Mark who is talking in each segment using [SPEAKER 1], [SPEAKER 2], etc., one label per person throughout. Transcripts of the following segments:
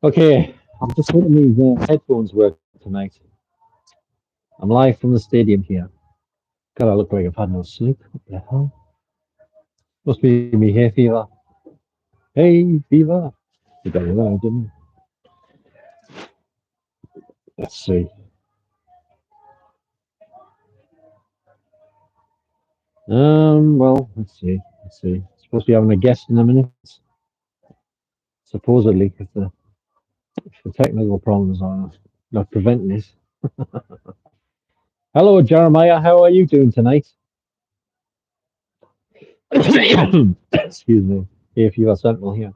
[SPEAKER 1] Okay, I'm just hoping these headphones work tonight. I'm live from the stadium here. God, I look like I've had no sleep. What the hell? Must be me hay fever. Hey, fever. You better know, didn't you? Let's see. Well, let's see. Let's see. Supposed to be having a guest in a minute. Supposedly, if the technical problems are not preventing it. Hello, Jeremiah. How are you doing tonight? Excuse me. Hay fever central here.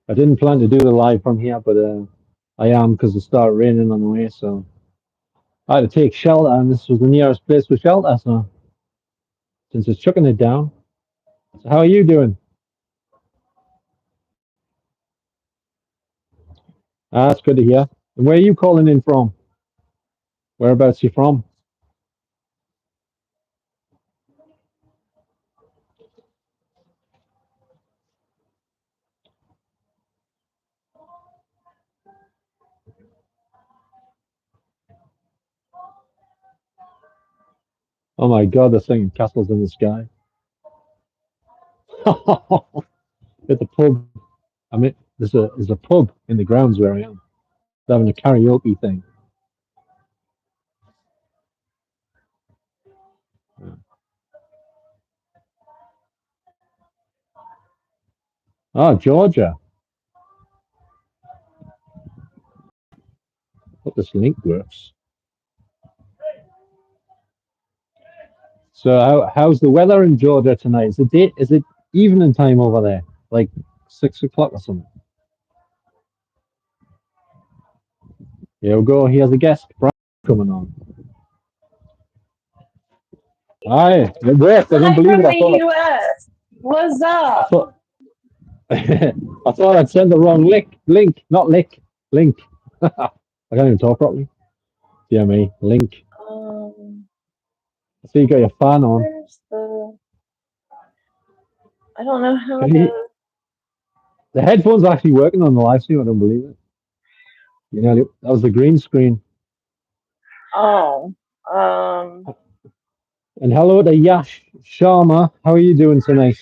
[SPEAKER 1] I didn't plan to do the live from here, but I am because it started raining on the way, so I had to take shelter, and this was the nearest place for shelter. So since it's chucking it down, so how are you doing? Ah, that's good to hear. And where are you calling in from? Whereabouts you from? Oh my God, they're singing "Castles in the Sky." At the pub, I mean, there's a pub in the grounds where I am. They're having a karaoke thing. Oh, Georgia. Hope this link works. So how's the weather in Georgia tonight? Is it evening time over there? Like 6 o'clock or something? Here we go. He has a guest, Brian, coming on. Hi, it worked. I didn't
[SPEAKER 2] Hi
[SPEAKER 1] believe
[SPEAKER 2] from
[SPEAKER 1] it.
[SPEAKER 2] the US. What's
[SPEAKER 1] I
[SPEAKER 2] up?
[SPEAKER 1] thought, I thought I'd send the wrong link, not lick, link. I can't even talk properly. Yeah, me, link.
[SPEAKER 2] Um,
[SPEAKER 1] I see you got your fan on.
[SPEAKER 2] where's the? I don't know how
[SPEAKER 1] Can you,
[SPEAKER 2] to.
[SPEAKER 1] the headphones are actually working on the live stream. I don't believe it. You know, that was the green screen.
[SPEAKER 2] Oh, um,
[SPEAKER 1] And hello to Yash Sharma. How are you doing tonight?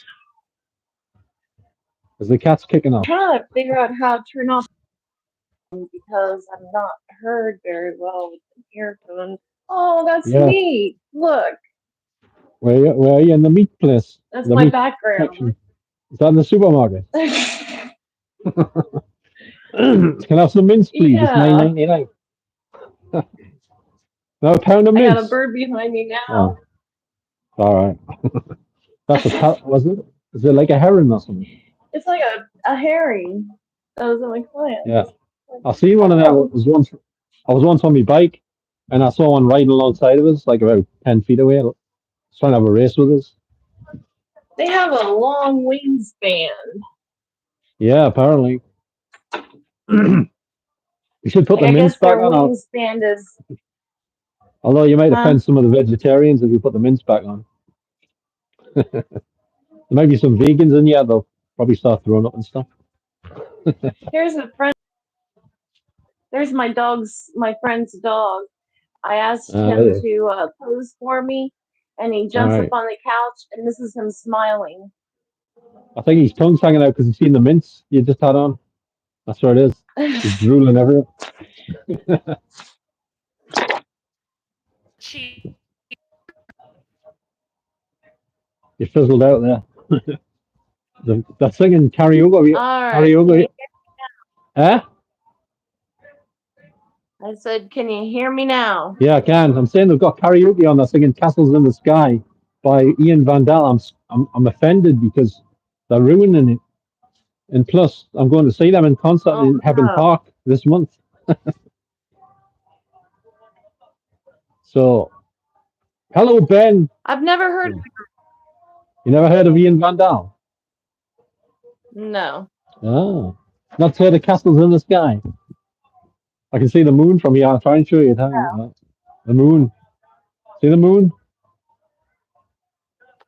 [SPEAKER 1] Is the cat's kicking off?
[SPEAKER 2] trying to figure out how to turn off because I'm not heard very well with the earphones. Oh, that's
[SPEAKER 1] Yeah.
[SPEAKER 2] neat. Look,
[SPEAKER 1] Where are you in the meat place?
[SPEAKER 2] that's
[SPEAKER 1] The
[SPEAKER 2] my
[SPEAKER 1] meat
[SPEAKER 2] background.
[SPEAKER 1] section. Is that in the supermarket? Can I have some mince, please? It's nine
[SPEAKER 2] Yeah,
[SPEAKER 1] ninety nine. Now a pound of
[SPEAKER 2] I got a
[SPEAKER 1] mince.
[SPEAKER 2] bird behind me now.
[SPEAKER 1] Oh, all right. That's a was it? Is it like a heron or something?
[SPEAKER 2] It's like a herring. Those are my
[SPEAKER 1] Yeah.
[SPEAKER 2] plants. Like,
[SPEAKER 1] I seen one of them.
[SPEAKER 2] oh,
[SPEAKER 1] I was once on my bike, and I saw one riding alongside of us, like about 10 feet away, trying to have a race with us.
[SPEAKER 2] they have a long wingspan.
[SPEAKER 1] Yeah, apparently. You should put
[SPEAKER 2] Like
[SPEAKER 1] the
[SPEAKER 2] I
[SPEAKER 1] mince
[SPEAKER 2] guess
[SPEAKER 1] back
[SPEAKER 2] their
[SPEAKER 1] on.
[SPEAKER 2] wingspan is,
[SPEAKER 1] Although you might
[SPEAKER 2] huh?
[SPEAKER 1] offend some of the vegetarians if you put the mince back on. There might be some vegans in here. They'll probably start throwing up and stuff.
[SPEAKER 2] Here's a friend. There's my friend's dog. I asked him
[SPEAKER 1] Uh,
[SPEAKER 2] to pose for me, and he
[SPEAKER 1] all
[SPEAKER 2] jumps up
[SPEAKER 1] right.
[SPEAKER 2] on the couch, and this is him smiling.
[SPEAKER 1] I think his tongue's hanging out because he's seen the mince you just had on. That's what it is. He's drooling everywhere. You fizzled out there. They're singing karaoke.
[SPEAKER 2] All right, can
[SPEAKER 1] Karaoke.
[SPEAKER 2] you?
[SPEAKER 1] Eh?
[SPEAKER 2] I said, can you hear me now?
[SPEAKER 1] Yeah, I can. I'm saying they've got karaoke on. They're singing "Castles in the Sky" by Ian Van Dahl. I'm offended because they're ruining it. And plus, I'm going to see them in concert
[SPEAKER 2] Oh
[SPEAKER 1] in Heaven
[SPEAKER 2] no,
[SPEAKER 1] Park this month. So, hello, Ben.
[SPEAKER 2] I've never heard.
[SPEAKER 1] You never heard of Ian Van Dahl?
[SPEAKER 2] No.
[SPEAKER 1] Oh, not heard of "Castles in the Sky." I can see the moon from here. I'll try and show you it. The moon. See the moon?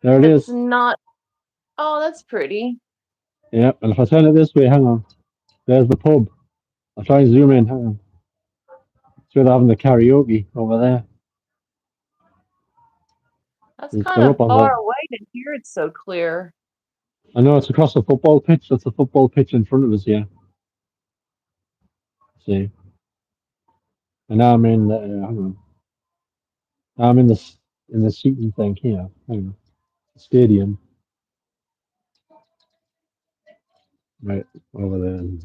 [SPEAKER 1] There it
[SPEAKER 2] It's
[SPEAKER 1] is.
[SPEAKER 2] not. Oh, that's pretty.
[SPEAKER 1] Yeah, and if I turn it this way, hang on. There's the pub. I'll try and zoom in. Hang on. It's where they're having the karaoke over there.
[SPEAKER 2] That's kind
[SPEAKER 1] They're
[SPEAKER 2] of
[SPEAKER 1] up on
[SPEAKER 2] far
[SPEAKER 1] the.
[SPEAKER 2] away to hear it so clear.
[SPEAKER 1] I know it's across the football pitch. That's the football pitch in front of us here. See, and now I'm in. Hang on. Now I'm in the seating thing here. Hang on. Stadium. Right over there. And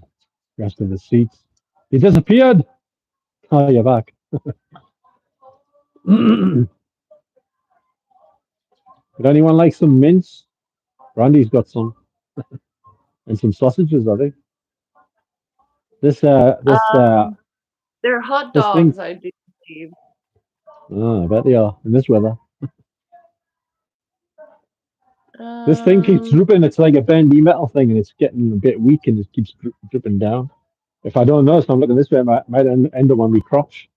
[SPEAKER 1] the rest of the seats. He disappeared. Oh, you're back. Would anyone like some mince? Randy's got some and some sausages, I think. This
[SPEAKER 2] Um, they're hot
[SPEAKER 1] this thing.
[SPEAKER 2] dogs, I do believe.
[SPEAKER 1] Oh, I bet they are in this weather. This thing keeps
[SPEAKER 2] Um,
[SPEAKER 1] drooping. It's like a bendy metal thing, and it's getting a bit weak, and it keeps dripping down. If I don't notice, I'm looking this way. I might end up on my crotch.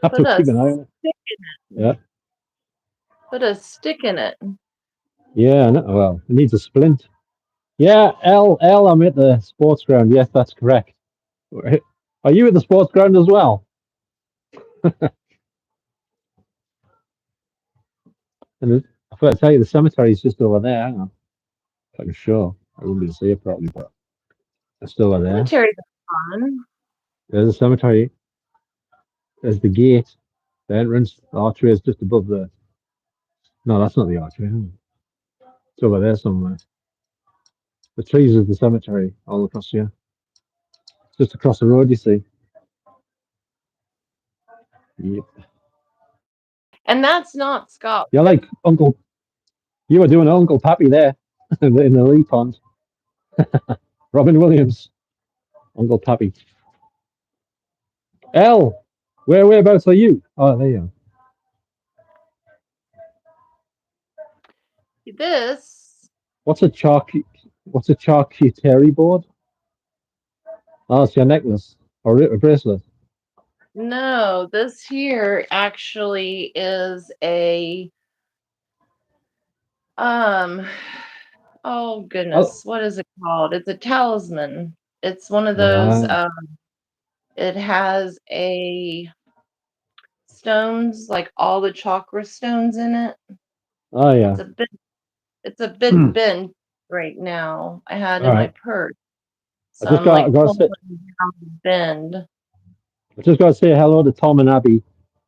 [SPEAKER 1] Have
[SPEAKER 2] put
[SPEAKER 1] to
[SPEAKER 2] a
[SPEAKER 1] keep an eye on it.
[SPEAKER 2] stick.
[SPEAKER 1] Yeah,
[SPEAKER 2] Put a stick in it.
[SPEAKER 1] yeah. I know. Well, it needs a splint. Yeah, L. I'm at the sports ground. Yes, that's correct. Are you at the sports ground as well? And I forgot to tell you, the cemetery is just over there. Hang on, if I can show. I wouldn't be able to see it properly, but it's still over there.
[SPEAKER 2] Cemeteries are fun.
[SPEAKER 1] There's a cemetery. There's the gate. The entrance. The archway is just above the. No, that's not the archway. Hang on. It's over there somewhere. The trees of the cemetery all across here. Just across the road, you see. Yep.
[SPEAKER 2] And that's not
[SPEAKER 1] You're
[SPEAKER 2] Scotland.
[SPEAKER 1] like Uncle. You were doing Uncle Pappy there in the Lee pond. Robin Williams, Uncle Pappy. L, whereabouts are you? Oh, there you are.
[SPEAKER 2] This,
[SPEAKER 1] What's a charc? What's a charcuterie board? Oh, it's your necklace or a bracelet.
[SPEAKER 2] no, this here actually is a, um, oh
[SPEAKER 1] Oh,
[SPEAKER 2] goodness, what is it called? It's a talisman. It's one of those,
[SPEAKER 1] ah,
[SPEAKER 2] it has a stones, like all the chakra stones in it.
[SPEAKER 1] oh
[SPEAKER 2] It's
[SPEAKER 1] yeah.
[SPEAKER 2] a bit, it's a bit bent right now. I had
[SPEAKER 1] All
[SPEAKER 2] in my
[SPEAKER 1] right.
[SPEAKER 2] purse.
[SPEAKER 1] I
[SPEAKER 2] So
[SPEAKER 1] just
[SPEAKER 2] I'm
[SPEAKER 1] got. I
[SPEAKER 2] like
[SPEAKER 1] got to
[SPEAKER 2] pulling
[SPEAKER 1] say.
[SPEAKER 2] down the bend.
[SPEAKER 1] I just got to say hello to Tom and Abby.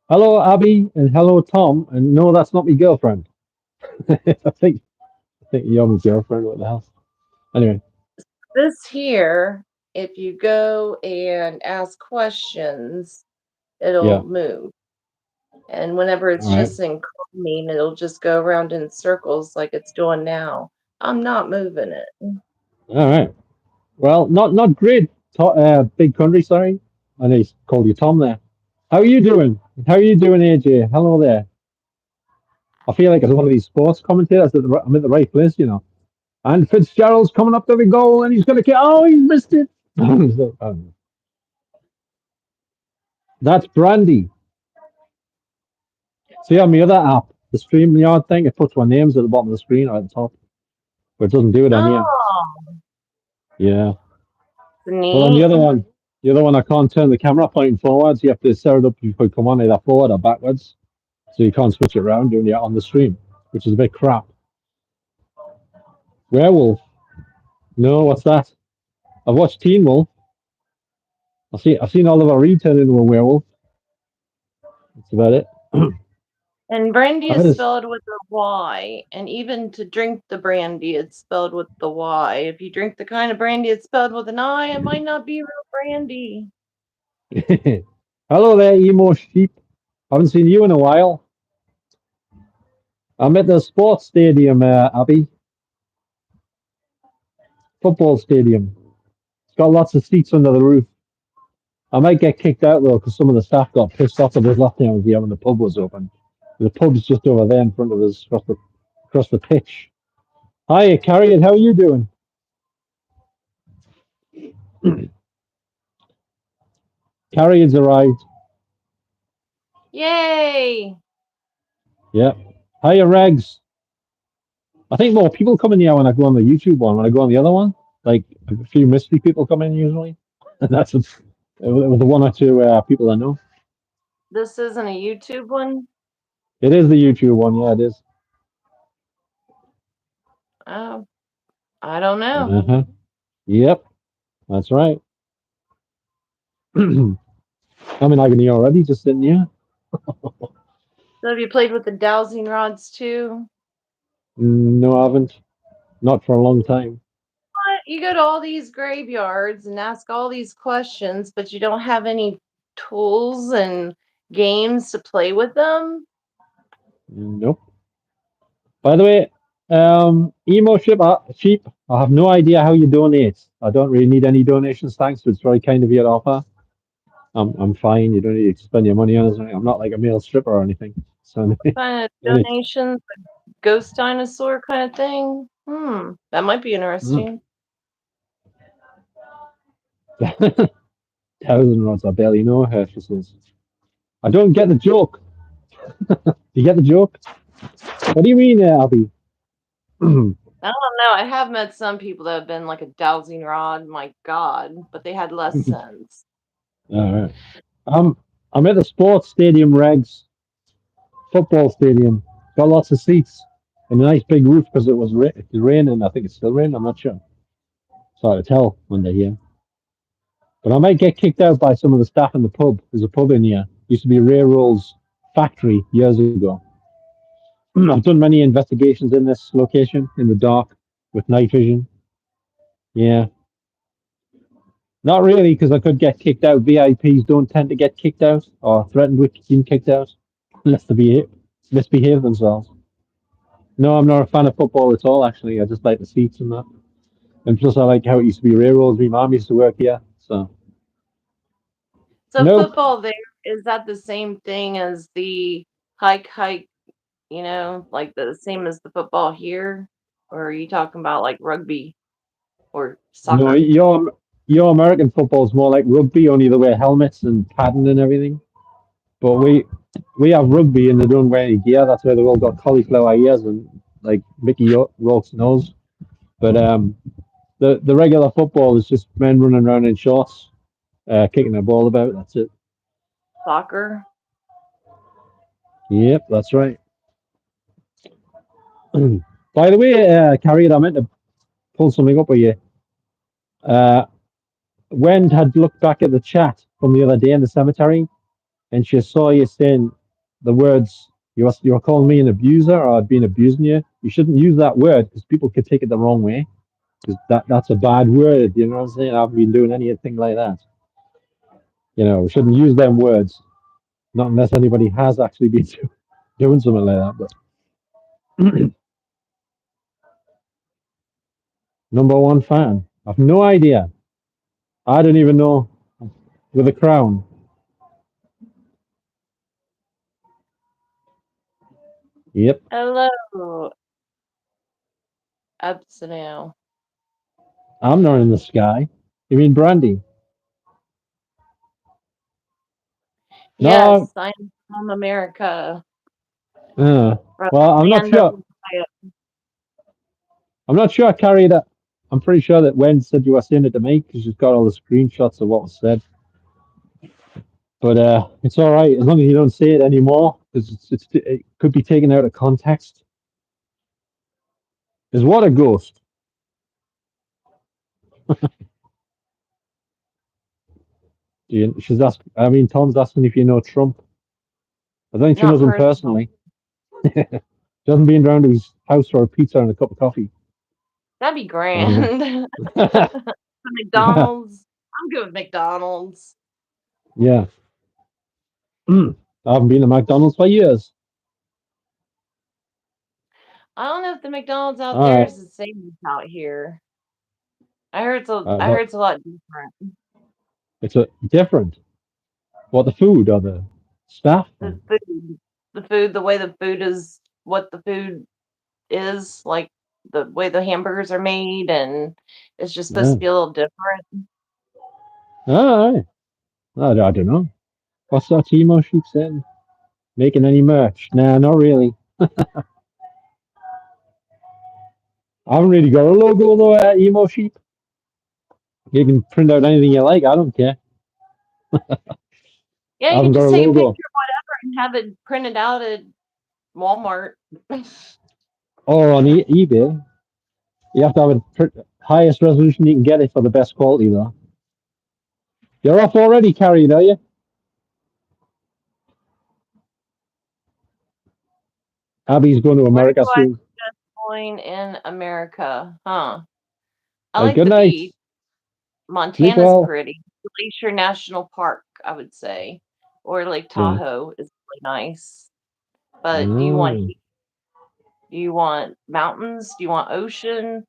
[SPEAKER 1] Hello, Abby, and hello, Tom. And no, that's not my girlfriend. I think you're my girlfriend. What the hell? Anyway,
[SPEAKER 2] This here, if you go and ask questions,
[SPEAKER 1] yeah.
[SPEAKER 2] it'll move. And whenever
[SPEAKER 1] All
[SPEAKER 2] it's
[SPEAKER 1] right.
[SPEAKER 2] just in calming, it'll just go around in circles like it's doing now. I'm not moving it.
[SPEAKER 1] All right. Well, not great. Big country. Sorry, I know he called you Tom there. How are you doing? How are you doing, AJ? Hello there. I feel like as one of these sports commentators, I'm at the right place, you know. And Fitzgerald's coming up to the goal, and he's going to kick. Oh, he missed it. So, that's Brandy. See on the other app, the StreamYard thing, it puts our names at the bottom of the screen or at the top, but it doesn't do it on here.
[SPEAKER 2] Oh,
[SPEAKER 1] Yeah. Well, on
[SPEAKER 2] neat.
[SPEAKER 1] the other one, I can't turn the camera pointing forwards. You have to set it up before you come on either forward or backwards, so you can't switch it around when you're on the stream, which is a bit crap. Werewolf? No, what's that? I've watched Teen Wolf. I've seen Oliver Reed turn into a werewolf. That's about it.
[SPEAKER 2] And brandy
[SPEAKER 1] I've
[SPEAKER 2] is
[SPEAKER 1] had this.
[SPEAKER 2] spelled with a Y. And even to drink the brandy, it's spelled with the Y. If you drink the kind of brandy it's spelled with an I, it might not be real brandy.
[SPEAKER 1] Hello there, emo sheep. Haven't seen you in a while. I'm at the sports stadium, Abby. Football stadium. It's got lots of seats under the roof. I might get kicked out though because some of the staff got pissed off at us last time I was here when the pub was open. The pub's just over there in front of us across the pitch. Hi, Carrie, how are you doing? Carrie has arrived.
[SPEAKER 2] Yay!
[SPEAKER 1] Yeah. Hiya, Regs. I think more people come in here when I go on the YouTube one. When I go on the other one, like a few mystery people come in usually. And that's it was the one or two people I know.
[SPEAKER 2] This isn't a YouTube one?
[SPEAKER 1] It is the YouTube one, yeah, it is.
[SPEAKER 2] Oh, I don't know.
[SPEAKER 1] Uh-huh. Yep, that's right. I'm in agony already, just sitting here.
[SPEAKER 2] So have you played with the dowsing rods too?
[SPEAKER 1] No, I haven't. Not for a long time.
[SPEAKER 2] What? You go to all these graveyards and ask all these questions, but you don't have any tools and games to play with them?
[SPEAKER 1] Nope. By the way, emo sheep. I have no idea how you donate. I don't really need any donations, thanks. But it's very kind of you to offer. I'm fine. You don't need to spend your money on it. I'm not like a male stripper or anything. So,
[SPEAKER 2] What kind of
[SPEAKER 1] any,
[SPEAKER 2] donations? Ghost dinosaur kind of thing? That might be
[SPEAKER 1] mm.
[SPEAKER 2] interesting.
[SPEAKER 1] 1,000 rods. I barely know her. She says, I don't get the joke. You get the joke? What do you mean, Abby? All
[SPEAKER 2] I don't know. I have met some people that have been like a dowsing rod, my God, but they had less sense.
[SPEAKER 1] right. Um, I'm at the sports stadium, Regs, football stadium. Got lots of seats and a nice big roof because it was raining. I think it's still raining. I'm not sure. It's hard to tell when they're here. But I might get kicked out by some of the staff in the pub. There's a pub in here. Used to be a Railroll's factory years ago. I've done many investigations in this location in the dark with night vision. Yeah, not really because I could get kicked out. VIPs don't tend to get kicked out or threatened with being kicked out unless they misbehave themselves. No, I'm not a fan of football at all. Actually, I just like the seats and that. And plus, I like how it used to be Railroads. My mom used to work here, so
[SPEAKER 2] So
[SPEAKER 1] nope.
[SPEAKER 2] football there, is that the same thing as the hike, like the same as the football here? Or are you talking about like rugby or
[SPEAKER 1] No,
[SPEAKER 2] soccer?
[SPEAKER 1] your American football is more like rugby, only they wear helmets and padding and everything. But we have rugby and they don't wear any gear. That's why they've all got cauliflower ears and like Rourke's nose. But the regular football is just men running around in shorts, kicking a ball about. That's it.
[SPEAKER 2] Soccer?
[SPEAKER 1] Yep, that's right. By the way, Carrie, I meant to pull something up with you. Uh, Wen had looked back at the chat from the other day in the cemetery, and she saw you saying the words you were calling me an abuser or I'd been abusing you. You shouldn't use that word because people could take it the wrong way. Because that's a bad word. You know what I'm saying? I haven't been doing anything like that. We shouldn't use them words. Not unless anybody has actually been doing something like that. But number one fan. I've no idea. I don't even know. With a crown. Yep.
[SPEAKER 2] Hello, Absino.
[SPEAKER 1] I'm not in the sky. You mean Brandy? No.
[SPEAKER 2] Yes, I'm from America.
[SPEAKER 1] Uh,
[SPEAKER 2] From
[SPEAKER 1] well, I'm
[SPEAKER 2] the
[SPEAKER 1] not
[SPEAKER 2] land of
[SPEAKER 1] sure. I'm not sure I carried it. I'm pretty sure that Wen said you were saying it to me because she's got all the screenshots of what was said. But it's all right as long as you don't say it anymore because it could be taken out of context. Is what a ghost? She's asked. I mean, Tom's asking if you know Trump. I don't think she
[SPEAKER 2] not
[SPEAKER 1] knows him
[SPEAKER 2] personal.
[SPEAKER 1] personally. She hasn't been round to his house for a pizza and a cup of coffee
[SPEAKER 2] That'd be
[SPEAKER 1] or anything.
[SPEAKER 2] grand.
[SPEAKER 1] Yeah,
[SPEAKER 2] McDonald's. I'm good with McDonald's.
[SPEAKER 1] yeah. I haven't been to McDonald's for years.
[SPEAKER 2] I don't know if the McDonald's out
[SPEAKER 1] All
[SPEAKER 2] there
[SPEAKER 1] right.
[SPEAKER 2] is the same as out here. I heard I
[SPEAKER 1] But
[SPEAKER 2] heard it's a lot different.
[SPEAKER 1] it's a different. What the food or the staff?
[SPEAKER 2] The food, the way the food is, what the food is, like the way the hamburgers are made, and it's just supposed
[SPEAKER 1] Yeah.
[SPEAKER 2] to be a little different.
[SPEAKER 1] All right. I don't know. What's that emo sheep saying? Making any merch? Nah, not really. I haven't really got a logo though, emo sheep. You can print out anything you like. I don't care.
[SPEAKER 2] Yeah,
[SPEAKER 1] I
[SPEAKER 2] you
[SPEAKER 1] haven't
[SPEAKER 2] can
[SPEAKER 1] got a
[SPEAKER 2] just take a
[SPEAKER 1] logo.
[SPEAKER 2] picture of whatever and have it printed out at Walmart.
[SPEAKER 1] Or on eBay. You have to have it highest resolution you can get it for the best quality though. You're off already, Carrie, are you? Abby's going to
[SPEAKER 2] Where
[SPEAKER 1] America
[SPEAKER 2] do I
[SPEAKER 1] soon.
[SPEAKER 2] join in America? Huh. I
[SPEAKER 1] Right,
[SPEAKER 2] like
[SPEAKER 1] good
[SPEAKER 2] the
[SPEAKER 1] night.
[SPEAKER 2] beach.
[SPEAKER 1] Sleep
[SPEAKER 2] Montana's
[SPEAKER 1] well.
[SPEAKER 2] pretty. Glacier National Park, I would say. Or Lake
[SPEAKER 1] Yeah.
[SPEAKER 2] Tahoe is really nice. But
[SPEAKER 1] Oh,
[SPEAKER 2] do you want mountains? Do you want ocean?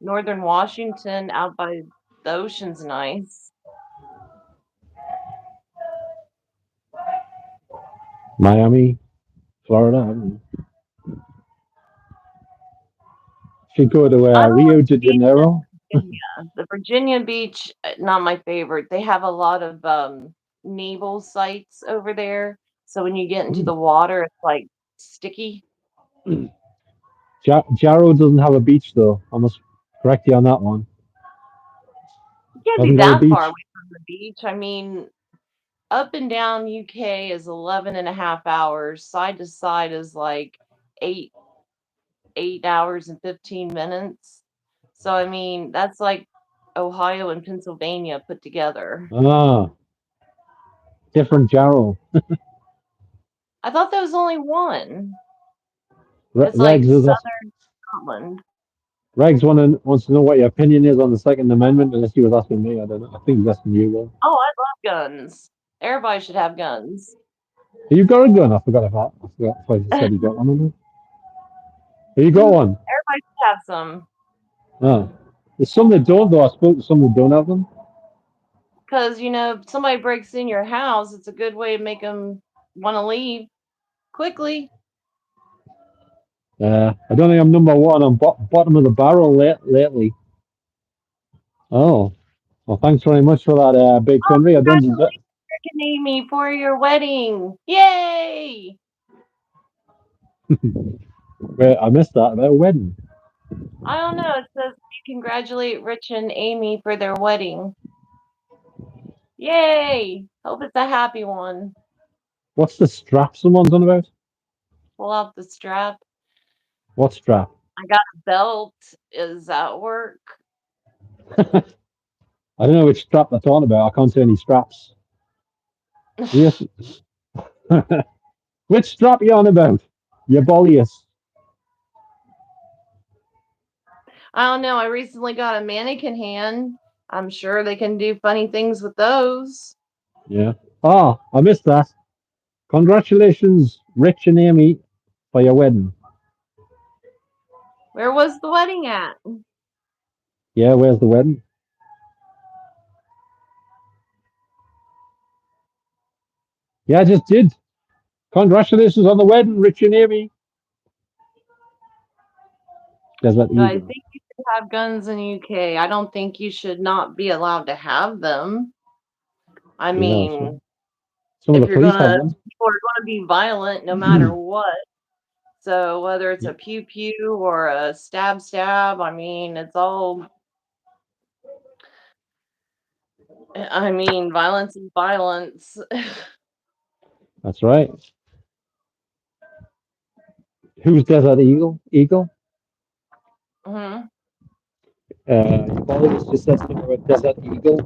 [SPEAKER 2] Northern Washington out by the ocean's nice.
[SPEAKER 1] Miami, Florida. I don't know. Should go to
[SPEAKER 2] I don't
[SPEAKER 1] Rio
[SPEAKER 2] like
[SPEAKER 1] de
[SPEAKER 2] the beach
[SPEAKER 1] Janeiro.
[SPEAKER 2] in Virginia. The Virginia beach, not my favorite. They have a lot of naval sites over there. So when you get into
[SPEAKER 1] Hmm.
[SPEAKER 2] the water, it's like sticky.
[SPEAKER 1] Jarrow doesn't have a beach though. I must correct you on that one.
[SPEAKER 2] You can't be
[SPEAKER 1] Doesn't got a
[SPEAKER 2] that far
[SPEAKER 1] beach.
[SPEAKER 2] away from the beach. I mean, up and down UK is 11.5 hours. Side to side is like eight 8 hours and 15 minutes. So I mean, that's like Ohio and Pennsylvania put together.
[SPEAKER 1] Ah, different Jarrow.
[SPEAKER 2] I thought there was only one. It's like
[SPEAKER 1] Regs is
[SPEAKER 2] Southern Scotland.
[SPEAKER 1] Wants to know what your opinion is on the Second Amendment, unless he was asking me. I don't know. I think he's asking you though.
[SPEAKER 2] Oh, I love guns. Everybody should have guns.
[SPEAKER 1] You got a gun? I forgot about. I forgot if I just said you got one. Or not. Have you got
[SPEAKER 2] Everybody
[SPEAKER 1] one?
[SPEAKER 2] should have some.
[SPEAKER 1] Oh. There's some that don't though. I spoke to some that don't have them.
[SPEAKER 2] Because, if somebody breaks in your house, it's a good way to make them want to leave quickly.
[SPEAKER 1] I don't think I'm number one. I'm bottom of the barrel lately. Oh, well, thanks very much for that, big
[SPEAKER 2] Oh,
[SPEAKER 1] country. I don't deserve.
[SPEAKER 2] congratulations, Amy, for your wedding. Yay!
[SPEAKER 1] Wait, I missed that about a wedding.
[SPEAKER 2] I don't know. It says we congratulate Rich and Amy for their wedding. Yay! Hope it's a happy one.
[SPEAKER 1] What's the strap someone's on about?
[SPEAKER 2] Pull out the strap.
[SPEAKER 1] What strap?
[SPEAKER 2] I got a belt. Is that work?
[SPEAKER 1] I don't know which strap they're talking about. I can't see any straps. Yes. Which strap you on about? Your bollius.
[SPEAKER 2] I don't know. I recently got a mannequin hand. I'm sure they can do funny things with those.
[SPEAKER 1] Yeah. Oh, I missed that. Congratulations, Rich and Amy, for your wedding.
[SPEAKER 2] Where was the wedding at?
[SPEAKER 1] Yeah, where's the wedding? Yeah, I just did. Congratulations on the wedding, Rich and Amy. Desert
[SPEAKER 2] So I
[SPEAKER 1] Eagle.
[SPEAKER 2] think you should have guns in the UK. I don't think you should not be allowed to have them. I
[SPEAKER 1] Yeah, that's right.
[SPEAKER 2] mean,
[SPEAKER 1] Some of
[SPEAKER 2] if
[SPEAKER 1] the
[SPEAKER 2] you're
[SPEAKER 1] police have
[SPEAKER 2] gonna
[SPEAKER 1] ones.
[SPEAKER 2] people are gonna be violent no matter what. So whether it's a pew pew or a stab stab, I mean, violence is violence.
[SPEAKER 1] That's right. Who's Desert Eagle? Eagle?
[SPEAKER 2] Hmm.
[SPEAKER 1] Your colleagues just said something about Desert Eagle.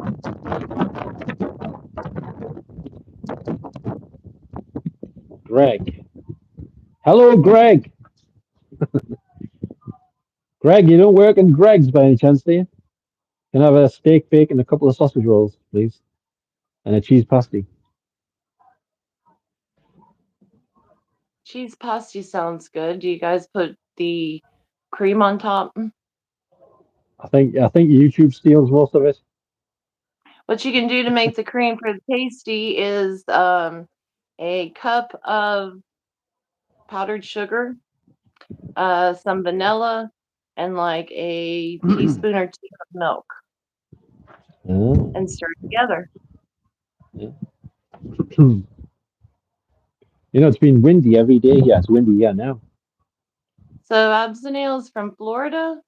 [SPEAKER 1] Greg. Hello, Greg. Greg, you don't work in Greg's by any chance, do you? Can I have a steak, bacon, a couple of sausage rolls, please? And a cheese pasty.
[SPEAKER 2] Cheese pasty sounds good. Do you guys put the cream on top?
[SPEAKER 1] I think YouTube steals most of it.
[SPEAKER 2] What you can do to make the cream for the pasty is a cup of powdered sugar, some vanilla, and like a teaspoon or two of milk, and
[SPEAKER 1] Oh.
[SPEAKER 2] stir it together.
[SPEAKER 1] Yeah. It's been windy every day here. It's windy here now.
[SPEAKER 2] So Absinail's from Florida.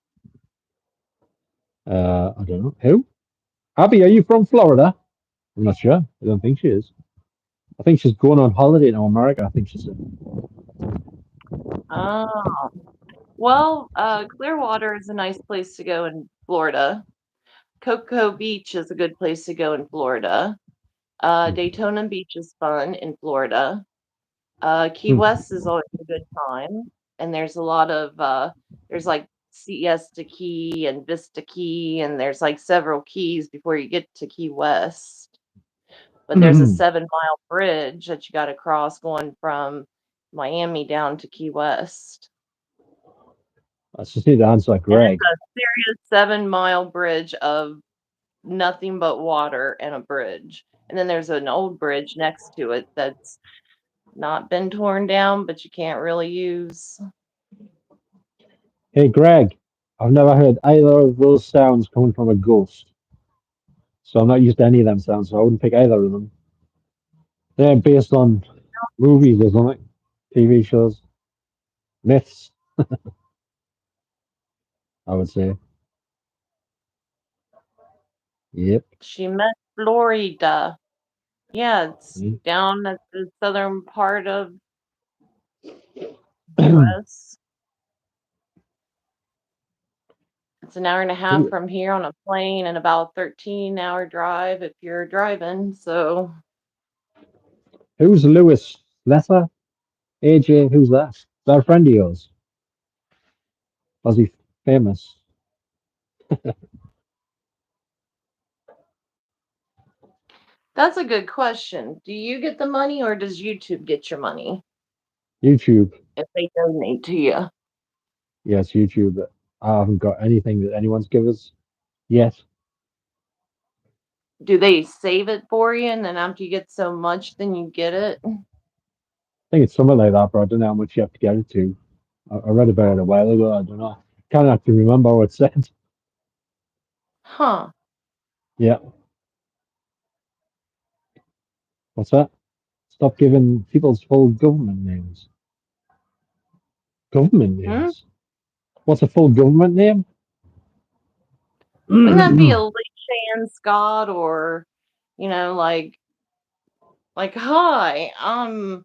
[SPEAKER 1] I don't know. Who? Abby, are you from Florida? I'm not sure. I don't think she is. I think she's going on holiday to America. I think she said.
[SPEAKER 2] Oh, well, Clearwater is a nice place to go in Florida. Cocoa Beach is a good place to go in Florida. Daytona Beach is fun in Florida. Key
[SPEAKER 1] Hmm.
[SPEAKER 2] West is always a good time, and there's a lot of there's like Siesta Key and Vista Key, and there's like several keys before you get to Key West. But there's a 7 mile bridge that you got to cross going from Miami down to Key West.
[SPEAKER 1] I just need to answer
[SPEAKER 2] And it's
[SPEAKER 1] Greg.
[SPEAKER 2] a serious 7 mile bridge of nothing but water and a bridge. And then there's an old bridge next to it that's not been torn down, but you can't really use.
[SPEAKER 1] Hey, Greg. I've never heard either of those sounds coming from a ghost, so I'm not used to any of them sounds. So I wouldn't pick either of them. They're based on movies or something, TV shows, myths. I would say. Yep.
[SPEAKER 2] She met Florida. Yeah, it's down at the southern part of US. It's an hour and a half
[SPEAKER 1] Who,
[SPEAKER 2] from here on a plane and about 13-hour drive if you're driving. So
[SPEAKER 1] who's Lewis Lesser? AJ, who's that? Is that a friend of yours? Was he famous?
[SPEAKER 2] that's a good question. Do you get the money or does YouTube get your money
[SPEAKER 1] YouTube.
[SPEAKER 2] if they donate to you?
[SPEAKER 1] Yes, YouTube. I haven't got anything that anyone's given us yet.
[SPEAKER 2] Do they save it for you and then after you get so much, then you get it?
[SPEAKER 1] I think it's something like that, but I don't know how much you have to get it to. I read about it a while ago. I don't know. Can't actually remember what it said.
[SPEAKER 2] Huh.
[SPEAKER 1] Yeah. What's that? Stop giving people's full government names. Government
[SPEAKER 2] Hmm?
[SPEAKER 1] names? What's a full government name?
[SPEAKER 2] Wouldn't that be a Lee Shan Scott or, you know, like, hi, I'm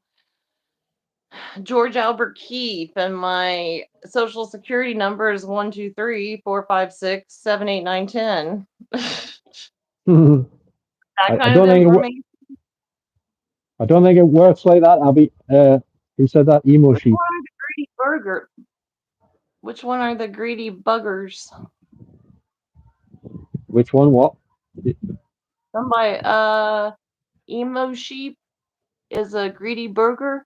[SPEAKER 2] George Albert Keith, and my social security number is 123 456 78910. That
[SPEAKER 1] I
[SPEAKER 2] kind of
[SPEAKER 1] don't think
[SPEAKER 2] information.
[SPEAKER 1] I don't think it works like that. Who said that? Emo
[SPEAKER 2] Which
[SPEAKER 1] sheep.
[SPEAKER 2] one are the greedy burger? Which one are the greedy buggers?
[SPEAKER 1] Which one? What?
[SPEAKER 2] Somebody, emo sheep is a greedy bugger.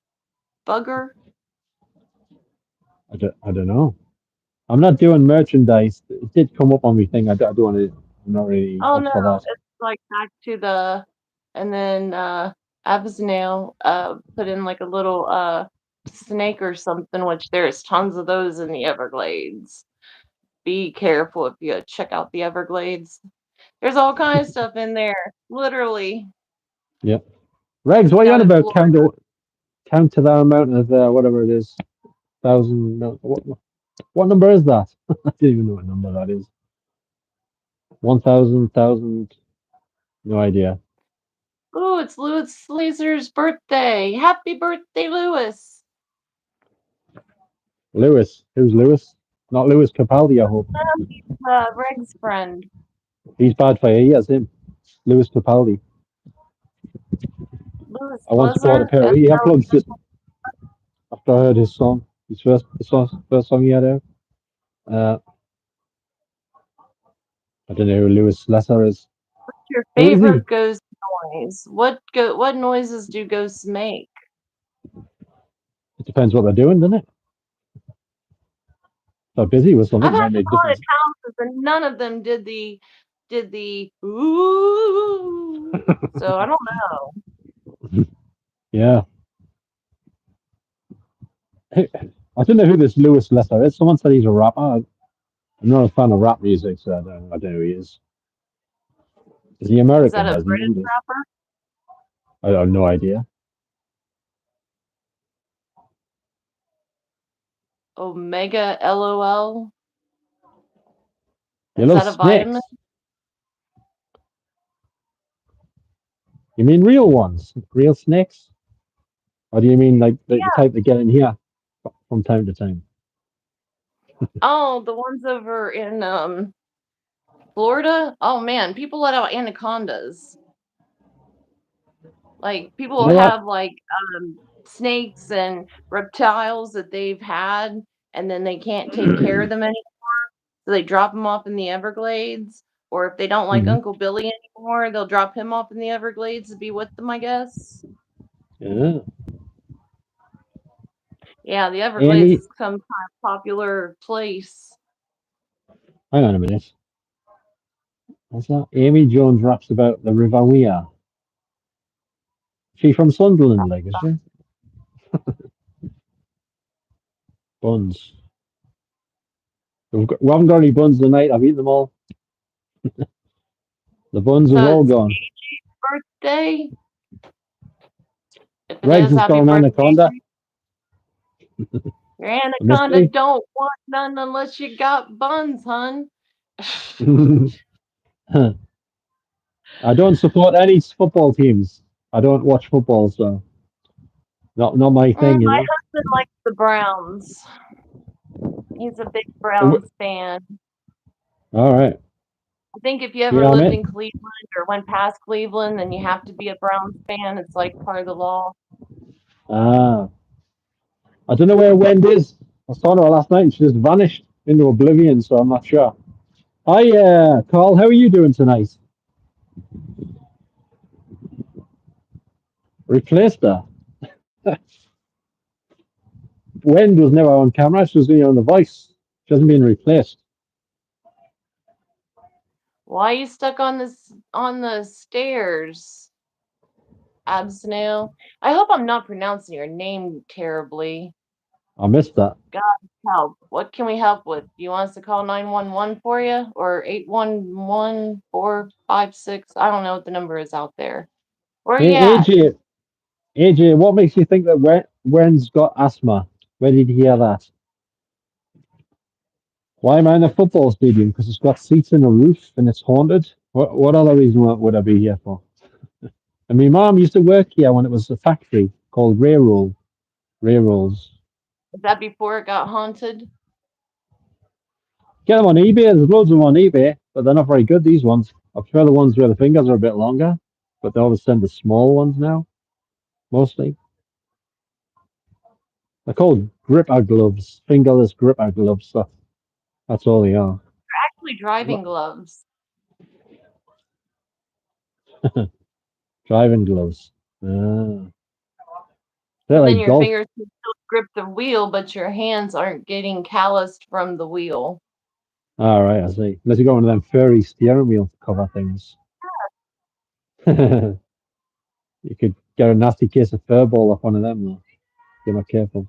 [SPEAKER 1] I don't know. I'm not doing merchandise. It did come up on me thing. I don't want to. I'm not really
[SPEAKER 2] Oh
[SPEAKER 1] up
[SPEAKER 2] no,
[SPEAKER 1] for that.
[SPEAKER 2] it's like back to the, and then Abigail put in like a little snake or something, which there's tons of those in the Everglades. Be careful if you check out the Everglades. There's all kinds of stuff in there, literally.
[SPEAKER 1] Yeah. Regs, what are you on
[SPEAKER 2] Down in
[SPEAKER 1] about?
[SPEAKER 2] Florida.
[SPEAKER 1] Count to that amount of whatever it is. Thousand. No, what number is that? I don't even know what number that is. 1,000, thousand. No idea.
[SPEAKER 2] Oh, it's Louis Laser's birthday. Happy birthday, Louis.
[SPEAKER 1] Lewis. Who's Lewis? Not Lewis Capaldi, I hope.
[SPEAKER 2] Reg's friend.
[SPEAKER 1] He's bad for you. Yes, him. Lewis Capaldi.
[SPEAKER 2] Louis
[SPEAKER 1] I once bought a
[SPEAKER 2] Lesser.
[SPEAKER 1] pair of earplugs just after I heard his song. His first song he had out. Uh, I don't know who Lewis Lesser is.
[SPEAKER 2] Your
[SPEAKER 1] Who is he?
[SPEAKER 2] favorite ghost noise? What noises do ghosts make?
[SPEAKER 1] It depends what they're doing, doesn't it? If they're busy with
[SPEAKER 2] I've
[SPEAKER 1] something, it
[SPEAKER 2] had
[SPEAKER 1] might make a
[SPEAKER 2] haunted
[SPEAKER 1] difference.
[SPEAKER 2] houses and none of them did the ooh. So I don't know.
[SPEAKER 1] Yeah. I don't know who this Lewis Lesser is. Someone said he's a rapper. I'm not a fan of rap music, so I don't know who he is. Is he
[SPEAKER 2] Is that
[SPEAKER 1] American
[SPEAKER 2] a
[SPEAKER 1] or is he
[SPEAKER 2] British
[SPEAKER 1] English?
[SPEAKER 2] rapper?
[SPEAKER 1] I have no idea.
[SPEAKER 2] Omega LOL.
[SPEAKER 1] You
[SPEAKER 2] Is
[SPEAKER 1] love
[SPEAKER 2] that a vitamin?
[SPEAKER 1] snakes. You mean real ones? Real snakes? Or do you mean like the
[SPEAKER 2] Yeah.
[SPEAKER 1] type that get in here from time to time?
[SPEAKER 2] Oh, the ones over in Florida? Oh man, people let out anacondas. Like
[SPEAKER 1] You
[SPEAKER 2] people
[SPEAKER 1] know what?
[SPEAKER 2] have like snakes and reptiles that they've had and then they can't take care of them anymore. So they drop them off in the Everglades. Or if they don't like
[SPEAKER 1] Mhm.
[SPEAKER 2] Uncle Billy anymore, they'll drop him off in the Everglades to be with them, I guess.
[SPEAKER 1] Yeah.
[SPEAKER 2] Yeah, the Everglades
[SPEAKER 1] Amy,
[SPEAKER 2] is some kind of popular place.
[SPEAKER 1] hang on a minute. What's that? Amy Jones raps about the River Wear. She from Sunderland, like, is she? Buns. We haven't got any buns tonight. I've eaten them all. The buns have
[SPEAKER 2] So
[SPEAKER 1] all
[SPEAKER 2] it's
[SPEAKER 1] gone.
[SPEAKER 2] birthday. If it
[SPEAKER 1] Regs
[SPEAKER 2] is,
[SPEAKER 1] has got
[SPEAKER 2] happy
[SPEAKER 1] an
[SPEAKER 2] birthday.
[SPEAKER 1] anaconda.
[SPEAKER 2] Your
[SPEAKER 1] It must
[SPEAKER 2] anaconda
[SPEAKER 1] be.
[SPEAKER 2] don't want none unless you got buns, hun.
[SPEAKER 1] I don't support any football teams. I don't watch football, so not my thing, you
[SPEAKER 2] My
[SPEAKER 1] know.
[SPEAKER 2] husband likes the Browns. He's a big
[SPEAKER 1] W-
[SPEAKER 2] Browns fan.
[SPEAKER 1] All right.
[SPEAKER 2] I think if you ever
[SPEAKER 1] Yeah, I
[SPEAKER 2] lived
[SPEAKER 1] mean,
[SPEAKER 2] in Cleveland or went past Cleveland, then you have to be a Browns fan. It's like part of the law.
[SPEAKER 1] ah, I don't know where Wendy is. I saw her last night and she just vanished into oblivion, so I'm not sure. Hi, Carl. How are you doing tonight? Replaced her. Wendy was never on camera. She was on the voice. She hasn't been replaced.
[SPEAKER 2] Why are you stuck on this on the stairs, Absnail? I hope I'm not pronouncing your name terribly.
[SPEAKER 1] I missed that.
[SPEAKER 2] God help. What can we help with? You want us to call 911 for you? Or 811-456? I don't know what the number is out there. Where are you
[SPEAKER 1] Hey,
[SPEAKER 2] at?
[SPEAKER 1] AJ, what makes you think that Wen's got asthma? Where did you hear that? Why am I in a football stadium? Because it's got seats in the roof and it's haunted. What other reason would I be here for? And my mom used to work here when it was a factory called Railrolls.
[SPEAKER 2] Is that before it got haunted?
[SPEAKER 1] Get them on eBay. There's loads of them on eBay, but they're not very good. These ones. I prefer the ones where the fingers are a bit longer, but they always send the small ones now, mostly. They're called gripper gloves, fingerless gripper gloves. That's all they are.
[SPEAKER 2] Actually, driving gloves.
[SPEAKER 1] Driving gloves. Ah, they're
[SPEAKER 2] So then
[SPEAKER 1] like
[SPEAKER 2] your
[SPEAKER 1] golf.
[SPEAKER 2] fingers can still grip the wheel, but your hands aren't getting calloused from the wheel.
[SPEAKER 1] All right, I see. Unless you got one of them furry steering wheel cover things. You could get a nasty case of furball off one of them, though. If you're not careful.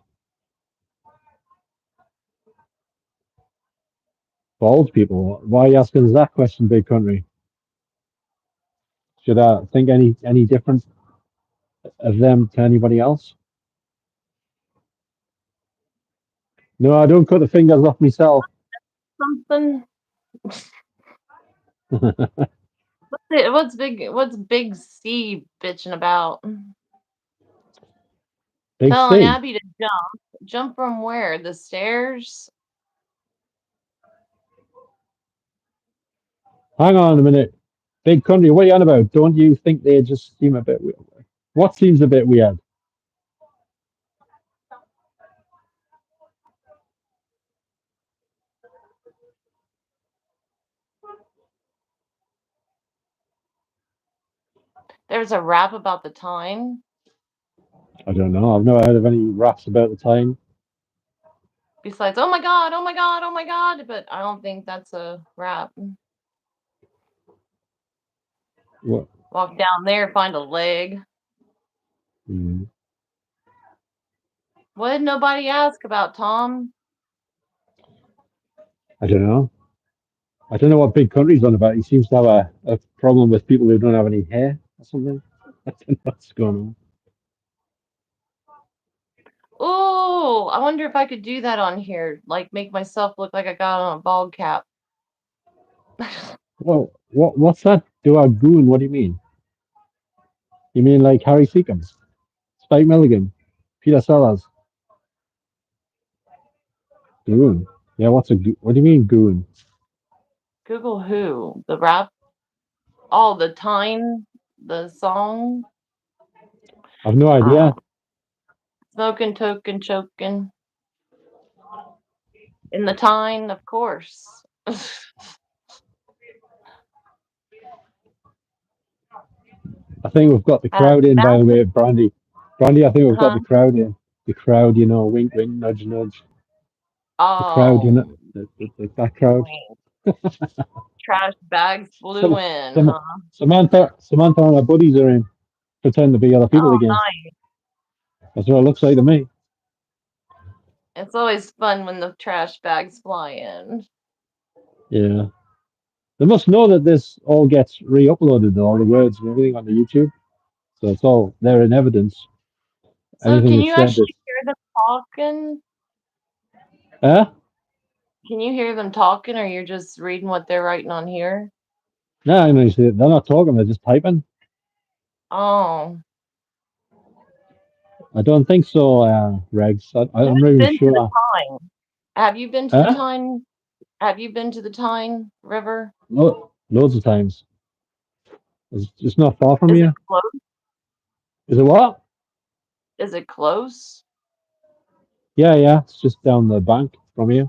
[SPEAKER 1] Bald people. Why are you asking us that question, big country? Should I think any different of them to anybody else? No, I don't cut the fingers off myself.
[SPEAKER 2] Something. What's Big C bitching about?
[SPEAKER 1] Big
[SPEAKER 2] Telling
[SPEAKER 1] C.
[SPEAKER 2] Abby to jump. Jump from where? The stairs?
[SPEAKER 1] Hang on a minute. Big country, what are you on about? Don't you think they just seem a bit weird? What seems a bit weird?
[SPEAKER 2] There's a rap about the time.
[SPEAKER 1] I don't know. I've never heard of any raps about the time.
[SPEAKER 2] Besides, oh my god, oh my god, oh my god. But I don't think that's a rap.
[SPEAKER 1] What?
[SPEAKER 2] Walk down there, find a leg.
[SPEAKER 1] Mm,
[SPEAKER 2] What did nobody ask about, Tom?
[SPEAKER 1] I don't know. I don't know what big country's on about. He seems to have a problem with people who don't have any hair or something. I don't know what's going on.
[SPEAKER 2] Ooh, cool. I wonder if I could do that on here, like make myself look like I got on a bald cap.
[SPEAKER 1] Well, what's that? Do a goon? What do you mean? You mean like Harry Seacom, Spike Milligan, Peter Sellers, goon? Yeah, what do you mean goon?
[SPEAKER 2] Google who? The rap? Oh, the Time, the song.
[SPEAKER 1] I've no
[SPEAKER 2] I
[SPEAKER 1] idea.
[SPEAKER 2] don't smoking, token, choking. In the Time, of course.
[SPEAKER 1] I think we've got the crowd in, by the way,
[SPEAKER 2] Massive,
[SPEAKER 1] Brandy. Brandy, I think we've got
[SPEAKER 2] huh?
[SPEAKER 1] the crowd in. The crowd, wink, wink, nudge, nudge. The crowd,
[SPEAKER 2] Oh,
[SPEAKER 1] that crowd.
[SPEAKER 2] wink. Trash bags flew
[SPEAKER 1] Some,
[SPEAKER 2] in,
[SPEAKER 1] some,
[SPEAKER 2] huh?
[SPEAKER 1] Samantha and her buddies are in. Pretend to be other people
[SPEAKER 2] Oh,
[SPEAKER 1] again.
[SPEAKER 2] nice.
[SPEAKER 1] That's what it looks like to me.
[SPEAKER 2] It's always fun when the trash bags fly in.
[SPEAKER 1] Yeah. They must know that this all gets re-uploaded, all the words and everything on the YouTube. So it's all there in evidence.
[SPEAKER 2] So,
[SPEAKER 1] Anything
[SPEAKER 2] can
[SPEAKER 1] that's
[SPEAKER 2] you
[SPEAKER 1] said
[SPEAKER 2] actually
[SPEAKER 1] is,
[SPEAKER 2] hear them talking?
[SPEAKER 1] eh?
[SPEAKER 2] Can you hear them talking, or you're just reading what they're writing on here?
[SPEAKER 1] No, I mean, they're not talking, they're just typing.
[SPEAKER 2] Oh,
[SPEAKER 1] I don't think so, Regs.
[SPEAKER 2] who's
[SPEAKER 1] I'm not even
[SPEAKER 2] been to the
[SPEAKER 1] sure.
[SPEAKER 2] Tyne? Have you been to the
[SPEAKER 1] Eh?
[SPEAKER 2] Tyne? Have you been to the Tyne River?
[SPEAKER 1] Loads of times. It's not far from
[SPEAKER 2] Is it
[SPEAKER 1] here.
[SPEAKER 2] close?
[SPEAKER 1] Is it what?
[SPEAKER 2] Is it close?
[SPEAKER 1] Yeah, yeah. It's just down the bank from here.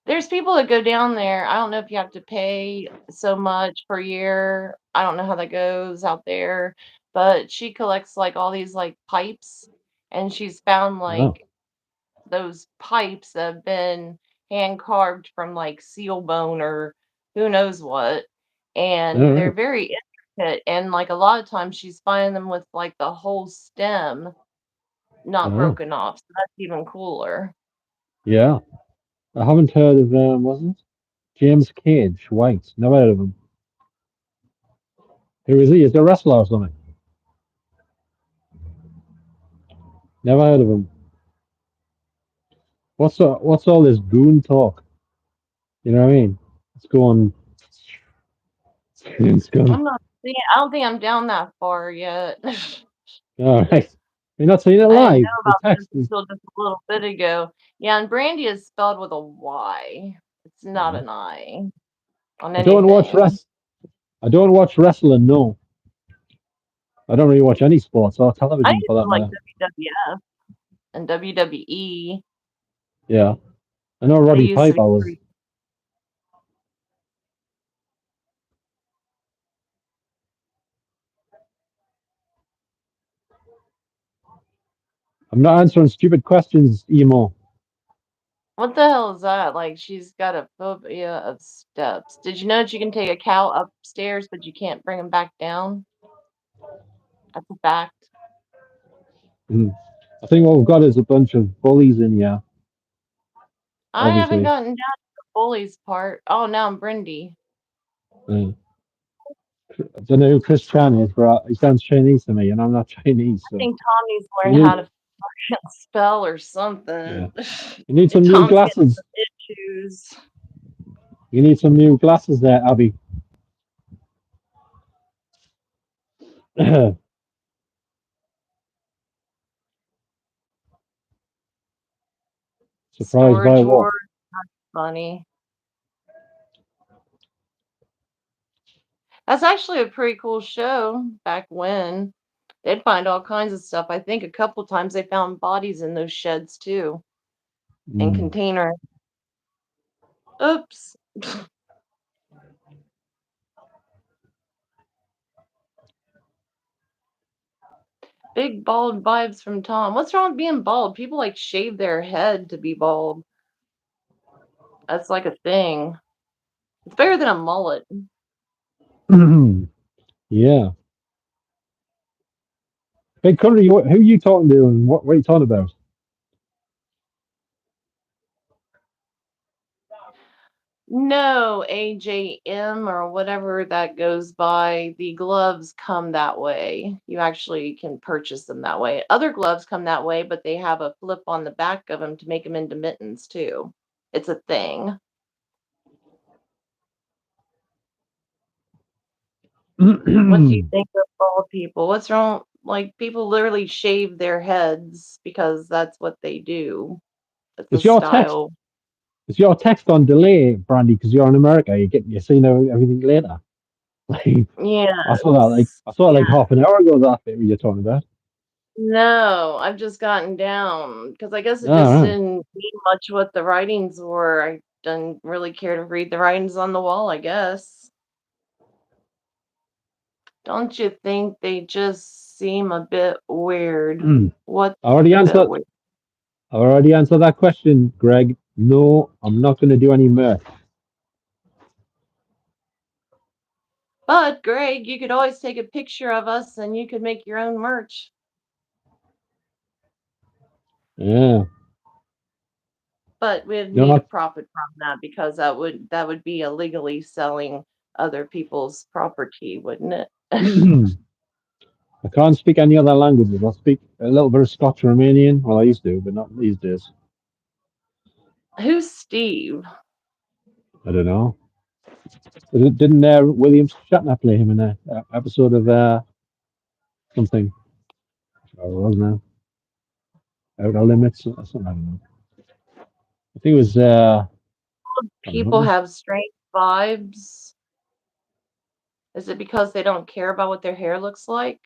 [SPEAKER 2] There's people that go down there. I don't know if you have to pay so much per year. I don't know how that goes out there, but she collects like all these like pipes, and she's found
[SPEAKER 1] Oh,
[SPEAKER 2] like those pipes that have been hand carved from like seal bone or who knows what.
[SPEAKER 1] all
[SPEAKER 2] And they're
[SPEAKER 1] right.
[SPEAKER 2] very intricate. And like a lot of times she's finding them with like the whole stem not
[SPEAKER 1] Oh,
[SPEAKER 2] broken off. So that's even cooler.
[SPEAKER 1] yeah. I haven't heard of, was it? James Cage White. Never heard of him. Who is he? Is he a wrestler or something? Never heard of him. What's all this goon talk? You know what I mean? It's going. It's going.
[SPEAKER 2] I'm not seeing, I don't think I'm down that far yet.
[SPEAKER 1] All right. You're not seeing it
[SPEAKER 2] I didn't know
[SPEAKER 1] live. The
[SPEAKER 2] about this
[SPEAKER 1] text is.
[SPEAKER 2] until just a little bit ago. Yeah, and Brandy is spelled with a Y. It's not
[SPEAKER 1] Yeah.
[SPEAKER 2] an I on
[SPEAKER 1] I don't watch
[SPEAKER 2] anything.
[SPEAKER 1] I don't watch wrestling. No, I don't really watch any sports or
[SPEAKER 2] I
[SPEAKER 1] television
[SPEAKER 2] used
[SPEAKER 1] for that
[SPEAKER 2] to like
[SPEAKER 1] matter.
[SPEAKER 2] WWF and WWE.
[SPEAKER 1] Yeah, I know
[SPEAKER 2] They
[SPEAKER 1] Roddy
[SPEAKER 2] used to be
[SPEAKER 1] Piper was.
[SPEAKER 2] pretty.
[SPEAKER 1] I'm not answering stupid questions, emo.
[SPEAKER 2] What the hell is that? Like she's got a phobia of steps. Did you know that you can take a cow upstairs, but you can't bring him back down? That's a fact.
[SPEAKER 1] Mm. I think what we've got is a bunch of bullies in here,
[SPEAKER 2] I haven't
[SPEAKER 1] obviously.
[SPEAKER 2] gotten down to the bullies part. Oh, now I'm Brindy.
[SPEAKER 1] Uh, I don't know who Chris Chan is, but he sounds Chinese to me, and I'm not Chinese,
[SPEAKER 2] I
[SPEAKER 1] so
[SPEAKER 2] think Tom needs to
[SPEAKER 1] you
[SPEAKER 2] learn how
[SPEAKER 1] need,
[SPEAKER 2] to spell or
[SPEAKER 1] yeah,
[SPEAKER 2] something.
[SPEAKER 1] you need some new
[SPEAKER 2] Tom's getting
[SPEAKER 1] glasses.
[SPEAKER 2] some issues.
[SPEAKER 1] You need some new glasses there, Abby. Surprised by
[SPEAKER 2] Storage
[SPEAKER 1] what?
[SPEAKER 2] Wars, funny. That's actually a pretty cool show back when. They'd find all kinds of stuff. I think a couple times they found bodies in those sheds too, in
[SPEAKER 1] Mm.
[SPEAKER 2] containers. Oops. Big bald vibes from Tom. What's wrong with being bald? People like shave their head to be bald. That's like a thing. It's better than a mullet.
[SPEAKER 1] Yeah. Big country, who are you talking to and what are you talking about?
[SPEAKER 2] No, AJM or whatever that goes by, the gloves come that way. You actually can purchase them that way. Other gloves come that way, but they have a flip on the back of them to make them into mittens too. It's a thing. What do you think of bald people? What's wrong? Like, people literally shave their heads because that's what they do. It's a
[SPEAKER 1] It's your text.
[SPEAKER 2] style.
[SPEAKER 1] It's your text on delay, Brandy, because you're in America. You see everything later. Like
[SPEAKER 2] Yes.
[SPEAKER 1] I saw it like
[SPEAKER 2] Yeah.
[SPEAKER 1] half an hour ago. That bit you're talking about.
[SPEAKER 2] No, I've just gotten down because I guess it
[SPEAKER 1] All
[SPEAKER 2] just
[SPEAKER 1] right.
[SPEAKER 2] didn't mean much what the writings were. I didn't really care to read the writings on the wall, I guess. Don't you think they just seem a bit weird? What
[SPEAKER 1] I already
[SPEAKER 2] a bit
[SPEAKER 1] answered.
[SPEAKER 2] weird.
[SPEAKER 1] I already answered that question, Greg. No, I'm not going to do any merch.
[SPEAKER 2] But Greg, you could always take a picture of us and you could make your own merch.
[SPEAKER 1] Yeah.
[SPEAKER 2] But we'd
[SPEAKER 1] You know
[SPEAKER 2] need a
[SPEAKER 1] what?
[SPEAKER 2] profit from that because that would be illegally selling other people's property, wouldn't it?
[SPEAKER 1] I can't speak any other languages. I speak a little bit of Scotch Romanian. Well, I used to, but not these days.
[SPEAKER 2] Who's Steve?
[SPEAKER 1] I don't know. Didn't William Shatner play him in an episode of something? Or wasn't it? Outer Limits or something? I don't know. I think it was. I don't
[SPEAKER 2] People
[SPEAKER 1] know.
[SPEAKER 2] have strange vibes. Is it because they don't care about what their hair looks like?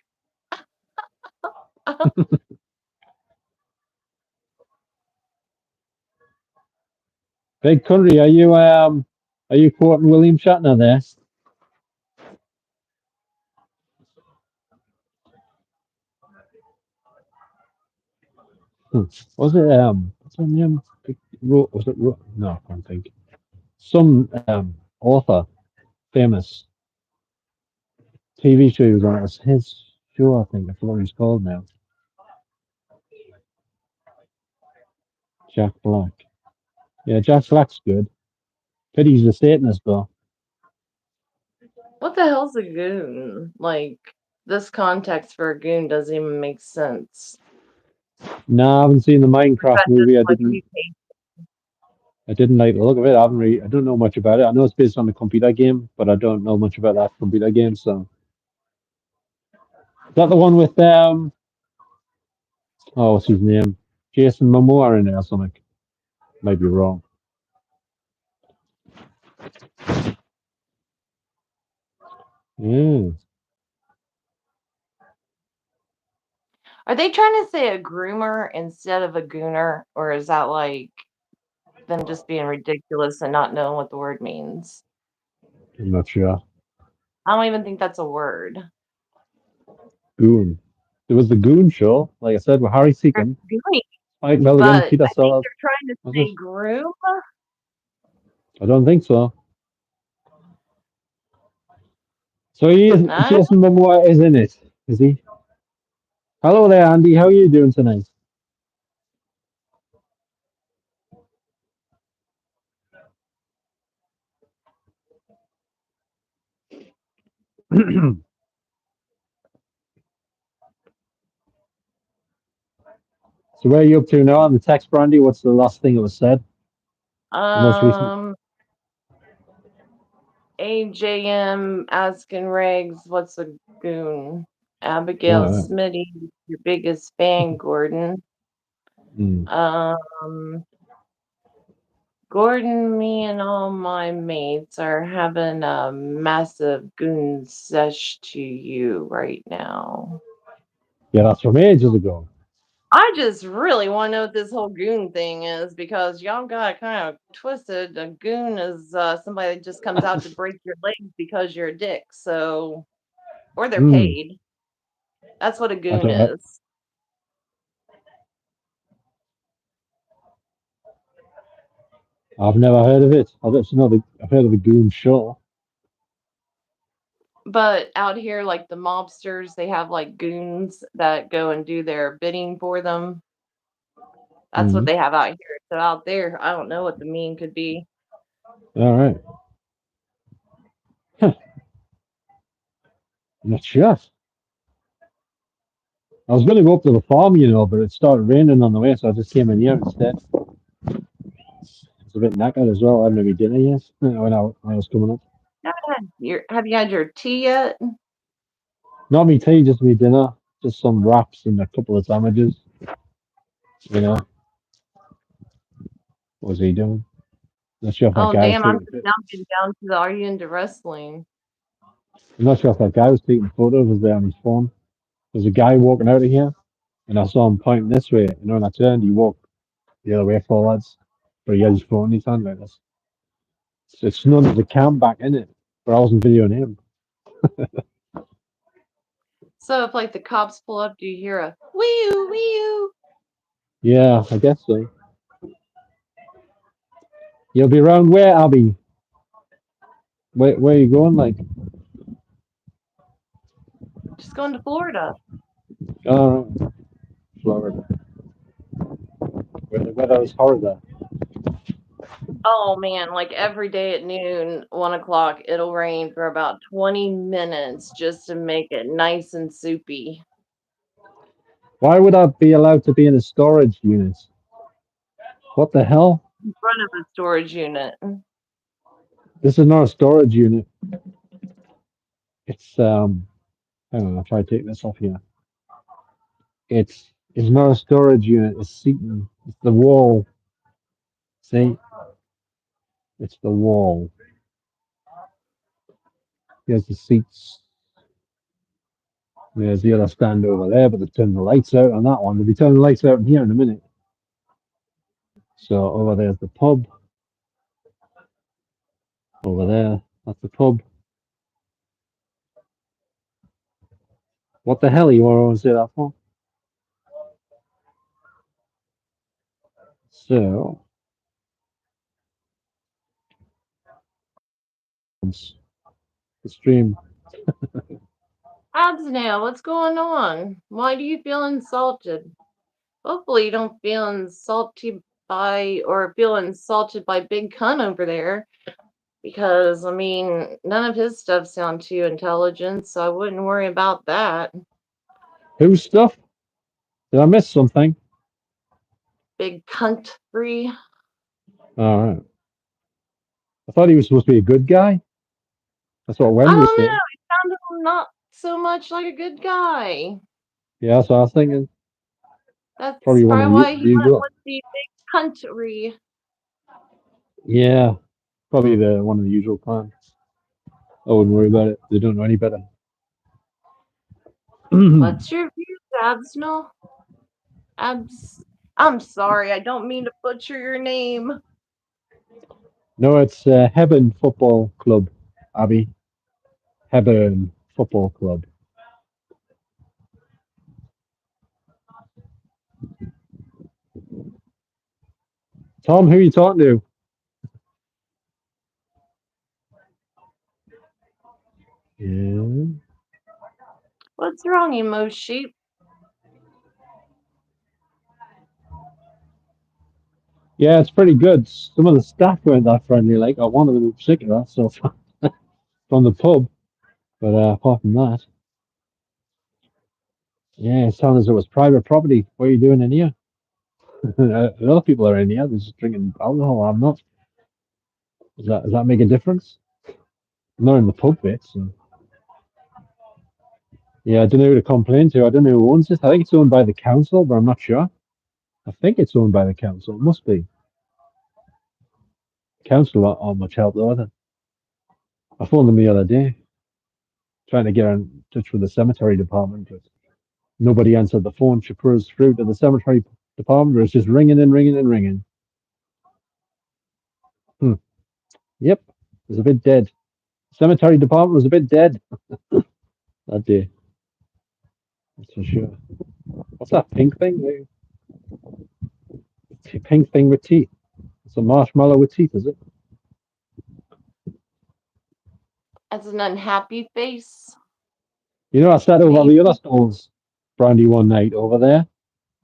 [SPEAKER 1] Big Country, are you quoting William Shatner there? Hmm. Was it what's her name? Was it no, I can't think. Some author, famous TV show he was on. It was his show, I think. I forgot what he's called now. Jack Black. Yeah, Jack Black's good. Pity he's a Satanist though.
[SPEAKER 2] What the hell's a goon? Like, this context for a goon doesn't even make sense.
[SPEAKER 1] No, I haven't seen the
[SPEAKER 2] Is
[SPEAKER 1] Minecraft
[SPEAKER 2] that just
[SPEAKER 1] movie.
[SPEAKER 2] like you take
[SPEAKER 1] I didn't like the look of it. I don't know much about it. I know it's based on a computer game, but I don't know much about that computer game. So is that the one with oh, what's his name? Jason Momoa in it or something? Might be wrong. Yeah.
[SPEAKER 2] Are they trying to say a groomer instead of a gooner? Or is that like them just being ridiculous and not knowing what the word means?
[SPEAKER 1] I'm not sure.
[SPEAKER 2] I don't even think that's a word.
[SPEAKER 1] Goon. It was the Goon Show, like I said, with Harry
[SPEAKER 2] They're
[SPEAKER 1] Seacon,
[SPEAKER 2] gooning,
[SPEAKER 1] Mike Milligan,
[SPEAKER 2] but
[SPEAKER 1] Peter
[SPEAKER 2] I think
[SPEAKER 1] Sellers.
[SPEAKER 2] they're trying to
[SPEAKER 1] Was
[SPEAKER 2] say
[SPEAKER 1] it?
[SPEAKER 2] groom.
[SPEAKER 1] I don't think so. So he is,
[SPEAKER 2] I
[SPEAKER 1] Jason Momoa is in it, is he? Hello there, Andy. How are you doing tonight? So where are you up to now on the text, Brandy? What's the last thing that was said? The most recent?
[SPEAKER 2] Um, AJM asking Regs, what's a goon? Abigail
[SPEAKER 1] Uh,
[SPEAKER 2] Smitty, your biggest fan, Gordon.
[SPEAKER 1] mm.
[SPEAKER 2] Um, Gordon, me and all my mates are having a massive goon sesh to you right now.
[SPEAKER 1] Yeah, that's from ages ago.
[SPEAKER 2] I just really want to know what this whole goon thing is because y'all got it kind of twisted. A goon is somebody that just comes out to break your legs because you're a dick. So, or they're
[SPEAKER 1] Mm.
[SPEAKER 2] paid. That's what a
[SPEAKER 1] I
[SPEAKER 2] goon
[SPEAKER 1] don't.
[SPEAKER 2] is.
[SPEAKER 1] I've never heard of it. I've heard of the Goon Show.
[SPEAKER 2] But out here, like the mobsters, they have like goons that go and do their bidding for them. That's what
[SPEAKER 1] Mm.
[SPEAKER 2] they have out here. So out there, I don't know what the mean could be.
[SPEAKER 1] All right. Huh, I'm not sure. I was going to go up to the farm, but it started raining on the way, so I just came in here instead. It's a bit knackered as well. I haven't had any dinner yet when I was coming up.
[SPEAKER 2] Have you had your tea yet?
[SPEAKER 1] Not me tea, just me dinner. Just some wraps and a couple of sandwiches. You know, what was he doing? Not sure if that
[SPEAKER 2] Oh,
[SPEAKER 1] guy was
[SPEAKER 2] damn, I'm
[SPEAKER 1] taking a
[SPEAKER 2] just
[SPEAKER 1] bit.
[SPEAKER 2] now getting down to the are you into wrestling?
[SPEAKER 1] I'm not sure if that guy was taking photos. Was there on his phone? There's a guy walking out of here, and I saw him pointing this way. And when I turned, he walked the other way forwards. But he had his phone in his hand like this. So it's none of the cam back in it, but I wasn't videoing him.
[SPEAKER 2] So if like the cops pull up, do you hear a wee wee?
[SPEAKER 1] Yeah, I guess so. You'll be around where, Abby? Where are you going? Like,
[SPEAKER 2] Just going to Florida.
[SPEAKER 1] uh, Florida, where the weather is horrible.
[SPEAKER 2] Oh man, like every day at noon, 1 o'clock, it'll rain for about 20 minutes just to make it nice and soupy.
[SPEAKER 1] Why would I be allowed to be in a storage unit? What the hell?
[SPEAKER 2] In front of a storage unit.
[SPEAKER 1] This is not a storage unit. It's hang on, I'll try to take this off here. It's not a storage unit, it's seating. It's the wall. See? It's the wall. Here's the seats. There's the other stand over there, but they've turned the lights out on that one. They'll be turning the lights out in here in a minute. So over there's the pub. Over there, that's the pub. What the hell you want to say that for? So, the stream.
[SPEAKER 2] Absnail, what's going on? Why do you feel insulted? Hopefully you don't feel insulted by Big Cun over there. Because I mean, none of his stuff sound too intelligent, so I wouldn't worry about that.
[SPEAKER 1] Whose stuff? Did I miss something?
[SPEAKER 2] Big cunt free.
[SPEAKER 1] All right. I thought he was supposed to be a good guy. That's what
[SPEAKER 2] I
[SPEAKER 1] Wendy was
[SPEAKER 2] don't know.
[SPEAKER 1] saying.
[SPEAKER 2] He sounded not so much like a good guy.
[SPEAKER 1] Yeah, that's what I was thinking.
[SPEAKER 2] That's
[SPEAKER 1] Probably one of
[SPEAKER 2] probably
[SPEAKER 1] the
[SPEAKER 2] why he
[SPEAKER 1] usual.
[SPEAKER 2] wants the big country.
[SPEAKER 1] Yeah, probably the one of the usual plans. I wouldn't worry about it. They don't know any better. No,
[SPEAKER 2] What's your view, Absnell? Abs. I'm sorry, I don't mean to butcher your name.
[SPEAKER 1] it's Hebburn Football Club, Abby. Hebburn Football Club. Tom, who are you talking to? Yeah.
[SPEAKER 2] What's wrong, you most sheep?
[SPEAKER 1] Yeah, it's pretty good. Some of the staff weren't that friendly. Like, I wanted them to sick of that, so from the pub. But apart from that, yeah, it sounded as though it was private property. What are you doing in here? A lot of people are in here. They're just drinking alcohol. I'm not. Does that make a difference? I'm not in the pub bit, so yeah, I don't know who to complain to. I don't know who owns this. I think it's owned by the council, but I'm not sure. I think it's owned by the council. It must be. Council aren't much help though, are they? I phoned them the other day, trying to get in touch with the cemetery department, but nobody answered the phone. Shapur's through to the cemetery department, where it's just ringing and ringing and ringing. Hmm. Yep, it was a bit dead. Cemetery department was a bit dead that day. That's for sure. What's that pink thing? Pink thing with teeth. It's a marshmallow with teeth, is it?
[SPEAKER 2] As an unhappy face,
[SPEAKER 1] I sat over on
[SPEAKER 2] maybe.
[SPEAKER 1] the other stalls, Brandy, one night over there.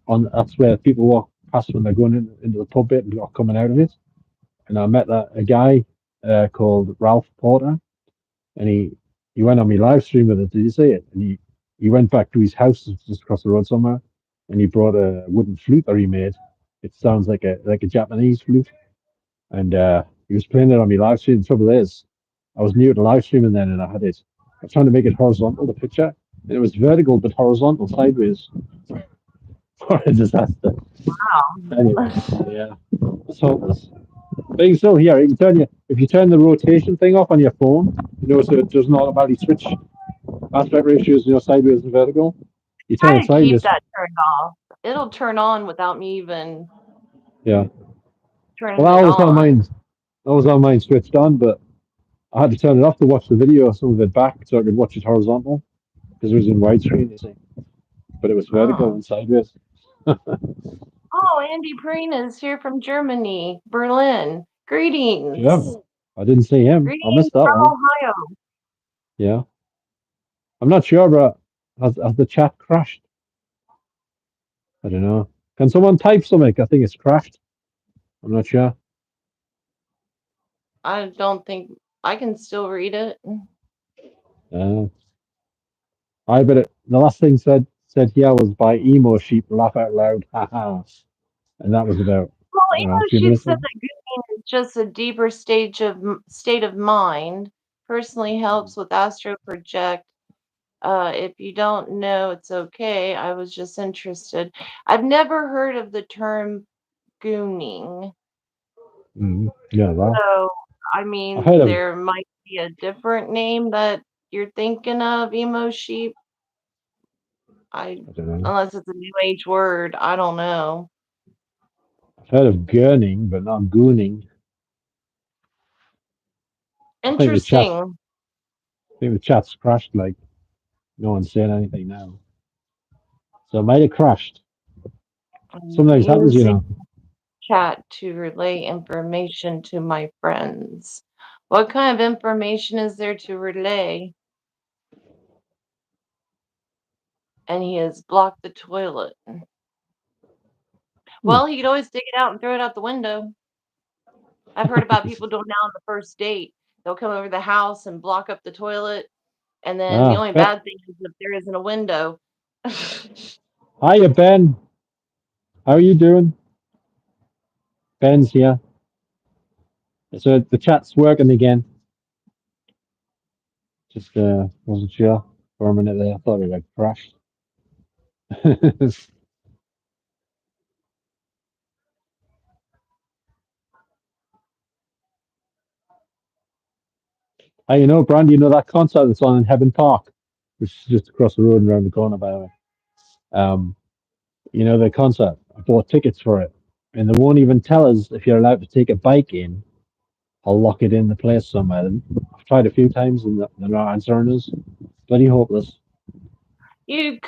[SPEAKER 1] On That's where people walk past when they're going into the pub bit and are coming out of it. And I met a guy called Ralph Porter, and he went on my live stream with it. Did you see it? And he went back to his house just across the road somewhere, and he brought a wooden flute that he made. It sounds like a Japanese flute, and he was playing it on my live stream. The trouble is, I was new to live streaming then, and I was trying to make it horizontal, the picture, and it was vertical but horizontal sideways. What a disaster. Anyway, yeah, it's hopeless. But you can still hear it. You can turn your, if you turn the rotation thing off on your phone, so it doesn't automatically switch aspect ratios, sideways and vertical. You turn
[SPEAKER 2] Try
[SPEAKER 1] it
[SPEAKER 2] to keep
[SPEAKER 1] sideways.
[SPEAKER 2] that turned off. It'll turn on without me even
[SPEAKER 1] Yeah. Well,
[SPEAKER 2] turning it on.
[SPEAKER 1] I was on mine switched on, but I had to turn it off to watch the video, some of it back, so I could watch it horizontal because it was in widescreen, you see. But it was vertical
[SPEAKER 2] Oh.
[SPEAKER 1] and sideways.
[SPEAKER 2] Oh, Andy Preen is here from Germany, Berlin.
[SPEAKER 1] Yeah.
[SPEAKER 2] Greetings.
[SPEAKER 1] I didn't see him. I
[SPEAKER 2] Greetings
[SPEAKER 1] missed that
[SPEAKER 2] from
[SPEAKER 1] one.
[SPEAKER 2] Ohio.
[SPEAKER 1] Yeah. I'm not sure, but has the chat crashed? I don't know. Can someone type something? I think it's crashed. I'm not sure.
[SPEAKER 2] I don't think I can still read it.
[SPEAKER 1] Uh, I bet it. The last thing said here was by emo sheep. Laugh out loud. Haha. And that was about
[SPEAKER 2] Well,
[SPEAKER 1] I don't know a few
[SPEAKER 2] Sheep
[SPEAKER 1] minutes
[SPEAKER 2] said
[SPEAKER 1] ago.
[SPEAKER 2] that Googling is just a deeper state of mind. Personally helps with astro project. If you don't know, it's okay. I was just interested. I've never heard of the term gooning.
[SPEAKER 1] Yeah, that.
[SPEAKER 2] So, I
[SPEAKER 1] I heard
[SPEAKER 2] mean,
[SPEAKER 1] of.
[SPEAKER 2] there might be a different name that you're thinking of, emo sheep. I
[SPEAKER 1] I don't know.
[SPEAKER 2] unless it's a new age word, I don't know.
[SPEAKER 1] I've heard of gurning, but not gooning. I think the chat.
[SPEAKER 2] Interesting.
[SPEAKER 1] I think the chat's crashed. Like no one's saying anything now, so it might have crashed.
[SPEAKER 2] I'm
[SPEAKER 1] Sometimes happens,
[SPEAKER 2] using chat to relay information to my friends. What kind of information is there to relay? And he has blocked the toilet.
[SPEAKER 1] Hmm.
[SPEAKER 2] Well, he could always dig it out and throw it out the window. I've heard about people doing that on the first date. They'll come over to the house and block up the toilet, and then the only
[SPEAKER 1] Bet.
[SPEAKER 2] bad thing is if there isn't a window.
[SPEAKER 1] Hiya, Ben. How are you doing? Ben's here. So the chat's working again. Just wasn't sure for a minute there. I thought it had crashed. Hey, Brandy, that concert that's on in Heaven Park, which is just across the road and around the corner, by the way. Um, the concert. I bought tickets for it, and they won't even tell us if you're allowed to take a bike in or lock it in the place somewhere. I've tried a few times and they're not answering us. Bloody hopeless.
[SPEAKER 2] You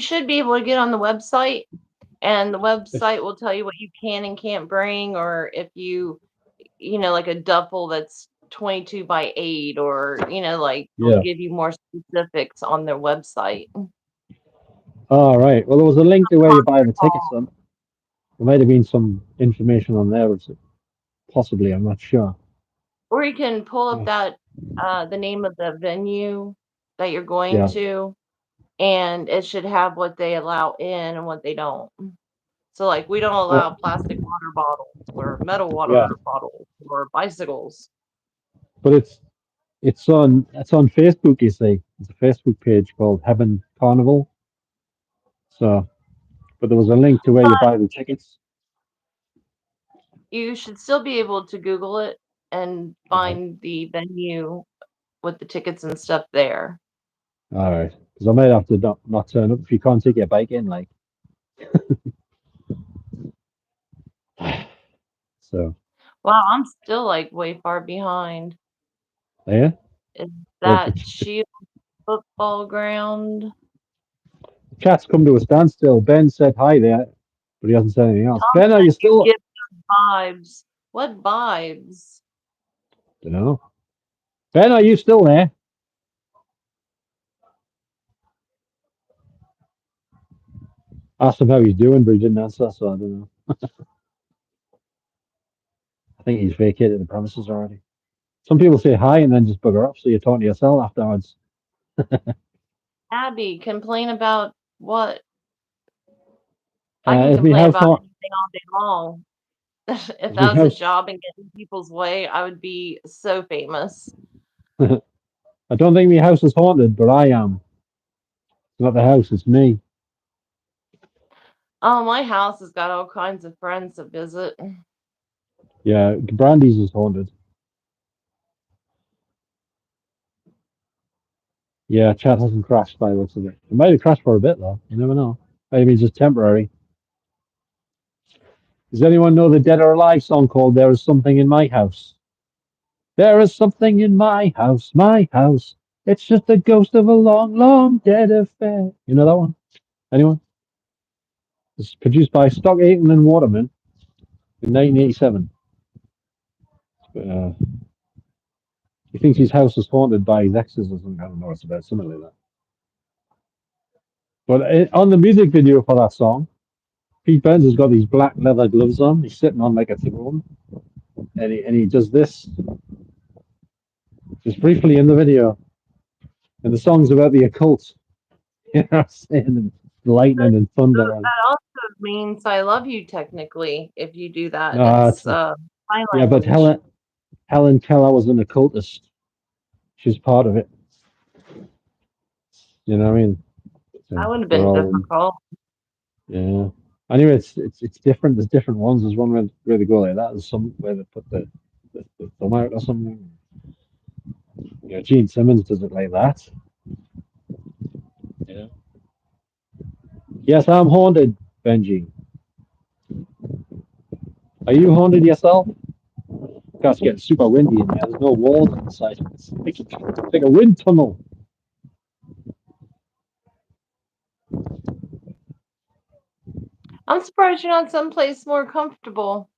[SPEAKER 2] should be able to get on the website, and the website will tell you what you can and can't bring, or if like a duffel that's 22 by 8, or, like they'll
[SPEAKER 1] Yeah.
[SPEAKER 2] give you more specifics on their website.
[SPEAKER 1] All right. Well, there was a link to where you buy the
[SPEAKER 2] Concert
[SPEAKER 1] tickets.
[SPEAKER 2] hall.
[SPEAKER 1] There might have been some information on there, possibly. I'm not sure.
[SPEAKER 2] Or you can pull up
[SPEAKER 1] Yeah.
[SPEAKER 2] that the name of the venue that you're going
[SPEAKER 1] Yeah.
[SPEAKER 2] to, and it should have what they allow in and what they don't. So, like, we don't allow
[SPEAKER 1] Oh,
[SPEAKER 2] plastic water bottles or metal
[SPEAKER 1] yeah.
[SPEAKER 2] water bottles or bicycles.
[SPEAKER 1] But it's on Facebook. You see, it's a Facebook page called Heaven Carnival. So, but there was a link to where you buy the tickets.
[SPEAKER 2] You should still be able to Google it and
[SPEAKER 1] All right.
[SPEAKER 2] find the venue with the tickets and stuff there.
[SPEAKER 1] All right. Because I might have to not turn up if you can't take your bike in, like. So,
[SPEAKER 2] Wow, I'm still like way far behind.
[SPEAKER 1] yeah.
[SPEAKER 2] Is
[SPEAKER 1] The,
[SPEAKER 2] that
[SPEAKER 1] the,
[SPEAKER 2] Shield football ground?
[SPEAKER 1] the chat's come to a standstill. Ben said hi there, but he hasn't said anything else.
[SPEAKER 2] Tom
[SPEAKER 1] Ben, are you
[SPEAKER 2] said you
[SPEAKER 1] still?
[SPEAKER 2] give vibes. What vibes?
[SPEAKER 1] Don't know. Ben, are you still there? Asked him how he's doing, but he didn't answer, so I don't know. I think he's vacated the premises already. Some people say hi and then just bugger off, so you're talking to yourself afterwards.
[SPEAKER 2] Abby, complain about what? I can
[SPEAKER 1] Is my
[SPEAKER 2] complain
[SPEAKER 1] house
[SPEAKER 2] about
[SPEAKER 1] haunted?
[SPEAKER 2] anything all day long. If
[SPEAKER 1] Is my
[SPEAKER 2] that was a
[SPEAKER 1] house?
[SPEAKER 2] job and getting people's way, I would be so famous.
[SPEAKER 1] I don't think my house is haunted, but I am. It's not the house, it's me.
[SPEAKER 2] Oh, my house has got all kinds of friends that visit.
[SPEAKER 1] Yeah, Brandy's is haunted. Yeah, chat hasn't crashed by the looks of it. It might have crashed for a bit though. You never know. Maybe it's just temporary. Does anyone know the Dead or Alive song called "There Is Something in My House"? There is something in my house, my house. It's just the ghost of a long, long dead affair. You know that one? Anyone? It's produced by Stock Aitken and Waterman in 1987. He thinks his house is haunted by his exes or something. I don't know. It's about something like that. But on the music video for that song, Pete Burns has got these black leather gloves on. He's sitting on like a throne, and he does this just briefly in the video. And the song's about the occult. You know what I'm saying? And lightning and thunder. And,
[SPEAKER 2] That also means I love you technically if you do that.
[SPEAKER 1] it's,
[SPEAKER 2] It's sign
[SPEAKER 1] yeah, but
[SPEAKER 2] language.
[SPEAKER 1] Helen Keller was an occultist. She's part of it. You know what I mean?
[SPEAKER 2] That
[SPEAKER 1] So
[SPEAKER 2] would have
[SPEAKER 1] we're
[SPEAKER 2] been
[SPEAKER 1] all
[SPEAKER 2] difficult.
[SPEAKER 1] yeah. Anyway, it's different. There's different ones. There's one where they go like that. There's some where they put the thumb out or something. You know, Gene Simmons does it like that. Yeah. Yes, I'm haunted, Benji. Are you haunted yourself? God, it's getting super windy in there. There's no walls inside. It's like a wind tunnel.
[SPEAKER 2] I'm surprised you're not someplace more comfortable.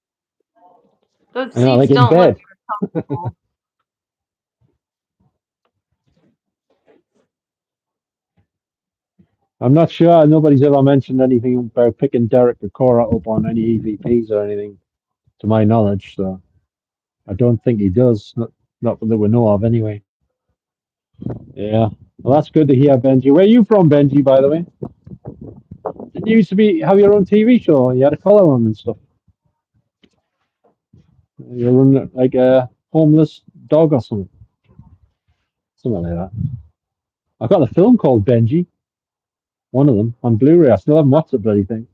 [SPEAKER 2] Those
[SPEAKER 1] You know,
[SPEAKER 2] seats
[SPEAKER 1] like in
[SPEAKER 2] don't look
[SPEAKER 1] bed.
[SPEAKER 2] very comfortable.
[SPEAKER 1] I'm not sure. Nobody's ever mentioned anything about picking Derek Pecora up on any EVPs or anything, to my knowledge. So I don't think he does. Not that we know of, anyway. Yeah. Well, that's good to hear, Benji. Where are you from, Benji? By the way, didn't you used to be have your own TV show? You had a collar on and stuff. You were running like a homeless dog or something like that. I got a film called Benji, one of them on Blu-ray. I still haven't watched the bloody thing.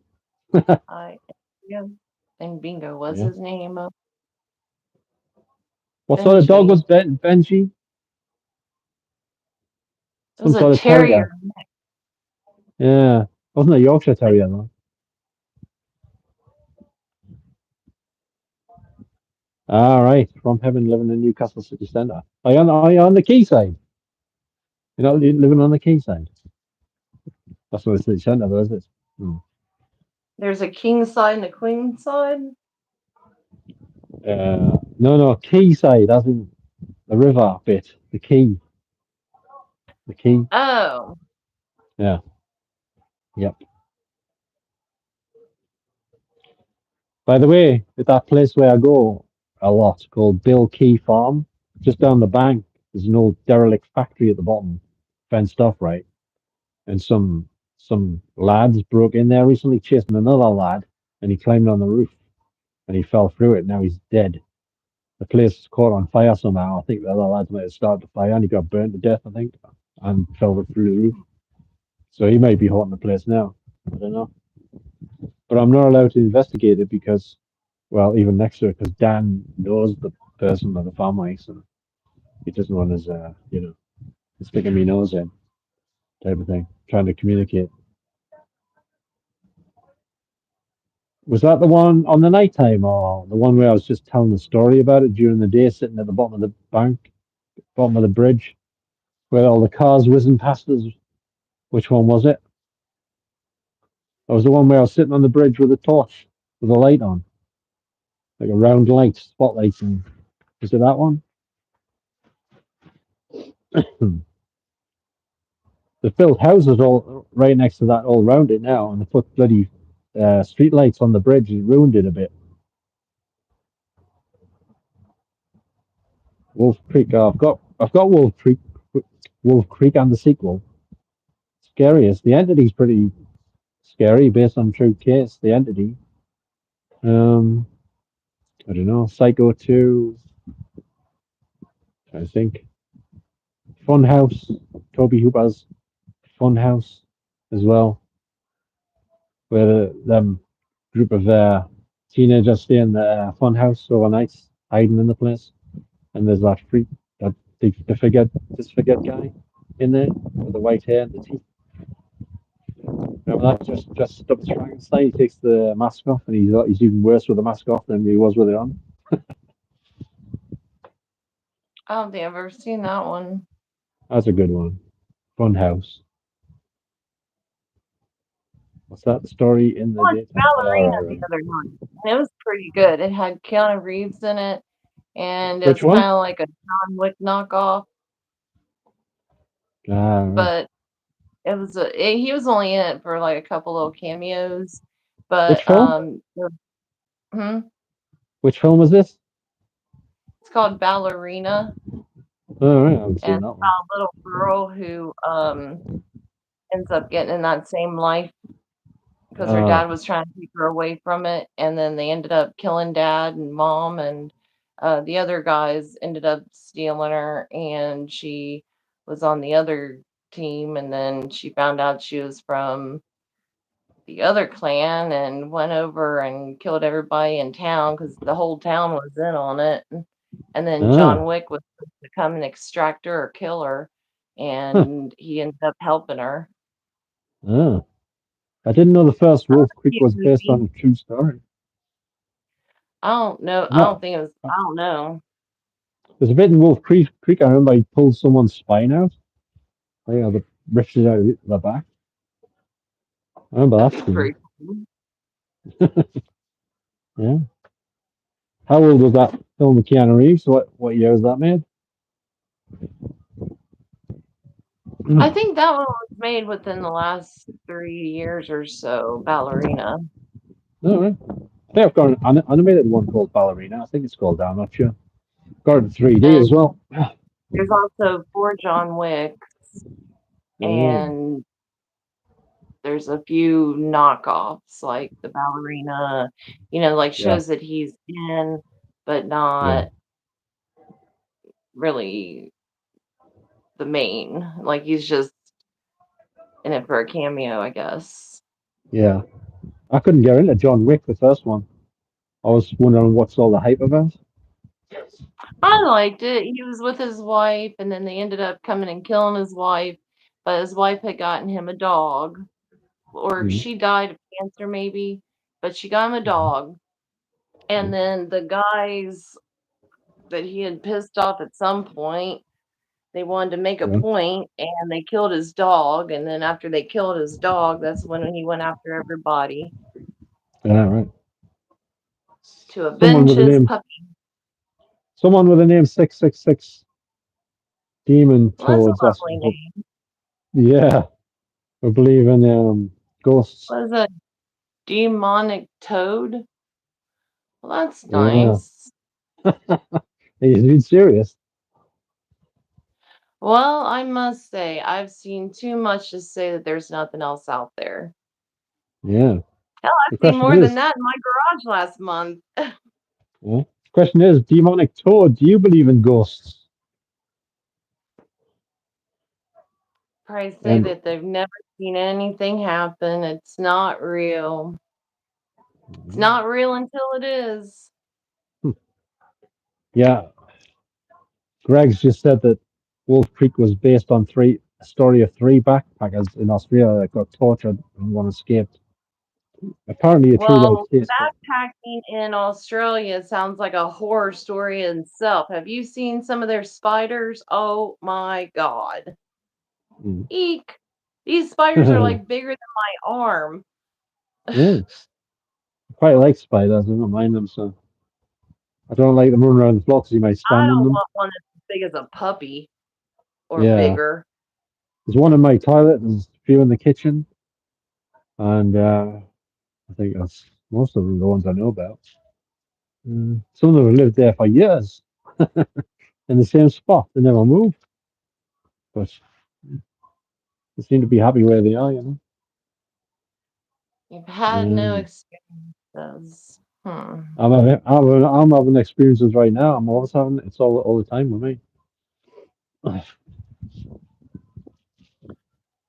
[SPEAKER 2] I yeah. And Bingo was
[SPEAKER 1] Yeah.
[SPEAKER 2] his name.
[SPEAKER 1] What sort of dog
[SPEAKER 2] Benji.
[SPEAKER 1] was Benji?
[SPEAKER 2] It was
[SPEAKER 1] Some
[SPEAKER 2] a
[SPEAKER 1] sort of
[SPEAKER 2] terrier.
[SPEAKER 1] terrier. Yeah. Wasn't a Yorkshire Terrier though. All right. From heaven, living in Newcastle city centre. Are you on the quayside? You're not living on the quayside. That's what the city centre, though, is it? Hmm.
[SPEAKER 2] There's a king side and a queen side.
[SPEAKER 1] No, quayside, as in the river bit. The quay.
[SPEAKER 2] Oh,
[SPEAKER 1] Yeah. Yep. By the way, at that place where I go a lot called Bill Key Farm, just down the bank, there's an old derelict factory at the bottom, fenced off, right? And some lads broke in there recently, chasing another lad, and he climbed on the roof and he fell through it. Now he's dead. The place caught on fire somehow. I think the other lads might have started the fire and he got burned to death, I think, and fell through the roof. So he may be haunting the place now. I don't know. But I'm not allowed to investigate it because, well, even next to it, because Dan knows the person or the family, so he doesn't want his, sticking me nose in type of thing, trying to communicate. Was that the one on the night time or the one where I was just telling the story about it during the day, sitting at the bottom of the bank, bottom of the bridge, where all the cars whizzing past us? Which one was it? It was the one where I was sitting on the bridge with a torch, with a light on, like a round light, spotlight. And was it that one? They built houses all right next to that, all around it now, and they put bloody street lights on the bridge. It ruined it a bit. Wolf Creek. I've got Wolf Creek and the sequel. Scariest. The Entity's pretty scary based on true case. The Entity. Um, I don't know. Psycho 2. I think. Funhouse. Toby Hooper's Funhouse as well, where them group of teenagers stay in the funhouse overnight, hiding in the place, and there's that freak, that disfigured, disfigured guy in there with the white hair and the teeth. Remember that? Just up as Frankenstein. He takes the mask off, and he's even worse with the mask off than he was with it on.
[SPEAKER 2] I don't think I've ever seen that one.
[SPEAKER 1] That's a good one. Funhouse. What's that? The story in
[SPEAKER 2] I
[SPEAKER 1] the
[SPEAKER 2] watched
[SPEAKER 1] daytime?
[SPEAKER 2] Ballerina the other night, and it was pretty good. It had Keanu Reeves in it, and it
[SPEAKER 1] Which
[SPEAKER 2] was
[SPEAKER 1] one?
[SPEAKER 2] kind of like a John Wick knockoff,
[SPEAKER 1] Right.
[SPEAKER 2] but he was only in it for like a couple little cameos,
[SPEAKER 1] Which
[SPEAKER 2] but
[SPEAKER 1] film?
[SPEAKER 2] hmm,
[SPEAKER 1] Which film was this?
[SPEAKER 2] it's called Ballerina,
[SPEAKER 1] Oh, right, I haven't
[SPEAKER 2] and
[SPEAKER 1] seen
[SPEAKER 2] it's
[SPEAKER 1] that one.
[SPEAKER 2] about a little girl who ends up getting in that same life because her
[SPEAKER 1] Ah,
[SPEAKER 2] dad was trying to keep her away from it, and then they ended up killing dad and mom, and the other guys ended up stealing her, and she was on the other team, and then she found out she was from the other clan and went over and killed everybody in town because the whole town was in on it. And then
[SPEAKER 1] ah,
[SPEAKER 2] John Wick was supposed to come and extract her or kill her,
[SPEAKER 1] huh,
[SPEAKER 2] and he ended up helping her.
[SPEAKER 1] ah. I didn't know the first Wolf Creek
[SPEAKER 2] Cute
[SPEAKER 1] was based on
[SPEAKER 2] movie.
[SPEAKER 1] a true story.
[SPEAKER 2] I don't know. I don't
[SPEAKER 1] No,
[SPEAKER 2] think it was. I don't know.
[SPEAKER 1] there's a bit in Wolf Creek. I remember he pulled someone's spine out. Like, the ripped it out of the back. I remember
[SPEAKER 2] That'd
[SPEAKER 1] that
[SPEAKER 2] be
[SPEAKER 1] scene.
[SPEAKER 2] pretty cool.
[SPEAKER 1] Yeah. How old was that film with Keanu Reeves? What year was that made?
[SPEAKER 2] I
[SPEAKER 1] No,
[SPEAKER 2] think that one was made within the last 3 years or so. Ballerina.
[SPEAKER 1] right. I think I've got an animated one called Ballerina. I think it's called that. I'm not sure. Got it in 3D
[SPEAKER 2] And
[SPEAKER 1] as well.
[SPEAKER 2] there's also four John Wick,
[SPEAKER 1] Oh,
[SPEAKER 2] and there's a few knockoffs like the Ballerina, like
[SPEAKER 1] yeah,
[SPEAKER 2] shows that he's in, but
[SPEAKER 1] yeah,
[SPEAKER 2] not really the main. Like he's just in it for a cameo, I guess.
[SPEAKER 1] yeah. I couldn't get into John Wick, the first one. I was wondering what's all the hype about.
[SPEAKER 2] I liked it. He was with his wife, and then they ended up coming and killing his wife, but his wife had gotten him a dog, or
[SPEAKER 1] Mm.
[SPEAKER 2] she died of cancer maybe, but she got him a dog. And then the guys that he had pissed off at some point, they wanted to make a
[SPEAKER 1] Yeah,
[SPEAKER 2] point, and they killed his dog. And then after they killed his dog, that's when he went after everybody
[SPEAKER 1] yeah, right.
[SPEAKER 2] to
[SPEAKER 1] Someone
[SPEAKER 2] avenge
[SPEAKER 1] with a
[SPEAKER 2] his
[SPEAKER 1] name,
[SPEAKER 2] puppy.
[SPEAKER 1] someone with a name 666 Demon
[SPEAKER 2] Well, that's a
[SPEAKER 1] Toads. That's
[SPEAKER 2] lovely
[SPEAKER 1] what,
[SPEAKER 2] name.
[SPEAKER 1] yeah. I believe in ghosts.
[SPEAKER 2] What is a demonic toad? Well, that's
[SPEAKER 1] Yeah,
[SPEAKER 2] nice.
[SPEAKER 1] he's been serious.
[SPEAKER 2] Well, I must say, I've seen too much to say that there's nothing else out there.
[SPEAKER 1] Yeah.
[SPEAKER 2] Hell,
[SPEAKER 1] The
[SPEAKER 2] I've seen
[SPEAKER 1] question
[SPEAKER 2] more than
[SPEAKER 1] is,
[SPEAKER 2] that in my garage last month.
[SPEAKER 1] yeah. The question is, demonic toad, do you believe in ghosts?
[SPEAKER 2] Probably say
[SPEAKER 1] And
[SPEAKER 2] that they've never seen anything happen. It's not real. It's not real until it is.
[SPEAKER 1] yeah, Greg's just said that Wolf Creek was based on a story of three backpackers in Australia that got tortured and one escaped. Apparently, a true life
[SPEAKER 2] Well,
[SPEAKER 1] case. But
[SPEAKER 2] backpacking in Australia sounds like a horror story in itself. Have you seen some of their spiders? Oh my God.
[SPEAKER 1] mm.
[SPEAKER 2] Eek. These spiders are like bigger than my arm.
[SPEAKER 1] Yeah, I quite like spiders. I don't mind them, so I don't like them running around the floor because you might
[SPEAKER 2] I
[SPEAKER 1] stand on
[SPEAKER 2] don't
[SPEAKER 1] them.
[SPEAKER 2] want one that's as big as a puppy or
[SPEAKER 1] Yeah,
[SPEAKER 2] bigger.
[SPEAKER 1] there's one in my toilet. There's a few in the kitchen, and I think that's most of them, the ones I know about. Some of them have lived there for years. in the same spot. They never move, but they seem to be happy where they are, you
[SPEAKER 2] You've had no
[SPEAKER 1] know.
[SPEAKER 2] experiences. Hmm.
[SPEAKER 1] I'm having experiences right now. I'm always having it's all the time with me.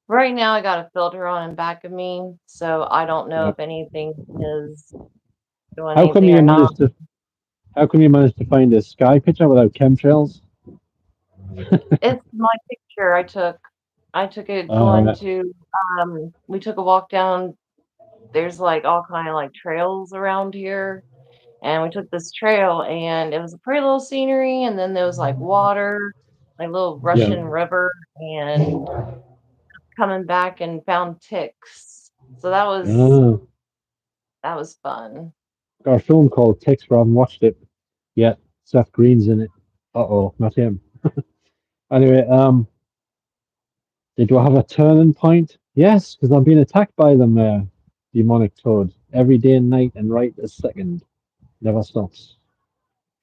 [SPEAKER 2] Right now, I got a filter on in back of me, so I don't know
[SPEAKER 1] Yeah.
[SPEAKER 2] if anything is doing
[SPEAKER 1] How come
[SPEAKER 2] anything
[SPEAKER 1] you
[SPEAKER 2] or not.
[SPEAKER 1] managed to How come you managed to find a sky picture without chemtrails?
[SPEAKER 2] It's my picture I took. I took it going
[SPEAKER 1] Right.
[SPEAKER 2] to, we took a walk down. There's like all kind of like trails around here. And we took this trail and it was a pretty little scenery. And then there was like water, like little
[SPEAKER 1] Yeah.
[SPEAKER 2] rushing river, and coming back and found ticks. So
[SPEAKER 1] Ah,
[SPEAKER 2] that was fun.
[SPEAKER 1] got a film called Ticks, but I haven't watched it yet. Seth Green's in it. Uh-oh, not him. Anyway, did you have a turning point? Yes, because I'm being attacked by them, demonic toad, every day and night, and right this second. Never stops.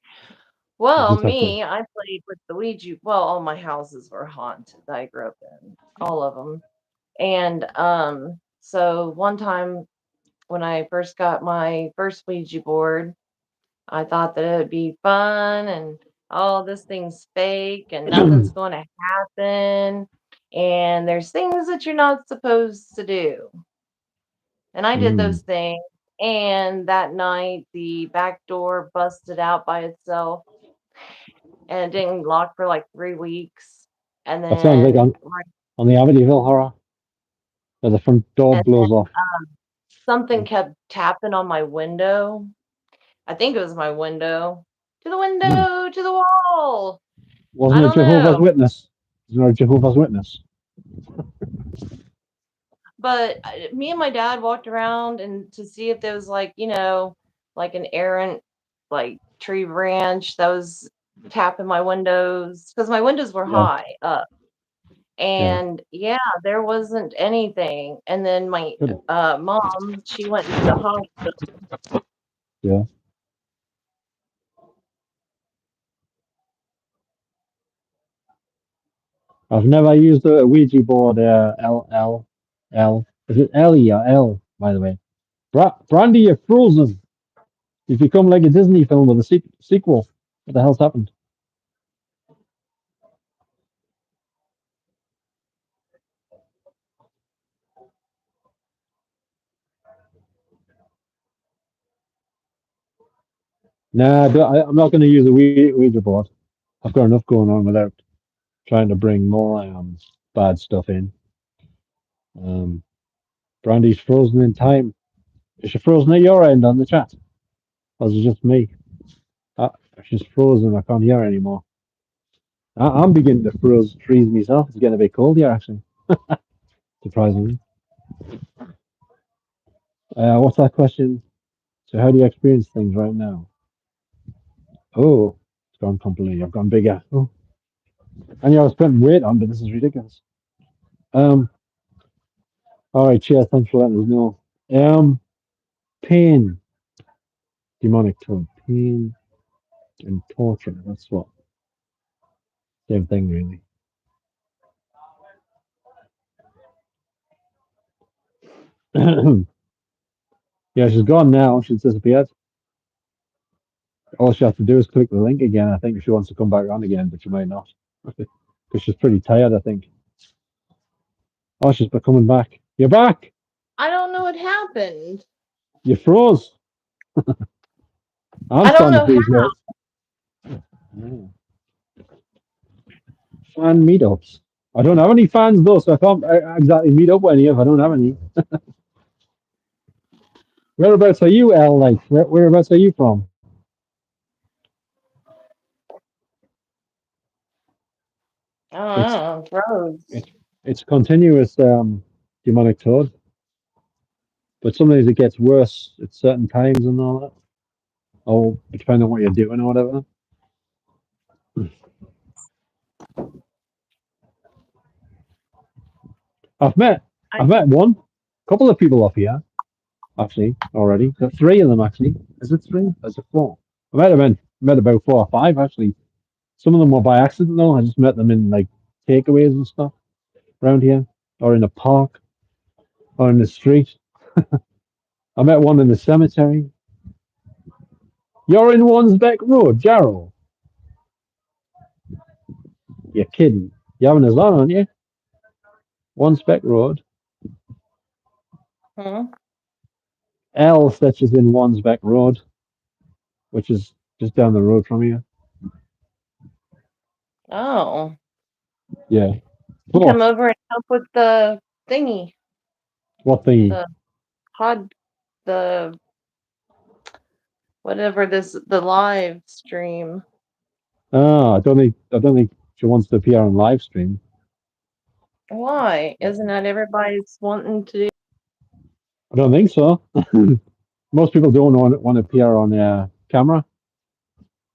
[SPEAKER 1] I
[SPEAKER 2] Well,
[SPEAKER 1] just have to.
[SPEAKER 2] me, I played with the Ouija. Well, all my houses were haunted that I grew up in, all of them. And so one time when I first got my first Ouija board, I thought that it would be fun and oh, this thing's fake and nothing's going to happen. And there's things that you're not supposed to do. And I did
[SPEAKER 1] Mm.
[SPEAKER 2] those things. And that night, the back door busted out by itself and it didn't lock for like 3 weeks. And
[SPEAKER 1] That sounds like
[SPEAKER 2] then, right,
[SPEAKER 1] on the Amityville horror, where the front door
[SPEAKER 2] and
[SPEAKER 1] blows
[SPEAKER 2] then
[SPEAKER 1] off.
[SPEAKER 2] something kept tapping on my window. I think it was my window. To the
[SPEAKER 1] Mm.
[SPEAKER 2] window, to the wall. I
[SPEAKER 1] Wasn't it
[SPEAKER 2] don't
[SPEAKER 1] Jehovah's
[SPEAKER 2] know.
[SPEAKER 1] Witness? Isn't it a Jehovah's Witness?
[SPEAKER 2] But me and my dad walked around and to see if there was like, like an errant like tree branch that was tapping my windows because my windows were
[SPEAKER 1] Yeah,
[SPEAKER 2] high up.
[SPEAKER 1] yeah.
[SPEAKER 2] And yeah, there wasn't anything. And then my
[SPEAKER 1] Good.
[SPEAKER 2] mom, she went into the hospital.
[SPEAKER 1] Yeah. I've never used a Ouija board. L. Is it L E or L? By the way, Brandy, you're frozen. You've become like a Disney film with a sequel. What the hell's happened? Nah, I'm not going to use a Ouija board. I've got enough going on without trying to bring more bad stuff in. Um, Brandy's frozen in time. Is she frozen at your end on the chat? Or is it just me? Ah, she's frozen. I can't hear her anymore. I'm beginning to freeze myself. It's getting a bit cold here, actually, surprisingly. What's that question? So, how do you experience things right now? Oh, it's gone completely. I've gone bigger. Oh, I knew I was putting weight on, but this is ridiculous. Um, all right, cheers. Thanks for letting us know. Pain, demonic tone, pain and torture. That's what same thing, really. Yeah, she's gone now. She's disappeared. All she has to do is click the link again. I think if she wants to come back on again, but she might not because she's pretty tired. I think. Oh, she's coming back. You're back.
[SPEAKER 2] I don't know what happened.
[SPEAKER 1] You froze. I'm
[SPEAKER 2] I don't
[SPEAKER 1] starting to
[SPEAKER 2] know how.
[SPEAKER 1] freeze now. Oh. Fan meetups. I don't have any fans though, so I can't exactly meet up with any if I don't have any. Whereabouts are you, Al? Like, whereabouts are you from?
[SPEAKER 2] I don't
[SPEAKER 1] It's
[SPEAKER 2] know. Froze.
[SPEAKER 1] it's it's continuous demonic toad, but sometimes it gets worse at certain times and all that. Oh, depending on what you're doing or whatever. I've met
[SPEAKER 2] I,
[SPEAKER 1] I've met one, couple of people off here actually already. Three of them actually. Is it three? Is it four? I met about 4 or 5 actually. Some of them were by accident though. I just met them in like takeaways and stuff around here, or in a park, or in the street. I met one in the cemetery. You're in Wansbeck Road, Jarrow. You're kidding. You're having us on, aren't you? Wansbeck Road.
[SPEAKER 2] Hmm.
[SPEAKER 1] L fetches in Wansbeck Road, which is just down the road from here.
[SPEAKER 2] Oh,
[SPEAKER 1] Yeah.
[SPEAKER 2] you come
[SPEAKER 1] What?
[SPEAKER 2] over and help with the thingy,
[SPEAKER 1] What thingy?
[SPEAKER 2] the pod, the whatever this the live stream.
[SPEAKER 1] Ah, I don't think she wants to appear on live stream.
[SPEAKER 2] Why? Isn't that everybody's wanting to do?
[SPEAKER 1] I don't think so. Most people don't want to appear on camera.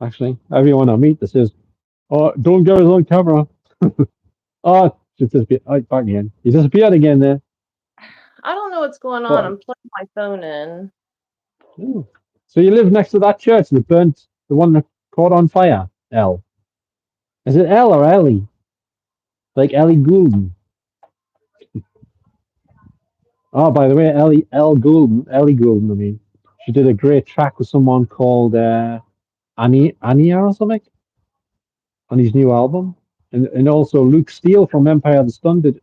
[SPEAKER 1] Actually, everyone I meet that says, "Oh, don't get us on camera." Oh, just disappeared. Oh, back again. You disappeared again there.
[SPEAKER 2] I don't know what's going on.
[SPEAKER 1] But
[SPEAKER 2] I'm plugging my phone in.
[SPEAKER 1] oh. So you live next to that church that burnt, the one that caught on fire. L. Is it L or Ellie? Like Ellie Goulden. Oh, by the way, Ellie Goulden. I mean, she did a great track with someone called Ania or something on his new album, and also Luke Steele from Empire of the Sun did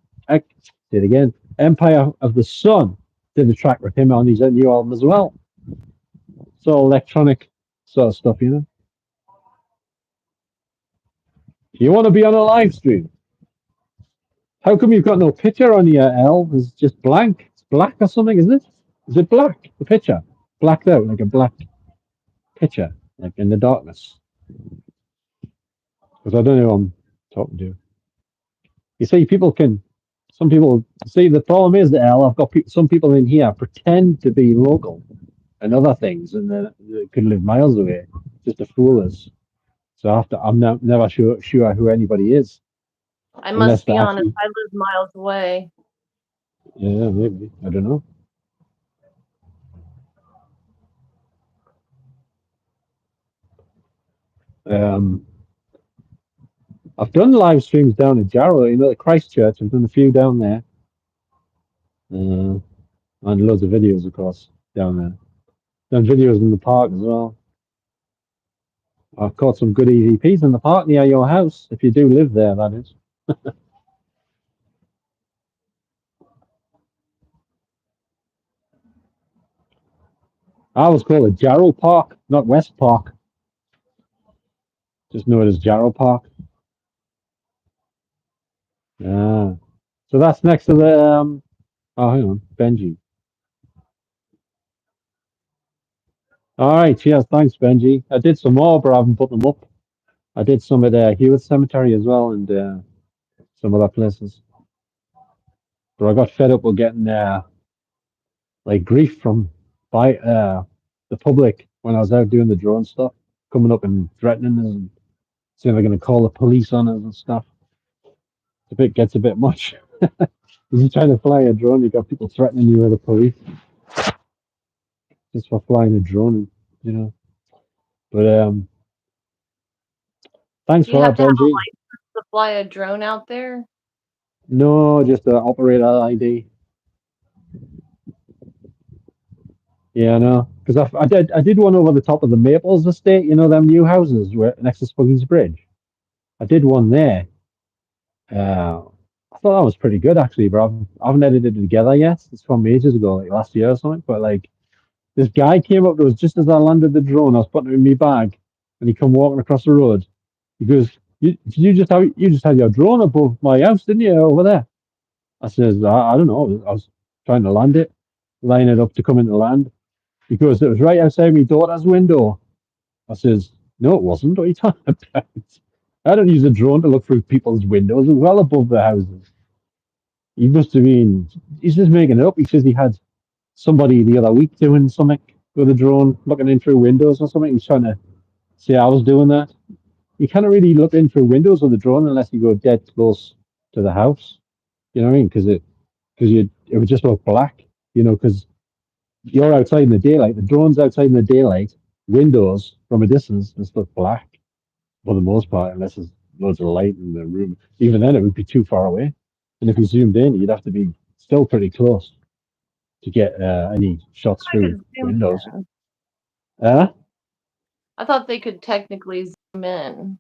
[SPEAKER 1] again. Empire of the Sun did a track with him on his new album as well. So electronic sort of stuff, you know. You want to be on a live stream? How come you've got no picture on your L? It's just blank. It's black or something, isn't it? Is it black? The picture blacked out like a black picture, like in the darkness. Because I don't know who I'm talking to. You see, some people see the problem is that L. I've got some people in here pretend to be local and other things, and they could live miles away just to fool us. So I'm never sure who anybody is
[SPEAKER 2] I
[SPEAKER 1] unless
[SPEAKER 2] must
[SPEAKER 1] they
[SPEAKER 2] be honest.
[SPEAKER 1] actually.
[SPEAKER 2] I live miles away.
[SPEAKER 1] Yeah, maybe I don't know. Um, I've done live streams down in Jarrow, you know, at Christchurch. I've done a few down there, and loads of videos, of course, down there. Done videos in the park as well. I've caught some good EVPs in the park near your house, if you do live there, that is. I was called it Jarrow Park, not West Park. Just know it as Jarrow Park. Ah, so that's next to the. Oh, hang on, Benji. All right, cheers, thanks, Benji. I did some more, but I haven't put them up. I did some at Hewitt Cemetery as well, and some other places. But I got fed up with getting like grief from by the public when I was out doing the drone stuff, coming up and threatening us and saying they're going to call the police on us and stuff. Gets a bit much. If you're trying to fly a drone, you got people threatening you with the police just for flying a drone, you know. But thanks
[SPEAKER 2] Do you
[SPEAKER 1] for
[SPEAKER 2] have
[SPEAKER 1] that,
[SPEAKER 2] to have a
[SPEAKER 1] Benji.
[SPEAKER 2] license to fly a drone out there?
[SPEAKER 1] No, just an operator ID. Yeah, no, because I did one over the top of the Maples estate. You know them new houses where next to Spuggins Bridge. I did one there. Uh, I thought that was pretty good actually, but I haven't edited it together yet. It's from ages ago, like last year or something. But like this guy came up to us just as I landed the drone. I was putting it in my bag, and he come walking across the road. He goes, "You just had your drone above my house, didn't you, over there?" I says, "I don't know. I was trying to land it, line it up to come into land." He goes, "It was right outside my daughter's window." I says, "No, it wasn't. What are you talking about? I don't use a drone to look through people's windows. It's well above the houses." He must have been. He's just making it up. He says he had somebody the other week doing something with a drone, looking in through windows or something. He's trying to say I was doing that. You can't really look in through windows with a drone unless you go dead close to the house. You know what I mean? Because it would just look black. You know, because you're outside in the daylight. The drone's outside in the daylight. Windows from a distance just look black. for the most part, unless there's loads of light in the room. Even then, it would be too far away. And if you zoomed in, you'd have to be still pretty close to get any shots
[SPEAKER 2] I
[SPEAKER 1] through
[SPEAKER 2] could zoom
[SPEAKER 1] windows.
[SPEAKER 2] in.
[SPEAKER 1] Uh,
[SPEAKER 2] I thought they could technically zoom in.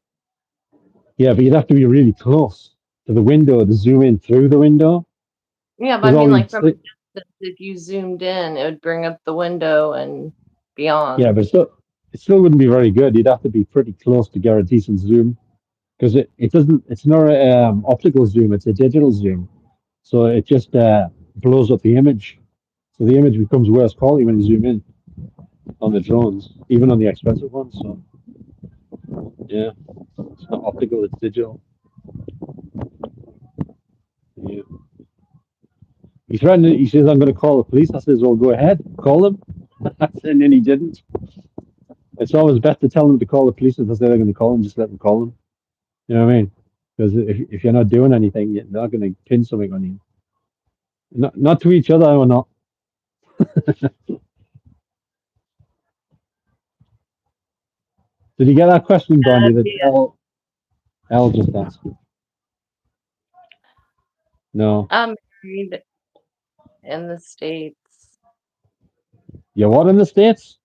[SPEAKER 1] yeah, but you'd have to be really close to the window to zoom in through the window.
[SPEAKER 2] Yeah, but I
[SPEAKER 1] Because all
[SPEAKER 2] mean,
[SPEAKER 1] you'd
[SPEAKER 2] like from
[SPEAKER 1] see,
[SPEAKER 2] a distance, if you zoomed in, it would bring up the window and
[SPEAKER 1] yeah,
[SPEAKER 2] beyond.
[SPEAKER 1] but it still wouldn't be very good. You'd have to be pretty close to get a decent zoom because it doesn't, it's not a optical zoom, it's a digital zoom. So it just blows up the image. So the image becomes worse quality when you zoom in on the drones, even on the expensive ones. So yeah, it's not optical, it's digital. Yeah. He threatened it. He says, I'm going to call the police. I says, well, go ahead, call them. And then he didn't. It's always best to tell them to call the police if they say they're going to call them, just let them call them. You know what I mean? Because if you're not doing anything, you're not going to pin something on you. Not to each other or not. Did you get that question, Brandy, that
[SPEAKER 2] Yeah.
[SPEAKER 1] L just asked? No.
[SPEAKER 2] I'm married in the States.
[SPEAKER 1] You what in the States?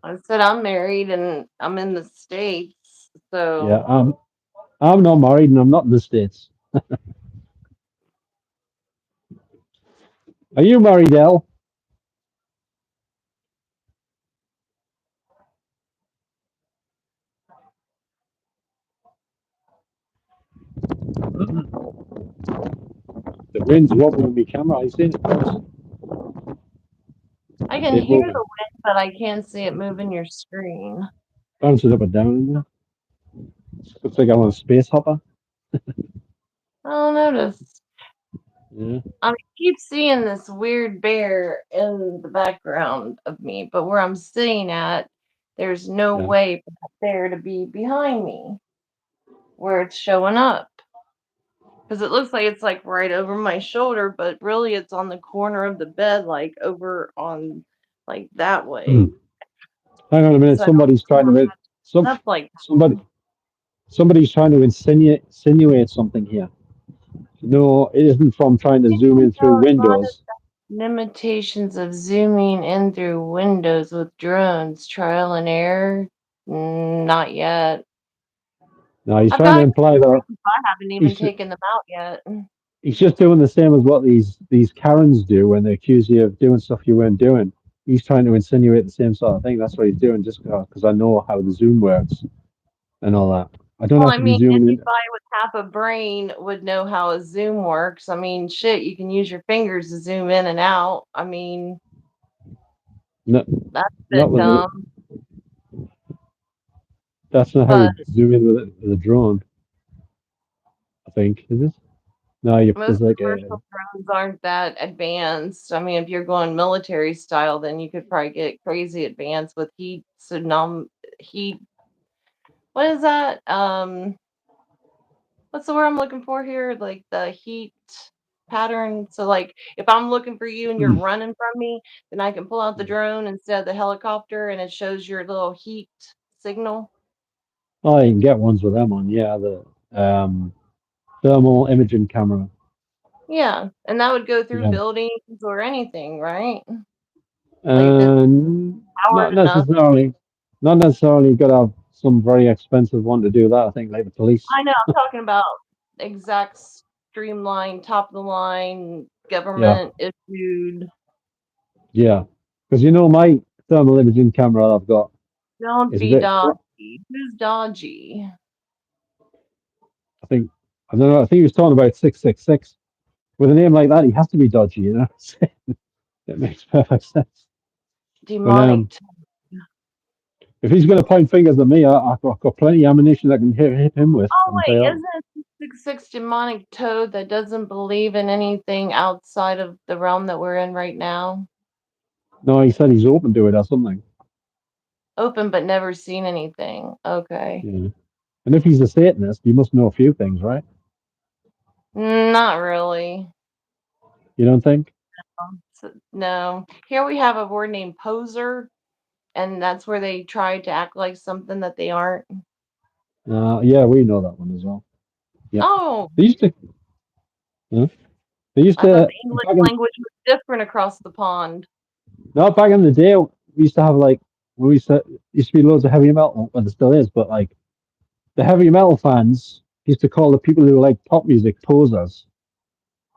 [SPEAKER 2] I said I'm married and I'm in the States.
[SPEAKER 1] Yeah,
[SPEAKER 2] So,
[SPEAKER 1] I'm not married and I'm not in the States. Are you married, L? The wind's wobbling my camera. I seen it bounce,
[SPEAKER 2] I can
[SPEAKER 1] it
[SPEAKER 2] hear the
[SPEAKER 1] moving,
[SPEAKER 2] wind, but I can't see it moving your screen.
[SPEAKER 1] bouncing up and down in there. Looks like I'm on a space hopper.
[SPEAKER 2] I don't notice.
[SPEAKER 1] Yeah,
[SPEAKER 2] I keep seeing this weird bear in the background of me, but where I'm sitting at, there's no
[SPEAKER 1] yeah.
[SPEAKER 2] way for that bear to be behind me where it's showing up. Because it looks like it's like right over my shoulder, but really it's on the corner of the bed, like over on like that way.
[SPEAKER 1] Hang on a minute.
[SPEAKER 2] So I don't
[SPEAKER 1] Somebody's trying
[SPEAKER 2] know
[SPEAKER 1] to some
[SPEAKER 2] how it's up like
[SPEAKER 1] somebody
[SPEAKER 2] that.
[SPEAKER 1] somebody's trying to insinuate something here. No, it isn't from trying to zoom in through windows.
[SPEAKER 2] Limitations of zooming in through windows with drones, trial and error. Not yet.
[SPEAKER 1] No, he's
[SPEAKER 2] I've
[SPEAKER 1] trying to
[SPEAKER 2] got
[SPEAKER 1] imply that
[SPEAKER 2] I haven't even
[SPEAKER 1] he's
[SPEAKER 2] taken them out yet.
[SPEAKER 1] he's just doing the same as what these Karens do when they accuse you of doing stuff you weren't doing. He's trying to insinuate the same sort of thing. That's what he's doing, just because I know how the zoom works and all that. I don't
[SPEAKER 2] Well,
[SPEAKER 1] have
[SPEAKER 2] I
[SPEAKER 1] to be
[SPEAKER 2] mean,
[SPEAKER 1] zooming in.
[SPEAKER 2] anybody with half a brain would know how a zoom works. I mean, shit, you can use your fingers to zoom in and out. I mean,
[SPEAKER 1] No,
[SPEAKER 2] that's a
[SPEAKER 1] not
[SPEAKER 2] bit
[SPEAKER 1] with
[SPEAKER 2] dumb.
[SPEAKER 1] that's not how
[SPEAKER 2] But
[SPEAKER 1] you zoom in with a drone. I think is it? No,
[SPEAKER 2] most
[SPEAKER 1] there's like a
[SPEAKER 2] commercial drones aren't that advanced. I mean, if you're going military style, then you could probably get crazy advanced with heat. What is that? What's the word I'm looking for here? Like the heat pattern. So like if I'm looking for you and you're running from me, then I can pull out the drone instead of the helicopter and it shows your little heat signal.
[SPEAKER 1] oh, you can get ones with them on. Yeah, the thermal imaging camera.
[SPEAKER 2] Yeah. And that would go through
[SPEAKER 1] Yeah,
[SPEAKER 2] buildings or anything, right? Like if it's
[SPEAKER 1] and
[SPEAKER 2] powered
[SPEAKER 1] not
[SPEAKER 2] enough.
[SPEAKER 1] necessarily, not necessarily. Got to have some very expensive one to do that. I think like the police.
[SPEAKER 2] I know I'm talking about exact streamline, top of the line,
[SPEAKER 1] Yeah,
[SPEAKER 2] government issued.
[SPEAKER 1] yeah. Because you know my thermal imaging camera I've got
[SPEAKER 2] Don't
[SPEAKER 1] is a
[SPEAKER 2] be
[SPEAKER 1] bit.
[SPEAKER 2] dodgy. Who's dodgy?
[SPEAKER 1] I think I don't know. I think he was talking about 666. With a name like that, he has to be dodgy. You know, it makes perfect sense. But
[SPEAKER 2] Demonic.
[SPEAKER 1] if he's going to point fingers at me, I've got plenty of ammunition I can hit him with. I
[SPEAKER 2] Oh
[SPEAKER 1] can tell
[SPEAKER 2] wait,
[SPEAKER 1] you that.
[SPEAKER 2] isn't it 666 demonic toad that doesn't believe in anything outside of the realm that we're in right now?
[SPEAKER 1] No, he said he's open to it or something.
[SPEAKER 2] Open but never seen anything. Okay.
[SPEAKER 1] Yeah. And if he's a Satanist, he must know a few things, right?
[SPEAKER 2] Not really.
[SPEAKER 1] You don't think?
[SPEAKER 2] No. Here we have a word named poser, and that's where they try to act like something that they aren't.
[SPEAKER 1] Yeah, we know that one as well. Yeah.
[SPEAKER 2] Oh,
[SPEAKER 1] They used to, huh? They used
[SPEAKER 2] I thought
[SPEAKER 1] to
[SPEAKER 2] the English
[SPEAKER 1] back in
[SPEAKER 2] language was different across the pond.
[SPEAKER 1] no back in the day. We used to have like we used to be loads of heavy metal, well, there still is, but like the heavy metal fans used to call the people who like pop music posers.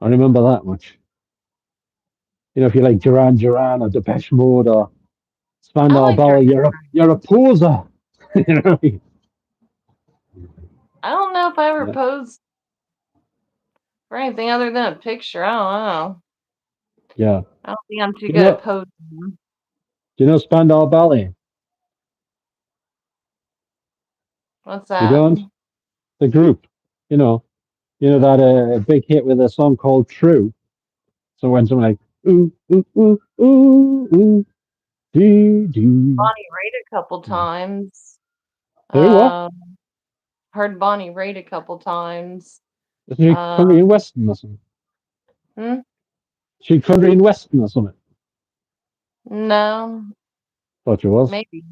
[SPEAKER 1] I remember that much. You know, if you like Duran Duran or Depeche Mode or
[SPEAKER 2] I
[SPEAKER 1] Spandau
[SPEAKER 2] like
[SPEAKER 1] Ballet,
[SPEAKER 2] Duran.
[SPEAKER 1] you're a poser. You know what I mean?
[SPEAKER 2] I don't know if I ever
[SPEAKER 1] Yeah,
[SPEAKER 2] posed for anything other than a picture. I don't know.
[SPEAKER 1] yeah.
[SPEAKER 2] I don't think I'm too
[SPEAKER 1] Do you
[SPEAKER 2] good at
[SPEAKER 1] know?
[SPEAKER 2] posing.
[SPEAKER 1] Do you know Spandau Ballet?
[SPEAKER 2] What's
[SPEAKER 1] You
[SPEAKER 2] that?
[SPEAKER 1] don't? The group. You know, that big hit with a song called "True." So when someone like ooh ooh ooh ooh ooh doo doo,
[SPEAKER 2] Bonnie Raitt a couple times.
[SPEAKER 1] who what?
[SPEAKER 2] Uh, heard Bonnie Raitt a couple times.
[SPEAKER 1] Is she
[SPEAKER 2] Uh,
[SPEAKER 1] country and western or something?
[SPEAKER 2] hmm?
[SPEAKER 1] She country and western or something?
[SPEAKER 2] No,
[SPEAKER 1] Thought she was.
[SPEAKER 2] maybe.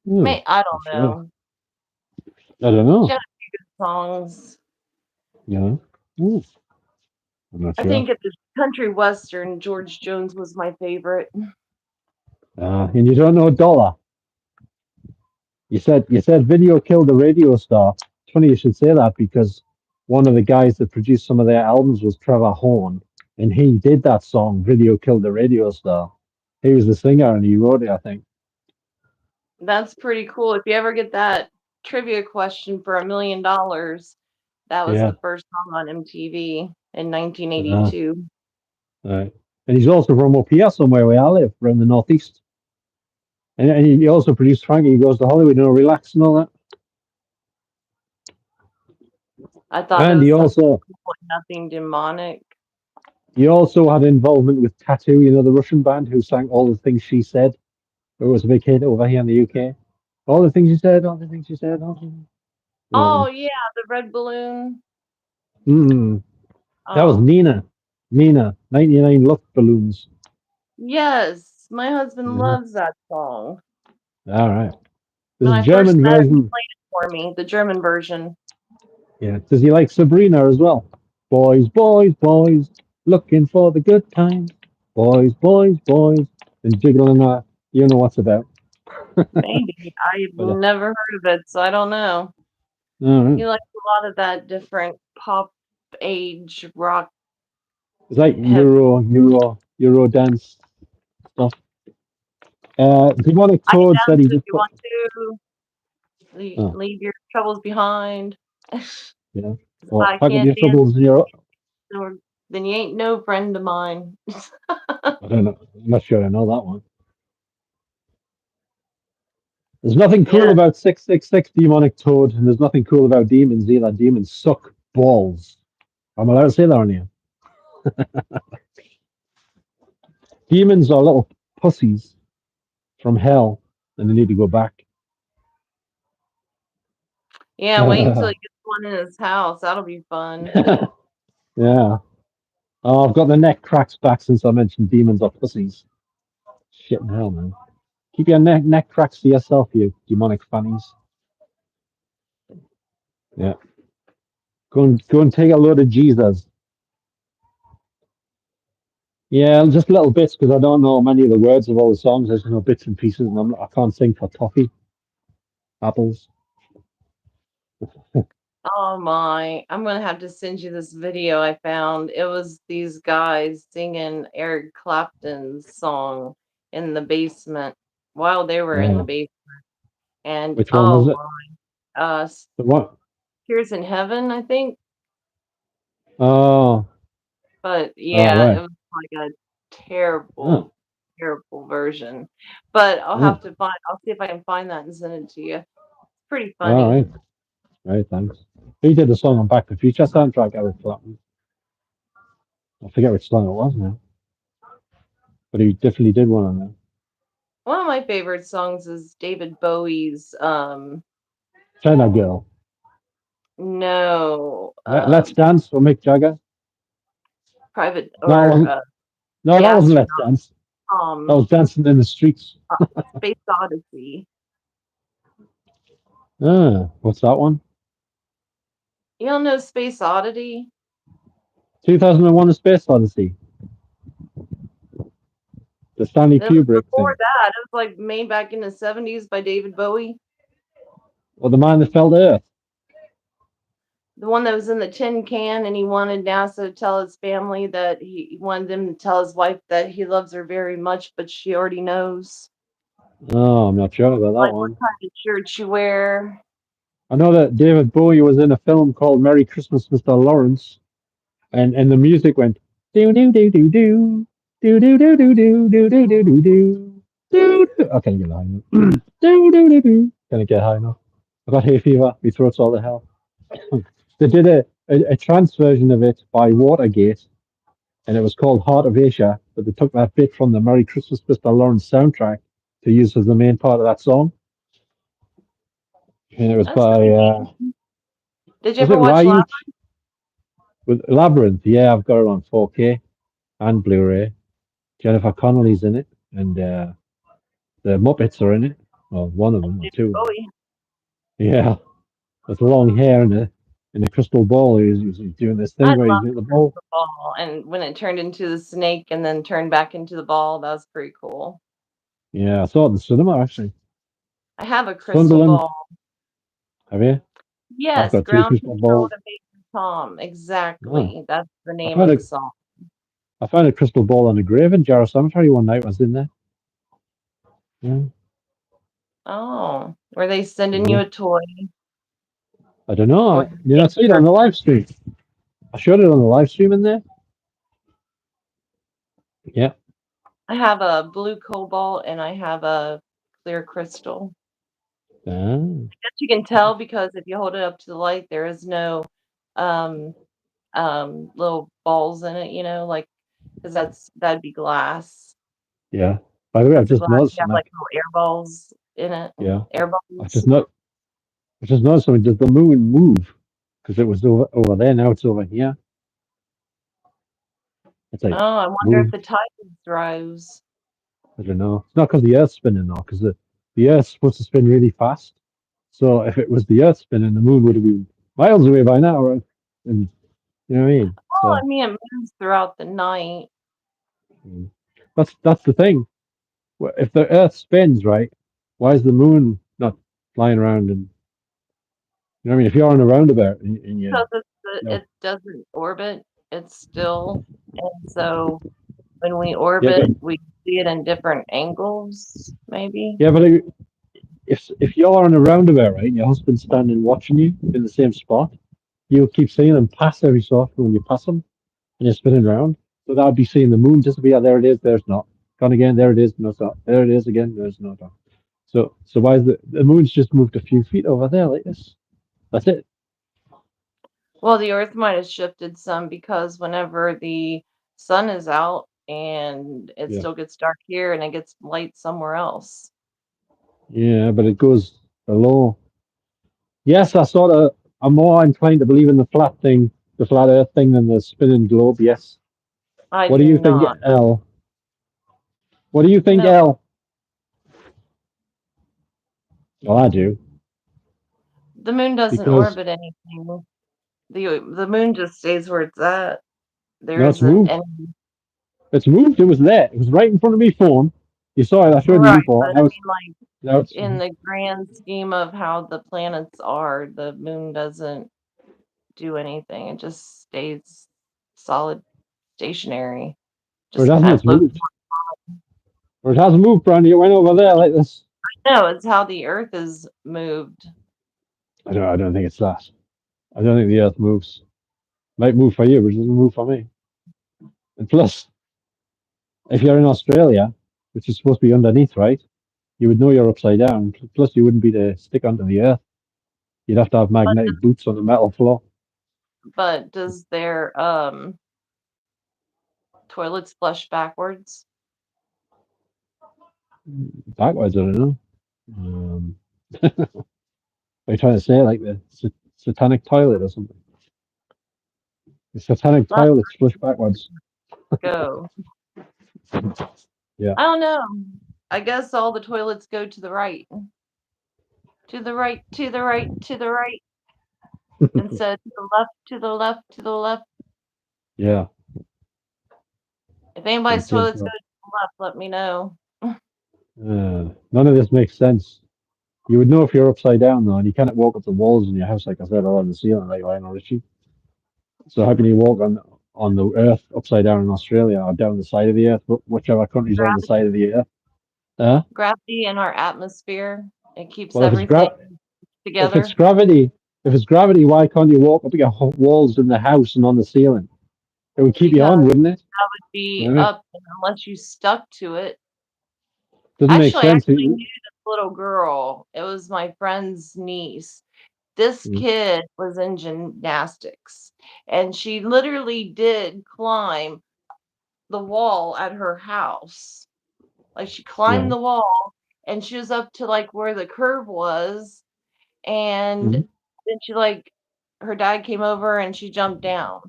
[SPEAKER 1] Hmm,
[SPEAKER 2] I
[SPEAKER 1] not
[SPEAKER 2] don't
[SPEAKER 1] sure.
[SPEAKER 2] know.
[SPEAKER 1] I don't
[SPEAKER 2] She
[SPEAKER 1] know.
[SPEAKER 2] had songs.
[SPEAKER 1] Yeah. Hmm, I'm not
[SPEAKER 2] I
[SPEAKER 1] sure.
[SPEAKER 2] think at the country western, George Jones was my favorite.
[SPEAKER 1] And you don't know Dollar. You said video killed the radio star. It's funny you should say that because one of the guys that produced some of their albums was Trevor Horn, and he did that song "Video Killed the Radio Star." He was the singer and he wrote it, I think.
[SPEAKER 2] That's pretty cool. If you ever get that trivia question for $1 million, that was
[SPEAKER 1] Yeah.
[SPEAKER 2] the first song on MTV in
[SPEAKER 1] Uh,
[SPEAKER 2] 1982.
[SPEAKER 1] right. And he's also from up here somewhere where I live, around the northeast. And he also produced Frankie Goes to Hollywood, Relax and all that.
[SPEAKER 2] I thought it
[SPEAKER 1] And
[SPEAKER 2] was something cool and nothing demonic.
[SPEAKER 1] he also had involvement with Tattoo, the Russian band who sang all the things she said. It was a big hit over here in the UK. All the things she said, all the things she said, all the things.
[SPEAKER 2] Oh
[SPEAKER 1] Yeah.
[SPEAKER 2] yeah, the red balloon.
[SPEAKER 1] Mm, that was
[SPEAKER 2] Oh
[SPEAKER 1] Nina. Nina, 99 Luft Balloons.
[SPEAKER 2] yes, my husband
[SPEAKER 1] Yeah.
[SPEAKER 2] loves that song.
[SPEAKER 1] All right.
[SPEAKER 2] When
[SPEAKER 1] There's a
[SPEAKER 2] I first
[SPEAKER 1] German
[SPEAKER 2] met him, he
[SPEAKER 1] version.
[SPEAKER 2] played it for me, the German version.
[SPEAKER 1] Yeah. Does he like Sabrina as well? Boys, boys, boys, looking for the good times. Boys, boys, boys, and jiggling that. You know what's about.
[SPEAKER 2] Maybe I've
[SPEAKER 1] But,
[SPEAKER 2] never heard of it, so I don't know.
[SPEAKER 1] all right.
[SPEAKER 2] He likes a lot of that different pop age rock
[SPEAKER 1] It's like
[SPEAKER 2] heavy.
[SPEAKER 1] Euro dance stuff. Demonic
[SPEAKER 2] I can
[SPEAKER 1] Toad said
[SPEAKER 2] dance
[SPEAKER 1] he
[SPEAKER 2] if
[SPEAKER 1] just
[SPEAKER 2] you
[SPEAKER 1] put.
[SPEAKER 2] want to.
[SPEAKER 1] Oh,
[SPEAKER 2] Leave your troubles behind. If
[SPEAKER 1] yeah. Well,
[SPEAKER 2] I
[SPEAKER 1] pack up
[SPEAKER 2] can't
[SPEAKER 1] your
[SPEAKER 2] dance,
[SPEAKER 1] troubles and your.
[SPEAKER 2] then you ain't no friend of mine.
[SPEAKER 1] I don't know. I'm not sure I know that one. There's nothing cool
[SPEAKER 2] Yeah,
[SPEAKER 1] about 666 Demonic Toad, and there's nothing cool about demons either. Demons suck balls. I'm allowed to say that on here. Demons are little pussies from hell, and they need to go back.
[SPEAKER 2] yeah. Wait until
[SPEAKER 1] Yeah.
[SPEAKER 2] he gets one in his house. That'll be fun.
[SPEAKER 1] Oh, I've got the neck cracks back since I mentioned demons are pussies. Shit in hell, man. Keep your neck cracks to yourself, you demonic fannies. Yeah. Go and take a load of Jesus. Yeah, just little bits because I don't know many of the words of all the songs. I just know bits and pieces, and I can't sing for toffee, apples.
[SPEAKER 2] Oh my, I'm gonna have to send you this video I found. It was these guys singing Eric Clapton's song in the basement while they were in the
[SPEAKER 1] Yeah.
[SPEAKER 2] basement. And
[SPEAKER 1] Which one was it? The what?
[SPEAKER 2] Tears in Heaven, I think.
[SPEAKER 1] Oh,
[SPEAKER 2] But
[SPEAKER 1] all
[SPEAKER 2] yeah, it
[SPEAKER 1] right.
[SPEAKER 2] was like a
[SPEAKER 1] Oh,
[SPEAKER 2] terrible, terrible version. But
[SPEAKER 1] oh,
[SPEAKER 2] I'll see if I can find that and send it to you. It's pretty
[SPEAKER 1] all
[SPEAKER 2] funny.
[SPEAKER 1] right. Right, thanks. He did the song on Back to the Future soundtrack, Eric Clapton. I forget which song it was now, but he definitely did one on there.
[SPEAKER 2] One of my favorite songs is David Bowie's
[SPEAKER 1] China Girl.
[SPEAKER 2] no,
[SPEAKER 1] Let's Dance for Mick Jagger.
[SPEAKER 2] private
[SPEAKER 1] No, it
[SPEAKER 2] or
[SPEAKER 1] wasn't. No,
[SPEAKER 2] the
[SPEAKER 1] that wasn't Let's
[SPEAKER 2] astronaut
[SPEAKER 1] Dance. That
[SPEAKER 2] um
[SPEAKER 1] was Dancing in the Streets.
[SPEAKER 2] Space Odyssey.
[SPEAKER 1] What's that one?
[SPEAKER 2] You don't know Space Oddity?
[SPEAKER 1] 2001: A Space Odyssey, the Stanley
[SPEAKER 2] It was
[SPEAKER 1] Kubrick
[SPEAKER 2] before
[SPEAKER 1] thing.
[SPEAKER 2] that. It was like made back in the 70s by David Bowie.
[SPEAKER 1] Or the man that fell to Earth.
[SPEAKER 2] The one that was in the tin can, and he wanted NASA to tell his family that he wanted them to tell his wife that he loves her very much, but she already knows.
[SPEAKER 1] Oh, I'm not sure about that
[SPEAKER 2] Like what
[SPEAKER 1] one.
[SPEAKER 2] kind of shirt you wear.
[SPEAKER 1] I know that David Bowie was in a film called Merry Christmas, Mr. Lawrence, and the music went do do do do do do do do do do do do do do do do. I can't get high enough. Do do do do. Can't get high enough. I got hay fever. My throat's all the hell. They did a trance version of it by Watergate, and it was called Heart of Asia. But they took that bit from the Merry Christmas, Mr. Lawrence soundtrack to use as the main part of that song, and it was
[SPEAKER 2] That's
[SPEAKER 1] by
[SPEAKER 2] pretty neat. Did you
[SPEAKER 1] was
[SPEAKER 2] ever
[SPEAKER 1] it
[SPEAKER 2] watch Love?
[SPEAKER 1] Riot with Labyrinth? Yeah, I've got it on 4K and Blu-ray. Jennifer Connelly's in it, and the Muppets are in it. Well, one of them or
[SPEAKER 2] David
[SPEAKER 1] two of them.
[SPEAKER 2] Bowie.
[SPEAKER 1] Yeah, with long hair and a crystal ball. He's doing this
[SPEAKER 2] I
[SPEAKER 1] thing where he's
[SPEAKER 2] love
[SPEAKER 1] doing the
[SPEAKER 2] the
[SPEAKER 1] ball.
[SPEAKER 2] crystal ball, and when it turned into the snake and then turned back into the ball, that was pretty cool.
[SPEAKER 1] Yeah, I saw it in the cinema actually.
[SPEAKER 2] I have a crystal
[SPEAKER 1] Sunderland,
[SPEAKER 2] ball.
[SPEAKER 1] have you? I've
[SPEAKER 2] Yes,
[SPEAKER 1] got two
[SPEAKER 2] Ground
[SPEAKER 1] crystal
[SPEAKER 2] Control
[SPEAKER 1] balls.
[SPEAKER 2] to Major Tom.
[SPEAKER 1] Oh,
[SPEAKER 2] Exactly. That's the
[SPEAKER 1] I
[SPEAKER 2] name
[SPEAKER 1] found
[SPEAKER 2] of
[SPEAKER 1] a
[SPEAKER 2] the song.
[SPEAKER 1] I found a crystal ball on a grave in Jarrow Cemetery one night. I was in there. Yeah,
[SPEAKER 2] Oh, were they sending
[SPEAKER 1] yeah.
[SPEAKER 2] you a toy?
[SPEAKER 1] I don't know.
[SPEAKER 2] Or
[SPEAKER 1] Did not see it on the live stream? I showed it on the live stream in there. Yeah.
[SPEAKER 2] I have a blue cobalt and I have a clear crystal.
[SPEAKER 1] Ah,
[SPEAKER 2] Guess you can tell because if you hold it up to the light, there is no um little balls in it, like because that'd be glass.
[SPEAKER 1] yeah. By the way, I've
[SPEAKER 2] Because the
[SPEAKER 1] just
[SPEAKER 2] glass
[SPEAKER 1] noticed
[SPEAKER 2] you have
[SPEAKER 1] something.
[SPEAKER 2] like little air balls in it.
[SPEAKER 1] Yeah,
[SPEAKER 2] Air
[SPEAKER 1] I
[SPEAKER 2] balls.
[SPEAKER 1] just not. I just noticed something. Does the moon move? Because it was over there. Now it's over here. It's like
[SPEAKER 2] Oh, I wonder if the
[SPEAKER 1] moved.
[SPEAKER 2] Titan throws.
[SPEAKER 1] I don't know. It's not because the Earth's spinning though, because the Earth's supposed to spin really fast. So if it was the Earth spinning, the moon would have been miles away by now, right? And you know what I mean?
[SPEAKER 2] Well, I
[SPEAKER 1] So
[SPEAKER 2] mean, it moves throughout the night.
[SPEAKER 1] mm, that's the thing. If the Earth spins, right, why is the moon not flying around? And you know what I mean? If you're on a roundabout and
[SPEAKER 2] Because
[SPEAKER 1] you know,
[SPEAKER 2] it doesn't orbit, it's still. And so when we
[SPEAKER 1] yeah,
[SPEAKER 2] orbit, we see it in different angles, maybe.
[SPEAKER 1] but if you're on a roundabout, right, and your husband's standing watching you in the same spot, you'll keep seeing them pass every so often when you pass them, and you're spinning around. So that would be seeing the moon disappear. There it is. There's not. Gone again. There it is. No, it's not. There it is again. There's not. So why is the moon's just moved a few feet over there like this? That's it.
[SPEAKER 2] Well, the Earth might have shifted some because whenever the sun is out and it
[SPEAKER 1] Yeah.
[SPEAKER 2] still gets dark here and it gets light somewhere else.
[SPEAKER 1] Yeah, but it goes below. Yes, I'm more inclined to believe in the flat thing, the flat Earth thing, than the spinning globe. Yes.
[SPEAKER 2] I
[SPEAKER 1] What do
[SPEAKER 2] do
[SPEAKER 1] you think,
[SPEAKER 2] not.
[SPEAKER 1] L? What do you think,
[SPEAKER 2] No,
[SPEAKER 1] L? Well, I do
[SPEAKER 2] the moon doesn't
[SPEAKER 1] because
[SPEAKER 2] orbit anything. The moon just stays where it's at. There
[SPEAKER 1] no, it's
[SPEAKER 2] isn't
[SPEAKER 1] moved.
[SPEAKER 2] any.
[SPEAKER 1] It's moved. It was there. It was right in front of me phone. You saw it. I showed you
[SPEAKER 2] Right, but
[SPEAKER 1] before.
[SPEAKER 2] I mean, like,
[SPEAKER 1] Now it's
[SPEAKER 2] in the grand scheme of how the planets are, the moon doesn't do anything. It just stays solid, stationary,
[SPEAKER 1] or it
[SPEAKER 2] just
[SPEAKER 1] hasn't.
[SPEAKER 2] kind of
[SPEAKER 1] It's
[SPEAKER 2] floats.
[SPEAKER 1] moved. Or it hasn't moved, Brandy. It went over there like this.
[SPEAKER 2] No, it's how the Earth is moved.
[SPEAKER 1] I don't. I don't think it's that. I don't think the Earth moves. Might move for you, but it doesn't move for me. And plus, if you're in Australia, which is supposed to be underneath, right? You would know you're upside down. Plus, you wouldn't be to stick under the Earth. You'd have to have
[SPEAKER 2] But
[SPEAKER 1] magnetic boots on the metal floor.
[SPEAKER 2] but does their toilets flush backwards?
[SPEAKER 1] Backwards, I don't know. Are you trying to say like the satanic toilet or something? The satanic
[SPEAKER 2] Let
[SPEAKER 1] toilet's flush backwards.
[SPEAKER 2] go.
[SPEAKER 1] Yeah.
[SPEAKER 2] I don't know. I guess all the toilets go to the right, To the right, to the right, to the right, instead to the left, to the left, to the left.
[SPEAKER 1] Yeah,
[SPEAKER 2] If
[SPEAKER 1] so
[SPEAKER 2] anybody's
[SPEAKER 1] it gives
[SPEAKER 2] toilets go
[SPEAKER 1] up.
[SPEAKER 2] to the left, let me know.
[SPEAKER 1] None of this makes sense. You would know if you're upside down though, and you can't walk up the walls in your house like I said, or on the ceiling like Lionel Richie. So how can you walk on the earth upside down in Australia or down the side of the earth, whichever country's on the side
[SPEAKER 2] Gravity,
[SPEAKER 1] of the earth? Huh?
[SPEAKER 2] gravity in our atmosphere, it keeps
[SPEAKER 1] Well,
[SPEAKER 2] everything
[SPEAKER 1] if it's
[SPEAKER 2] together.
[SPEAKER 1] gravity, why can't you walk up your walls in the house and on the ceiling? It would keep you
[SPEAKER 2] Because
[SPEAKER 1] on, wouldn't it?
[SPEAKER 2] be
[SPEAKER 1] Wouldn't it?
[SPEAKER 2] up unless you stuck to it.
[SPEAKER 1] Doesn't make
[SPEAKER 2] Actually, I
[SPEAKER 1] sense.
[SPEAKER 2] actually knew this little girl. It was my friend's niece. This
[SPEAKER 1] Mm,
[SPEAKER 2] kid was in gymnastics, and she literally did climb the wall at her house. Like, she climbed
[SPEAKER 1] right.
[SPEAKER 2] the wall, and she was up to, like, where the curve was, and
[SPEAKER 1] Mm,
[SPEAKER 2] then she, like her dad came over and she jumped down.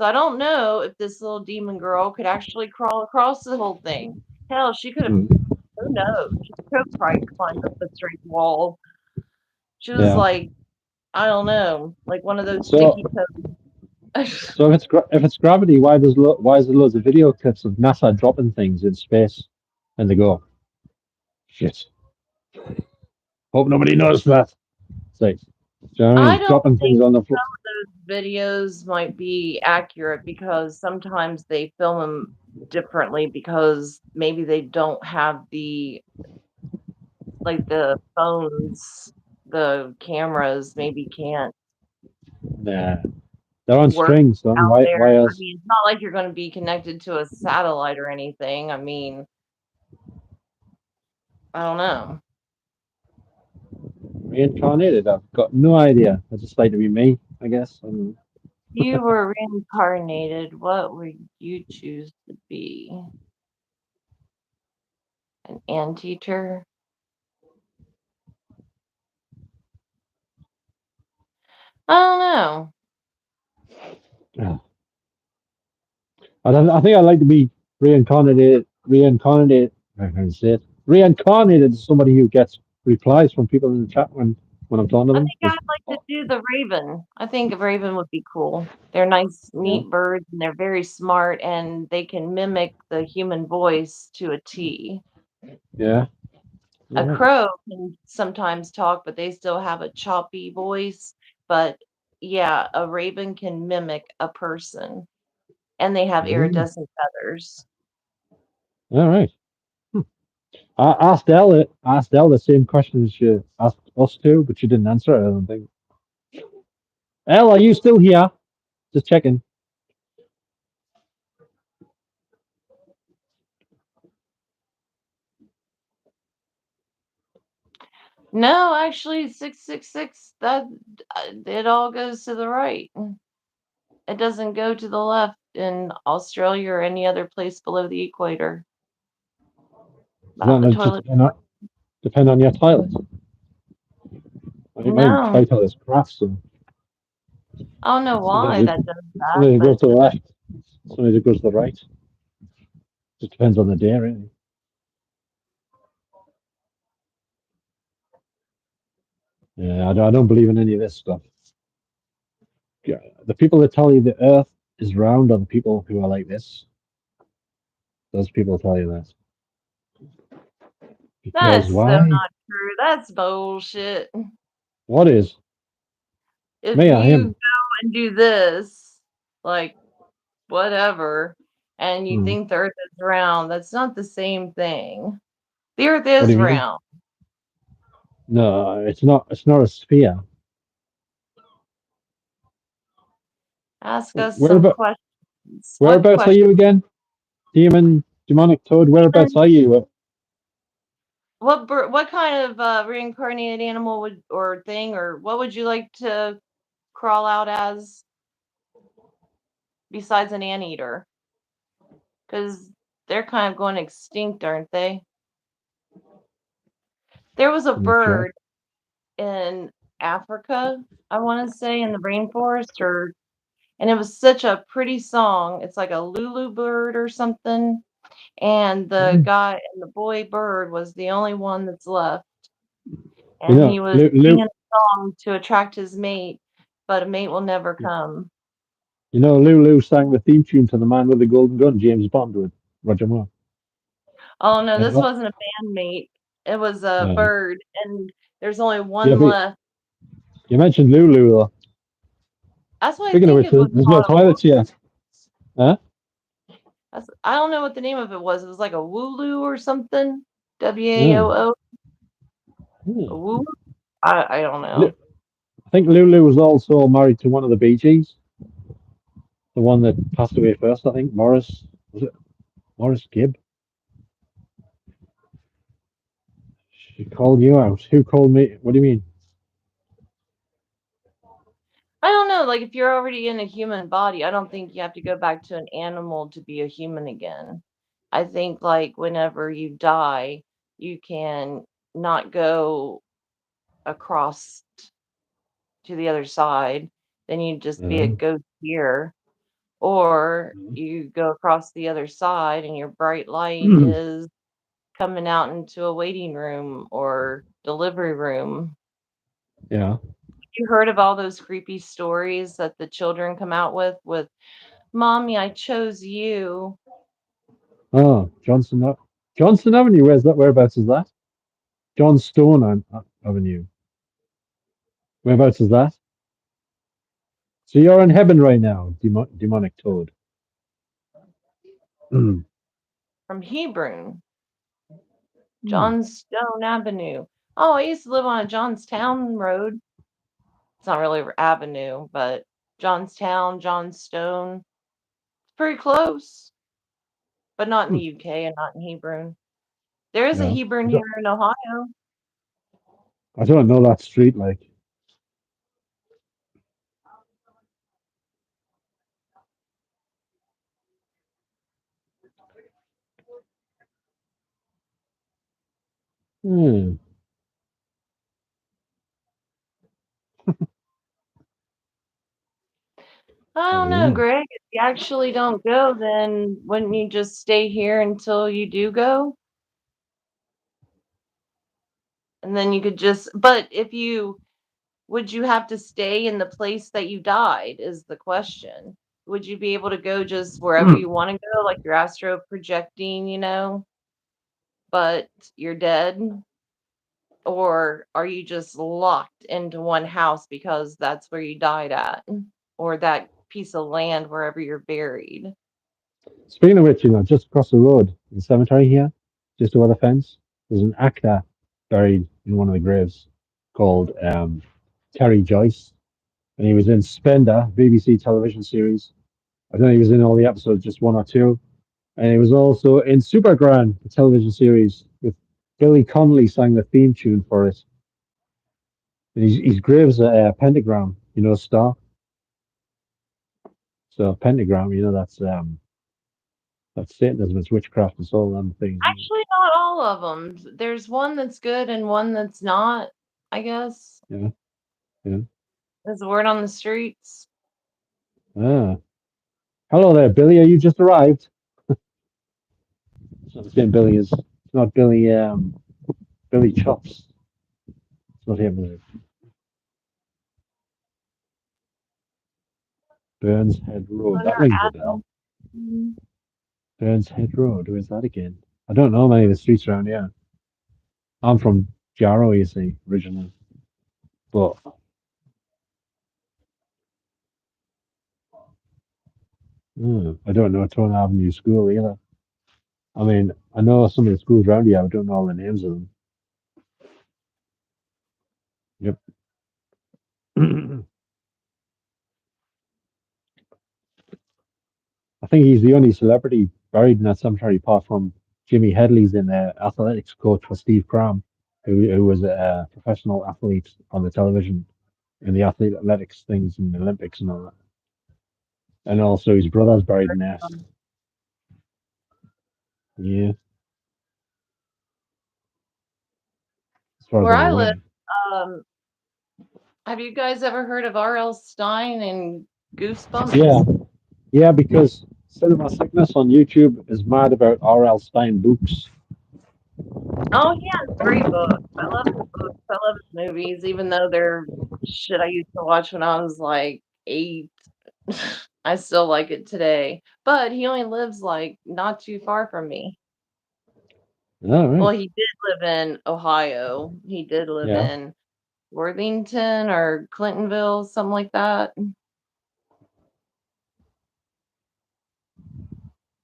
[SPEAKER 2] So I don't know if this little demon girl could actually crawl across the whole thing. Hell, she could have,
[SPEAKER 1] mm,
[SPEAKER 2] who knows? She could have probably climbed up a straight wall. She was
[SPEAKER 1] yeah.
[SPEAKER 2] like, I don't know, like one of those
[SPEAKER 1] So,
[SPEAKER 2] sticky toes.
[SPEAKER 1] if it's gravity, why is there loads of video clips of NASA dropping things in space, and they go, shit. Hope nobody noticed that. It's like, do you know what I
[SPEAKER 2] I
[SPEAKER 1] mean?
[SPEAKER 2] don't
[SPEAKER 1] Dropping things
[SPEAKER 2] think
[SPEAKER 1] on the floor.
[SPEAKER 2] videos might be accurate because sometimes they film them differently because maybe they don't have the phones, the cameras maybe can't
[SPEAKER 1] Nah, they're on
[SPEAKER 2] work
[SPEAKER 1] strings. So
[SPEAKER 2] out there.
[SPEAKER 1] why
[SPEAKER 2] I
[SPEAKER 1] else?
[SPEAKER 2] mean, it's not like you're gonna be connected to a satellite or anything. I mean, I don't know.
[SPEAKER 1] Reincarnated? I've got no idea. I just like to be me, I guess.
[SPEAKER 2] You were reincarnated, what would you choose to be? An anteater? I don't know.
[SPEAKER 1] Yeah. I think I'd like to be reincarnated. I can't say it. Reincarnated as somebody who gets replies from people in the chat when I'm talking to
[SPEAKER 2] I
[SPEAKER 1] them.
[SPEAKER 2] think I'd like to do the raven. I think a raven would be cool. They're nice,
[SPEAKER 1] Yeah,
[SPEAKER 2] neat birds, and they're very smart, and they can mimic the human voice to a T.
[SPEAKER 1] yeah.
[SPEAKER 2] A
[SPEAKER 1] All right.
[SPEAKER 2] crow can sometimes talk, but they still have a choppy voice. But yeah, a raven can mimic a person, and they have
[SPEAKER 1] Mm,
[SPEAKER 2] iridescent feathers.
[SPEAKER 1] all right. I asked Elle the same question as she asked us too, but she didn't answer it. I don't think. Elle, are you still here? Just checking.
[SPEAKER 2] No, actually, 666, that it all goes to the right. It doesn't go to the left in Australia or any other place below the equator.
[SPEAKER 1] Does
[SPEAKER 2] About the
[SPEAKER 1] that just
[SPEAKER 2] toilet.
[SPEAKER 1] depend on your toilet? My
[SPEAKER 2] No,
[SPEAKER 1] toilet is crap, so
[SPEAKER 2] I don't know
[SPEAKER 1] sometimes
[SPEAKER 2] why that does that,
[SPEAKER 1] sometimes it
[SPEAKER 2] but
[SPEAKER 1] goes to the left, sometimes it goes to the right. Just depends on the day, really. Yeah, I don't believe in any of this stuff. Yeah, the people that tell you the Earth is round are the people who are like this. Those people tell you that.
[SPEAKER 2] that
[SPEAKER 1] Because
[SPEAKER 2] is so
[SPEAKER 1] why?
[SPEAKER 2] not true. That's bullshit.
[SPEAKER 1] What is?
[SPEAKER 2] If
[SPEAKER 1] Me or
[SPEAKER 2] you
[SPEAKER 1] him?
[SPEAKER 2] go and do this, like whatever, and you
[SPEAKER 1] Hmm.
[SPEAKER 2] think the earth is round, that's not the same thing. The earth
[SPEAKER 1] What do
[SPEAKER 2] is
[SPEAKER 1] you mean?
[SPEAKER 2] round.
[SPEAKER 1] No, it's not. It's not a sphere.
[SPEAKER 2] Ask us
[SPEAKER 1] Where
[SPEAKER 2] some
[SPEAKER 1] about?
[SPEAKER 2] questions. What
[SPEAKER 1] Whereabouts are
[SPEAKER 2] question?
[SPEAKER 1] you again? Demonic toad. Whereabouts are you?
[SPEAKER 2] What kind of reincarnated animal would or thing or what would you like to crawl out as besides an anteater? Because they're kind of going extinct, aren't they? There was a
[SPEAKER 1] I'm not sure.
[SPEAKER 2] bird in Africa, I want to say, in the rainforest, or and it was such a pretty song. It's like a Lulu bird or something, and the
[SPEAKER 1] Hmm.
[SPEAKER 2] guy and the boy bird was the only one that's left, and he was singing
[SPEAKER 1] Lou,
[SPEAKER 2] a song to attract his mate, but a mate will never come.
[SPEAKER 1] Lulu sang the theme tune to The Man with the Golden Gun, James Bond with Roger Moore.
[SPEAKER 2] Oh no,
[SPEAKER 1] And
[SPEAKER 2] this wasn't a bandmate. It was a
[SPEAKER 1] uh,
[SPEAKER 2] bird, and there's only
[SPEAKER 1] yeah,
[SPEAKER 2] one
[SPEAKER 1] but
[SPEAKER 2] left.
[SPEAKER 1] you mentioned Lulu though.
[SPEAKER 2] That's why I
[SPEAKER 1] Speaking of
[SPEAKER 2] think
[SPEAKER 1] which,
[SPEAKER 2] it was
[SPEAKER 1] there's no
[SPEAKER 2] called a
[SPEAKER 1] toilets yet. Huh?
[SPEAKER 2] I don't know what the name of it was. It was like a Wooloo or something.
[SPEAKER 1] Yeah.
[SPEAKER 2] WAOO. A
[SPEAKER 1] Hmm.
[SPEAKER 2] Wooloo? I don't know.
[SPEAKER 1] Lu- I think Lulu was also married to one of the Bee Gees, the one that passed away first. I think Morris, was it Morris Gibb? She called you out. Who called me? What do you mean?
[SPEAKER 2] I don't know. Like if you're already in a human body, I don't think you have to go back to an animal to be a human again. I think like whenever you die, you can not go across to the other side, then you just be a
[SPEAKER 1] Uh,
[SPEAKER 2] ghost here. Or you go across the other side and your bright light is coming out into a waiting room or delivery room.
[SPEAKER 1] yeah.
[SPEAKER 2] You heard of all those creepy stories that the children come out with "Mommy, I chose you."
[SPEAKER 1] Oh, Johnson Avenue. Where's that? Whereabouts is that? Avenue. Whereabouts is that? So you're in heaven right now, demonic toad. Hmm.
[SPEAKER 2] From Hebron,
[SPEAKER 1] Hmm.
[SPEAKER 2] Johnstone Avenue. Oh, I used to live on a Johnstown road. It's not really a avenue, but Johnstown, Johnstone. It's pretty close, but not in the
[SPEAKER 1] Hmm.
[SPEAKER 2] UK and not in Hebron. There is a
[SPEAKER 1] Yeah.
[SPEAKER 2] Hebron here in Ohio.
[SPEAKER 1] I don't know that street like. Hmm.
[SPEAKER 2] I
[SPEAKER 1] I
[SPEAKER 2] don't
[SPEAKER 1] don't
[SPEAKER 2] know,
[SPEAKER 1] know.
[SPEAKER 2] Greg. If you actually don't go, then wouldn't you just stay here until you do go? And then you could just, but if you, would you have to stay in the place that you died, is the question. Would you be able to go just wherever you want to go, like you're astro projecting, but you're dead? Or are you just locked into one house because that's where you died at? Or that piece of land wherever you're buried?
[SPEAKER 1] Speaking of which, just across the road, the cemetery here, just over the fence, there's an actor buried in one of the graves called Terry Joyce, and he was in Spender, BBC television series. I don't know, he was in all the episodes, just one or two, and he was also in Supergran, the television series, with Billy Connolly sang the theme tune for it. And his grave's a pentagram, star. So pentagram, that's Satanism, it's witchcraft, it's all them things.
[SPEAKER 2] Actually, not all of them. There's one that's good and one that's not, I guess,
[SPEAKER 1] Yeah, yeah.
[SPEAKER 2] is the word on the streets.
[SPEAKER 1] Ah. Hello there, Billy. Are you just arrived? It's not the same Billy as it's not Billy Chops. It's not him. Burns Head Road. That
[SPEAKER 2] Another
[SPEAKER 1] rings a bell.
[SPEAKER 2] Adam.
[SPEAKER 1] Burns Head Road. Where's that again? I don't know many of the streets around here. I'm from Jarrow, you see, originally. But I don't know Tone Avenue School either. I mean, I know some of the schools around here, but I don't know all the names of them. Yep. I think he's the only celebrity buried in that cemetery apart from Jimmy Headley's in athletics coach for Steve Cram, who was a professional athlete on the television in the athletics things in the Olympics and all that. And also his brother's buried in there. Yeah, as far as
[SPEAKER 2] Where
[SPEAKER 1] I'm
[SPEAKER 2] I live,
[SPEAKER 1] aware.
[SPEAKER 2] um, have you guys ever heard of R.L. Stein and
[SPEAKER 1] Yeah,
[SPEAKER 2] Goosebumps?
[SPEAKER 1] because Cinema Sickness on YouTube is mad about R.L. Stein books.
[SPEAKER 2] Oh, he has great books. I love his books. I love his movies, even though they're shit I used to watch when I was like 8. I still like it today. But he only lives like not too far from me.
[SPEAKER 1] All
[SPEAKER 2] Well,
[SPEAKER 1] right.
[SPEAKER 2] he did live in Ohio. He did live
[SPEAKER 1] Yeah.
[SPEAKER 2] in Worthington or Clintonville, something like that.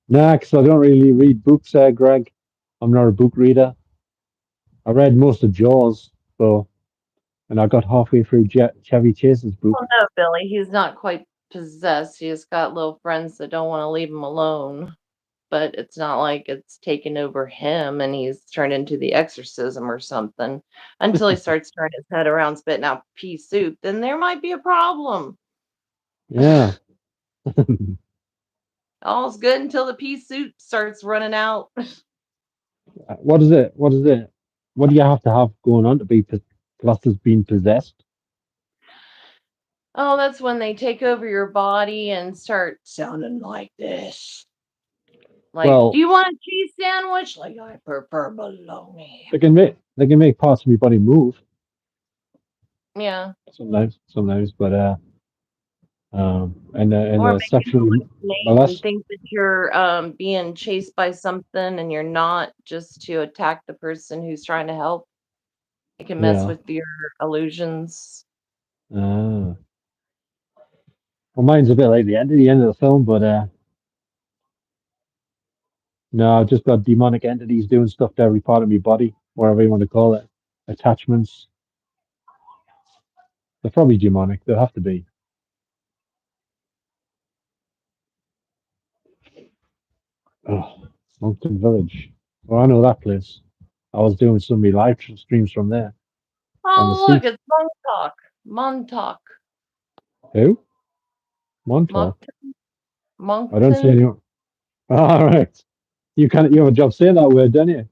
[SPEAKER 1] Nah, 'cause I don't really read books, Greg. I'm not a book reader. I read most of Jaws, so, and I got halfway through Chevy Chase's
[SPEAKER 2] Oh
[SPEAKER 1] book.
[SPEAKER 2] no, Billy, he's not quite possessed. He's got little friends that don't want to leave him alone. But it's not like it's taken over him and he's turned into the exorcism or something until he starts turning his head around spitting out pea soup, then there might be a problem.
[SPEAKER 1] Yeah.
[SPEAKER 2] All's good until the pea soup starts running out.
[SPEAKER 1] What is it? What is it? What do you have to have going on to be classed as being possessed?
[SPEAKER 2] Oh, that's when they take over your body and start sounding like this. Like, do
[SPEAKER 1] Well,
[SPEAKER 2] you want a cheese sandwich? Like, I prefer bologna.
[SPEAKER 1] they can make parts of your body move
[SPEAKER 2] Yeah.
[SPEAKER 1] sometimes, but and
[SPEAKER 2] Or make you
[SPEAKER 1] sexually
[SPEAKER 2] hallucinate and
[SPEAKER 1] molest.
[SPEAKER 2] think that you're being chased by something and you're not, just to attack the person who's trying to help. It can mess
[SPEAKER 1] Yeah.
[SPEAKER 2] with your illusions.
[SPEAKER 1] Uh, well, mine's a bit like the end of the film, but no, I've just got demonic entities doing stuff to every part of my body, whatever you want to call it. Attachments. They're probably demonic. They'll have to be. Oh, Moncton Village. Well, I know that place. I was doing some of my live streams from there on the
[SPEAKER 2] Oh, look,
[SPEAKER 1] seat.
[SPEAKER 2] it's Montauk. Montauk.
[SPEAKER 1] Who? Montauk.
[SPEAKER 2] Moncton.
[SPEAKER 1] I don't see
[SPEAKER 2] Moncton.
[SPEAKER 1] anyone. All right. You have a job saying that word, don't you?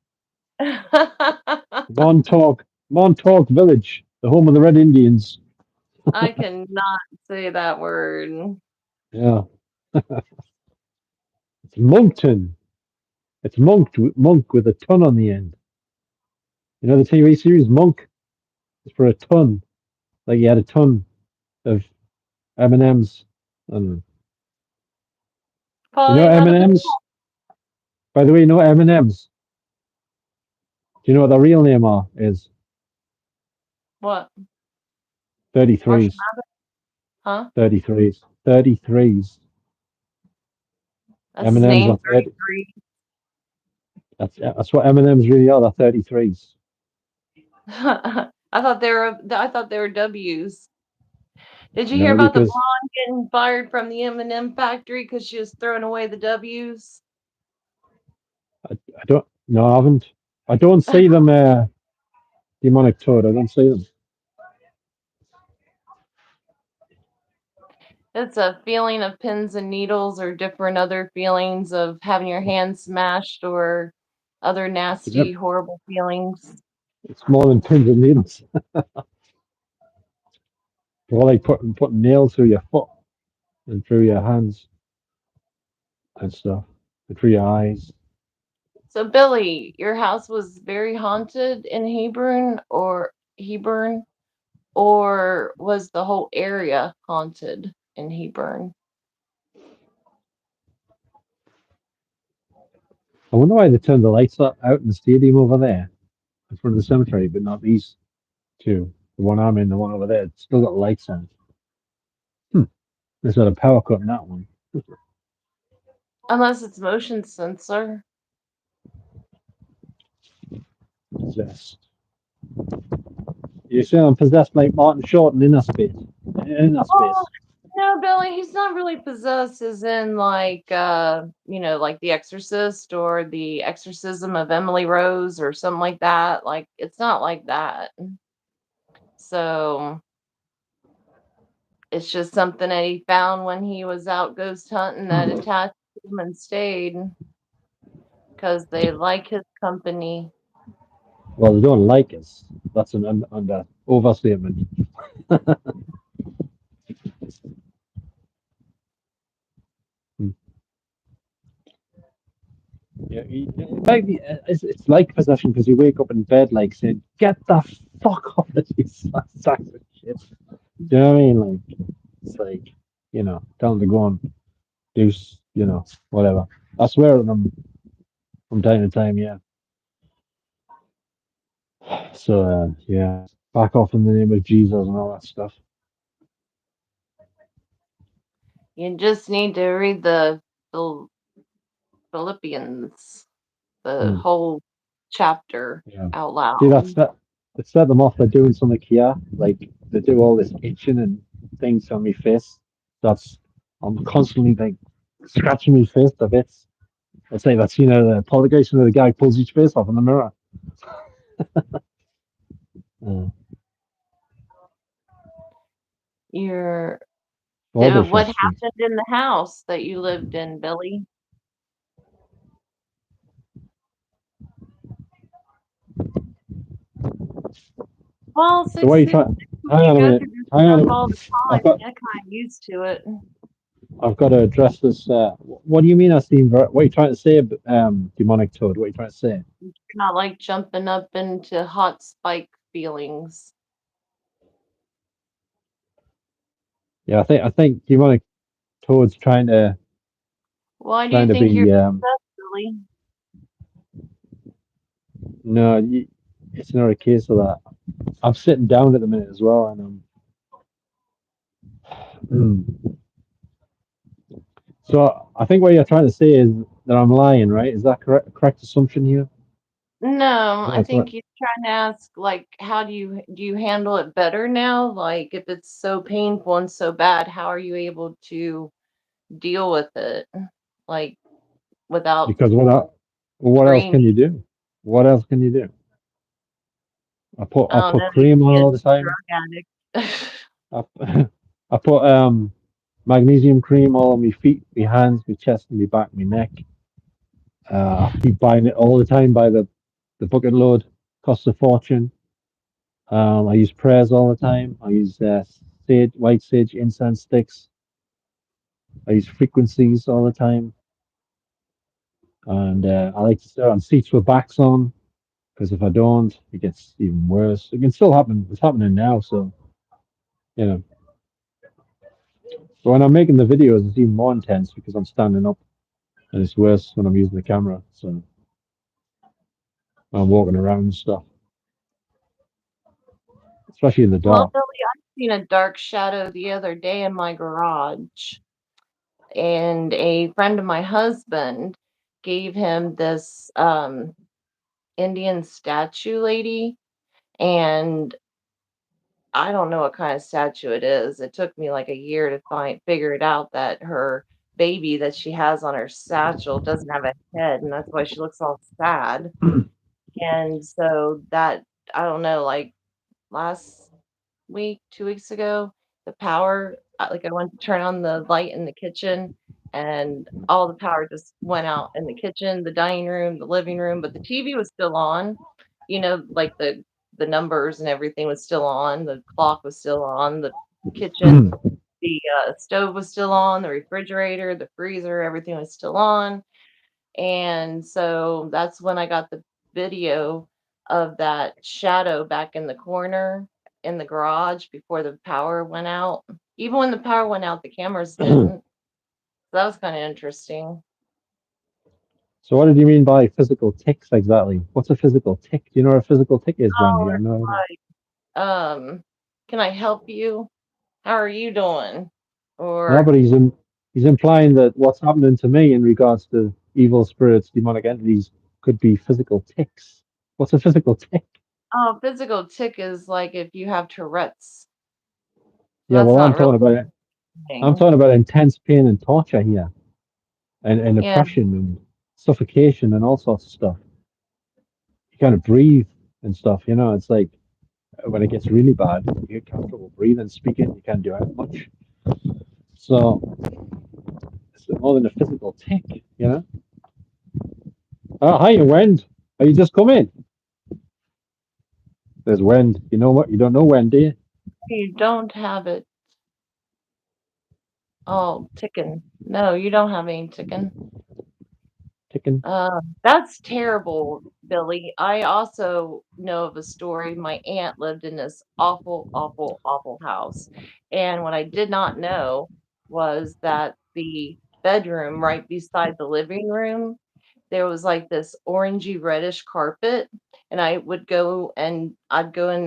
[SPEAKER 1] Montauk. Montauk Village, the home of the Red Indians.
[SPEAKER 2] I cannot say that word.
[SPEAKER 1] Yeah. It's Moncton. It's monk with a ton on the end. You know the TV series Monk? It's for a ton. Like you had a ton of M&Ms. And you know
[SPEAKER 2] Probably had a bit.
[SPEAKER 1] M&Ms? By the way, you know M&Ms? Do you know what the real name is?
[SPEAKER 2] What?
[SPEAKER 1] 33s.
[SPEAKER 2] Marshmallow? Huh?
[SPEAKER 1] 33s. 33s.
[SPEAKER 2] That's his
[SPEAKER 1] M&Ms
[SPEAKER 2] name,
[SPEAKER 1] are 30.
[SPEAKER 2] 33.
[SPEAKER 1] That's what M&Ms really are. They're 33s.
[SPEAKER 2] I thought they were W's. Did you hear
[SPEAKER 1] No,
[SPEAKER 2] about the
[SPEAKER 1] because
[SPEAKER 2] blonde getting fired from the M&M factory because she was throwing away the W's?
[SPEAKER 1] I don't. No, I haven't. I don't see them. Demonic Toad. I don't see them.
[SPEAKER 2] It's a feeling of pins and needles or different other feelings of having your hand smashed or other nasty,
[SPEAKER 1] Yep.
[SPEAKER 2] horrible feelings.
[SPEAKER 1] It's more than pins and needles. They're like putting nails through your foot and through your hands and stuff, and through your eyes.
[SPEAKER 2] So, Billy, your house was very haunted in Hebron, or was the whole area haunted in Hebron?
[SPEAKER 1] I wonder why they turned the lights out in the stadium over there in front of the cemetery, but not these two. The one I'm in, the one over there, it's still got lights on. Hmm. There's not a power cut in that one.
[SPEAKER 2] Unless it's motion sensor.
[SPEAKER 1] Possessed. You see, I'm possessed like Martin Short in Inner Space. In that
[SPEAKER 2] Oh,
[SPEAKER 1] space.
[SPEAKER 2] no, Billy, he's not really possessed as in like like The Exorcist or The Exorcism of Emily Rose or something like that. Like it's not like that. So it's just something that he found when he was out ghost hunting that attached to him and stayed because they like his company.
[SPEAKER 1] Well, they don't like us. That's an under overstatement. Hmm. Yeah, maybe it's like possession because you wake up in bed like saying, "Get the fuck off of these sacks of shit." Do you know what I mean? Like it's like tell them to go on, do whatever. I swear at them from time to time. Yeah. So yeah, back off in the name of Jesus and all that stuff.
[SPEAKER 2] You just need to read the Phil- Philippians, the
[SPEAKER 1] Hmm.
[SPEAKER 2] whole chapter
[SPEAKER 1] Yeah.
[SPEAKER 2] out
[SPEAKER 1] See, that's
[SPEAKER 2] loud.
[SPEAKER 1] that. It set them off for doing something here. Like they do all this itching and things on my face. That's I'm constantly like scratching my face to bits. I'd say that's the poltergeist where the guy pulls his face off in the mirror. Uh,
[SPEAKER 2] You're
[SPEAKER 1] all
[SPEAKER 2] what
[SPEAKER 1] bullshit street.
[SPEAKER 2] happened in the house that you lived in, Billy? Well,
[SPEAKER 1] So what are
[SPEAKER 2] six
[SPEAKER 1] you
[SPEAKER 2] six
[SPEAKER 1] trying?
[SPEAKER 2] six,
[SPEAKER 1] Hang
[SPEAKER 2] you
[SPEAKER 1] on a
[SPEAKER 2] go
[SPEAKER 1] minute.
[SPEAKER 2] through this
[SPEAKER 1] Hang on
[SPEAKER 2] stuff
[SPEAKER 1] a
[SPEAKER 2] all the
[SPEAKER 1] minute. I've
[SPEAKER 2] time.
[SPEAKER 1] got
[SPEAKER 2] Get kind of used to it.
[SPEAKER 1] I've got to address this. What do you mean? I seem very, what are you trying to say? Demonic toad. What are you trying to say?
[SPEAKER 2] You're not like jumping up into hot spike feelings.
[SPEAKER 1] Yeah, I think demonic toad's
[SPEAKER 2] Why do you
[SPEAKER 1] trying to
[SPEAKER 2] think you're
[SPEAKER 1] be
[SPEAKER 2] upset, Billy?
[SPEAKER 1] no, it's not a case of that. I'm sitting down at the minute as well, and so I think what you're trying to say is that I'm lying, right? Is that correct assumption here?
[SPEAKER 2] No,
[SPEAKER 1] I think
[SPEAKER 2] I
[SPEAKER 1] that's what.
[SPEAKER 2] think you're trying to ask, like, how do you handle it better now? Like, if it's so painful and so bad, how are you able to deal with it? Like, without
[SPEAKER 1] Because what else can
[SPEAKER 2] screaming?
[SPEAKER 1] you do? What else can you do? I
[SPEAKER 2] I don't
[SPEAKER 1] put
[SPEAKER 2] know, you
[SPEAKER 1] cream
[SPEAKER 2] could
[SPEAKER 1] on
[SPEAKER 2] be a
[SPEAKER 1] all the time.
[SPEAKER 2] drug addict.
[SPEAKER 1] I, I put magnesium cream all on my feet, my hands, my chest, and my back, my neck. I keep buying it all the time by the bucket load. Costs a fortune. I use prayers all the time. I use white sage incense sticks. I use frequencies all the time, and I like to sit on seats with backs on because if I don't, it gets even worse. It can still happen. It's happening now, so you know. But when I'm making the videos, it's even more intense because I'm standing up, and it's worse when I'm using the camera. So I'm walking around and stuff, especially in the
[SPEAKER 2] Well,
[SPEAKER 1] dark.
[SPEAKER 2] Billy, I seen a dark shadow the other day in my garage, and a friend of my husband gave him this Indian statue lady, and I don't know what kind of statue it is. It took me like a year to figure it out that her baby that she has on her satchel doesn't have a head, and that's why she looks all sad. And so that I don't know, like last week, 2 weeks ago, the power like, I went to turn on the light in the kitchen, and all the power just went out in the kitchen, the dining room, the living room, but the TV was still on. Like, the numbers and everything was still on, the clock was still on, the kitchen, the, stove was still on, the refrigerator, the freezer, everything was still on. And so that's when I got the video of that shadow back in the corner in the garage before the power went out. Even when the power went out, the cameras didn't. So that was kind of interesting.
[SPEAKER 1] So what did you mean by physical ticks exactly? What's a physical tick? Do you know what a physical tick is,
[SPEAKER 2] Oh,
[SPEAKER 1] Brandy? I
[SPEAKER 2] it's
[SPEAKER 1] know.
[SPEAKER 2] like, can I help you? How are you doing?
[SPEAKER 1] No,
[SPEAKER 2] Or,
[SPEAKER 1] but he's implying that what's happening to me in regards to evil spirits, demonic entities, could be physical ticks. What's a physical tick?
[SPEAKER 2] oh, physical tick is like if you have Tourette's. So
[SPEAKER 1] Yeah,
[SPEAKER 2] that's
[SPEAKER 1] well,
[SPEAKER 2] not really a
[SPEAKER 1] I'm
[SPEAKER 2] thing.
[SPEAKER 1] talking about intense pain and torture here, and
[SPEAKER 2] Yeah.
[SPEAKER 1] oppression and suffocation and all sorts of stuff. You kind of breathe and stuff. It's like when it gets really bad, you get comfortable breathing, speaking, you can't do that much. So it's more than a physical tick. Oh, hi, Wend. Are you just come in? There's Wend. You know what? You don't know Wend, do you?
[SPEAKER 2] You don't have it all ticking. No, you don't have any ticking.
[SPEAKER 1] ticking.
[SPEAKER 2] That's terrible, Billy. I also know of a story. My aunt lived in this awful, awful, awful house. And what I did not know was that the bedroom right beside the living room, there was like this orangey reddish carpet. And I'd go in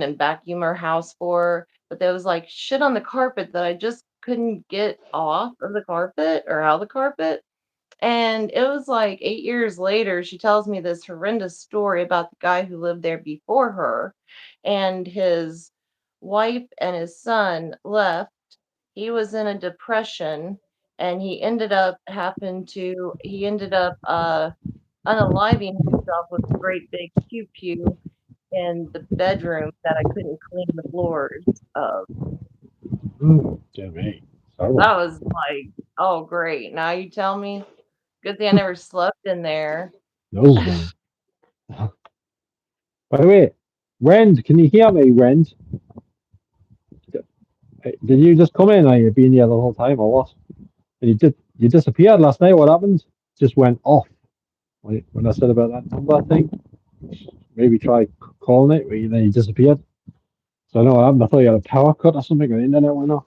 [SPEAKER 2] and vacuum her house for her. But there was like shit on the carpet that I just couldn't get off of the carpet or out of the carpet. And it was like 8 years later, she tells me this horrendous story about the guy who lived there before her, and his wife and his son left. He was in a depression, and he ended up, unaliving himself with a great big pew in the bedroom that I couldn't clean the floors of.
[SPEAKER 1] Dear me. Sorry.
[SPEAKER 2] That was like, "Oh, great. Now you tell me? Good thing I never slept in there."
[SPEAKER 1] Nose gun. By the way, Rend, can you hear me, Rend? Did you just come in or you been here the whole time or what? And you disappeared last night. What happened? Just went off when I said about that number thing. Maybe try calling it, but then you disappeared. So I know what happened. I thought you had a power cut or something, or the internet went off.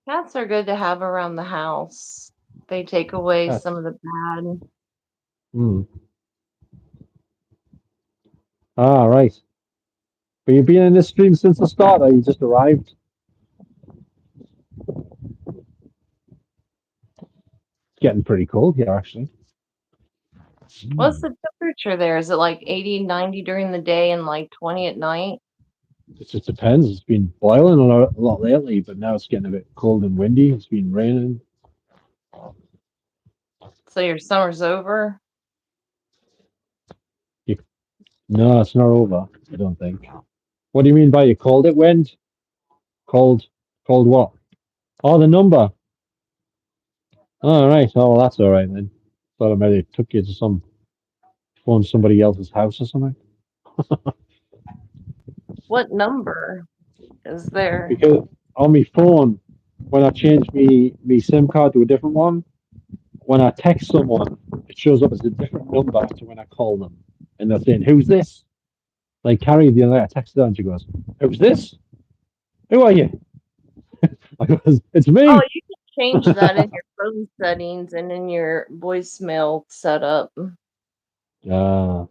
[SPEAKER 2] Cats are good to have around the house. They take away
[SPEAKER 1] Yes.
[SPEAKER 2] some of the bad.
[SPEAKER 1] Hmm. Ah, right. But you've been in this stream since the start, or you just arrived? It's getting pretty cold here, actually.
[SPEAKER 2] What's
[SPEAKER 1] Hmm.
[SPEAKER 2] the temperature there? Is it like 80, 90 during the day and like 20 at night?
[SPEAKER 1] It just depends. It's been boiling a lot lately, but now it's getting a bit cold and windy. It's been raining.
[SPEAKER 2] So your summer's over?
[SPEAKER 1] You, no, it's not over, I don't think. What do you mean by you called it wind? Cold, cold what? Oh, the number. All right. Oh, well, that's all right then. Thought I maybe took you to phone somebody else's house or something.
[SPEAKER 2] What number is there?
[SPEAKER 1] Because on my phone, when I change me SIM card to a different one, when I text someone, it shows up as a different number to when I call them, and they're saying, "Who's this?" Like Carrie the other day, I texted her and she goes, "Who's this? Who are you?" I goes, "It's
[SPEAKER 2] Oh,
[SPEAKER 1] me."
[SPEAKER 2] you can change that in your phone settings and in your voicemail setup.
[SPEAKER 1] uh,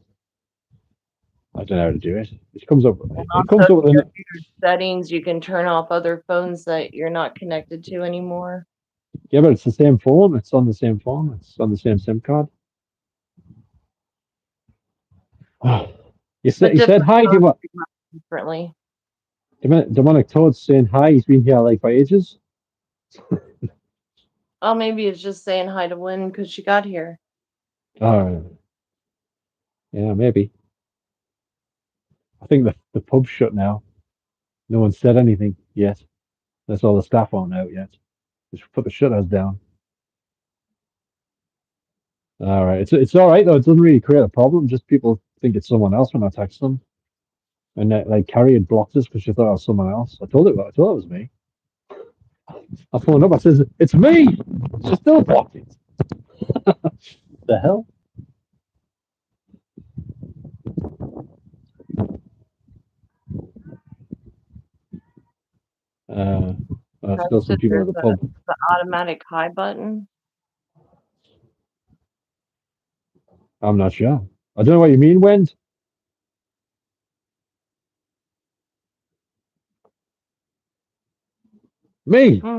[SPEAKER 1] I don't know how to do it. It comes up.
[SPEAKER 2] And
[SPEAKER 1] It
[SPEAKER 2] also,
[SPEAKER 1] comes
[SPEAKER 2] if
[SPEAKER 1] up
[SPEAKER 2] you
[SPEAKER 1] with
[SPEAKER 2] go
[SPEAKER 1] an.
[SPEAKER 2] to your settings, you can turn off other phones that you're not connected to anymore.
[SPEAKER 1] Yeah, but it's the same phone. It's on the same phone. It's on the same SIM card.
[SPEAKER 2] But
[SPEAKER 1] You said
[SPEAKER 2] different
[SPEAKER 1] hi.
[SPEAKER 2] phones react differently.
[SPEAKER 1] Demonic Toad's saying hi. He's been here like for ages.
[SPEAKER 2] Oh, maybe it's just saying hi to Win because she got here.
[SPEAKER 1] Oh, yeah, maybe. I think the pub's shut now. No one said anything yet. That's all the staff aren't out yet. Just put the shutters down. All right. It's all right though. It doesn't really create a problem. Just people think it's someone else when I text them. And like Carrie had blocked us because she thought it was someone else. I told her it was me. I phoned up. I says, "It's me." She still blocked it. The hell? Uh, still
[SPEAKER 2] That's
[SPEAKER 1] some
[SPEAKER 2] if
[SPEAKER 1] people at
[SPEAKER 2] there's
[SPEAKER 1] the pub.
[SPEAKER 2] the automatic hi button.
[SPEAKER 1] I'm not sure. I don't know what you mean, Wend. Me.
[SPEAKER 2] Hmm.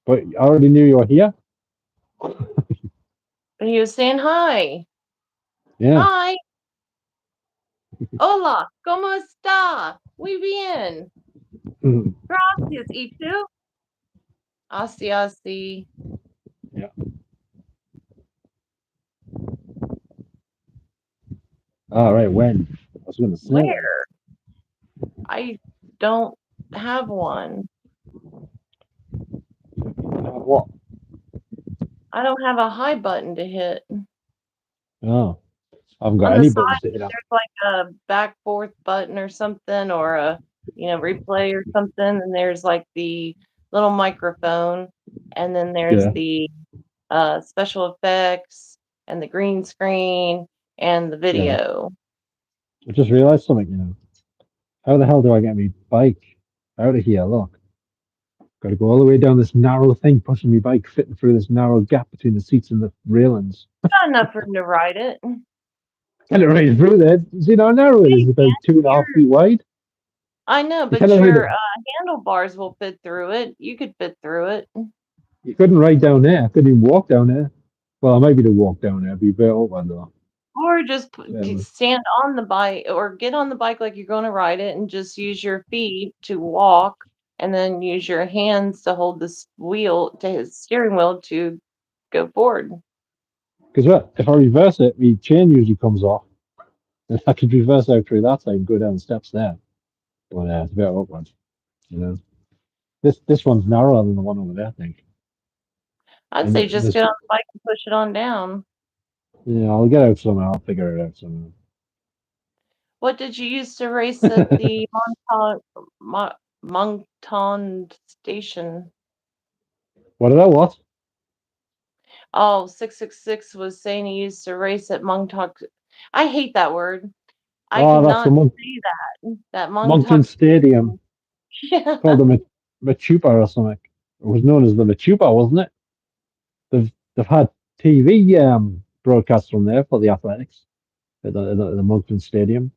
[SPEAKER 1] But I already knew you were here.
[SPEAKER 2] And he was saying hi.
[SPEAKER 1] Yeah.
[SPEAKER 2] Hi. Hola. ¿Cómo está? Muy bien. Gracias. ¿Y tú? Así, así.
[SPEAKER 1] Yeah. All right, Wend. I was going to say then.
[SPEAKER 2] Where? I don't have one.
[SPEAKER 1] What?
[SPEAKER 2] I don't have a hi button to hit.
[SPEAKER 1] Oh, I haven't got
[SPEAKER 2] On the
[SPEAKER 1] any buttons
[SPEAKER 2] side,
[SPEAKER 1] to hit up.
[SPEAKER 2] there's like a back forth button or something, or a replay or something. And there's like the little microphone, and then there's
[SPEAKER 1] Yeah.
[SPEAKER 2] the special effects and the green screen and the
[SPEAKER 1] Yeah.
[SPEAKER 2] video.
[SPEAKER 1] I just realized something, How the hell do I get my bike out of here? Look, got to go all the way down this narrow thing, pushing my bike, fitting through this narrow gap between the seats and the railings.
[SPEAKER 2] Not enough room to ride it.
[SPEAKER 1] Get it right through there. See how narrow it is? About two and a half
[SPEAKER 2] Your
[SPEAKER 1] feet wide.
[SPEAKER 2] I know,
[SPEAKER 1] You can't
[SPEAKER 2] but
[SPEAKER 1] ride
[SPEAKER 2] your
[SPEAKER 1] it.
[SPEAKER 2] handlebars will fit through it. You could fit through it.
[SPEAKER 1] You couldn't ride down there. I couldn't even walk down there. Well, I might be to walk down there. Be better open though.
[SPEAKER 2] Or just
[SPEAKER 1] Yeah.
[SPEAKER 2] stand on the bike or get on the bike like you're going to ride it and just use your feet to walk and then use your hands to hold this wheel to his steering wheel to go forward.
[SPEAKER 1] Because what if I reverse it, my chain usually comes off. And I could reverse out through that side and go down the steps there. But it's a bit awkward, you know. This one's narrower than the one over there, I think.
[SPEAKER 2] I'd
[SPEAKER 1] And
[SPEAKER 2] say just
[SPEAKER 1] this,
[SPEAKER 2] get on the bike and push it on down.
[SPEAKER 1] yeah, I'll get out somehow. I'll figure it out somehow.
[SPEAKER 2] What did you use to race at the Moncton station?
[SPEAKER 1] What did I what?
[SPEAKER 2] Oh, 666 was saying he used to race at Montauk. I hate that word. I
[SPEAKER 1] Oh, that's the
[SPEAKER 2] cannot say that. That
[SPEAKER 1] Moncton
[SPEAKER 2] Montauk
[SPEAKER 1] Stadium.
[SPEAKER 2] Station. Yeah.
[SPEAKER 1] It's called the Machupa or something. It was known as the Machupa, wasn't it? They've had TV broadcasts from there for the athletics at the Moncton Stadium.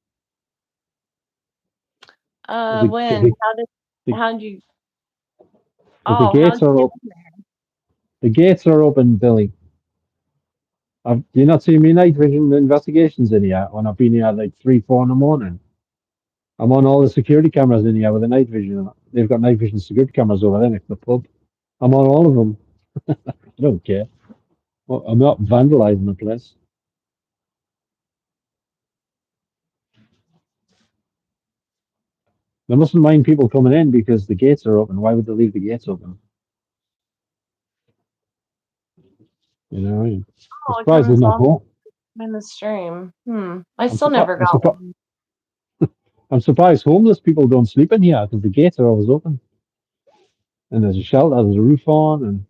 [SPEAKER 1] Because
[SPEAKER 2] When?
[SPEAKER 1] the,
[SPEAKER 2] How'd you,
[SPEAKER 1] the
[SPEAKER 2] oh,
[SPEAKER 1] gates
[SPEAKER 2] how'd
[SPEAKER 1] are
[SPEAKER 2] you
[SPEAKER 1] up. The gates are open, Billy. Do you not see me night vision investigations in here when I've been here at like 3, 4 in the morning? I'm on all the security cameras in here with the night vision. They've got night vision security cameras over there next to the pub. I'm on all of them. I don't care. Well, I'm not vandalizing the place. They mustn't mind people coming in because the gates are open. Why would they leave the gates open? I'm
[SPEAKER 2] Oh, it
[SPEAKER 1] surprised there's
[SPEAKER 2] turns
[SPEAKER 1] no
[SPEAKER 2] off
[SPEAKER 1] home.
[SPEAKER 2] in the stream. I
[SPEAKER 1] I'm
[SPEAKER 2] still
[SPEAKER 1] surprised.
[SPEAKER 2] never got one.
[SPEAKER 1] I'm surprised homeless people don't sleep in here because the gates are always open and there's a shelter, there's a roof on, and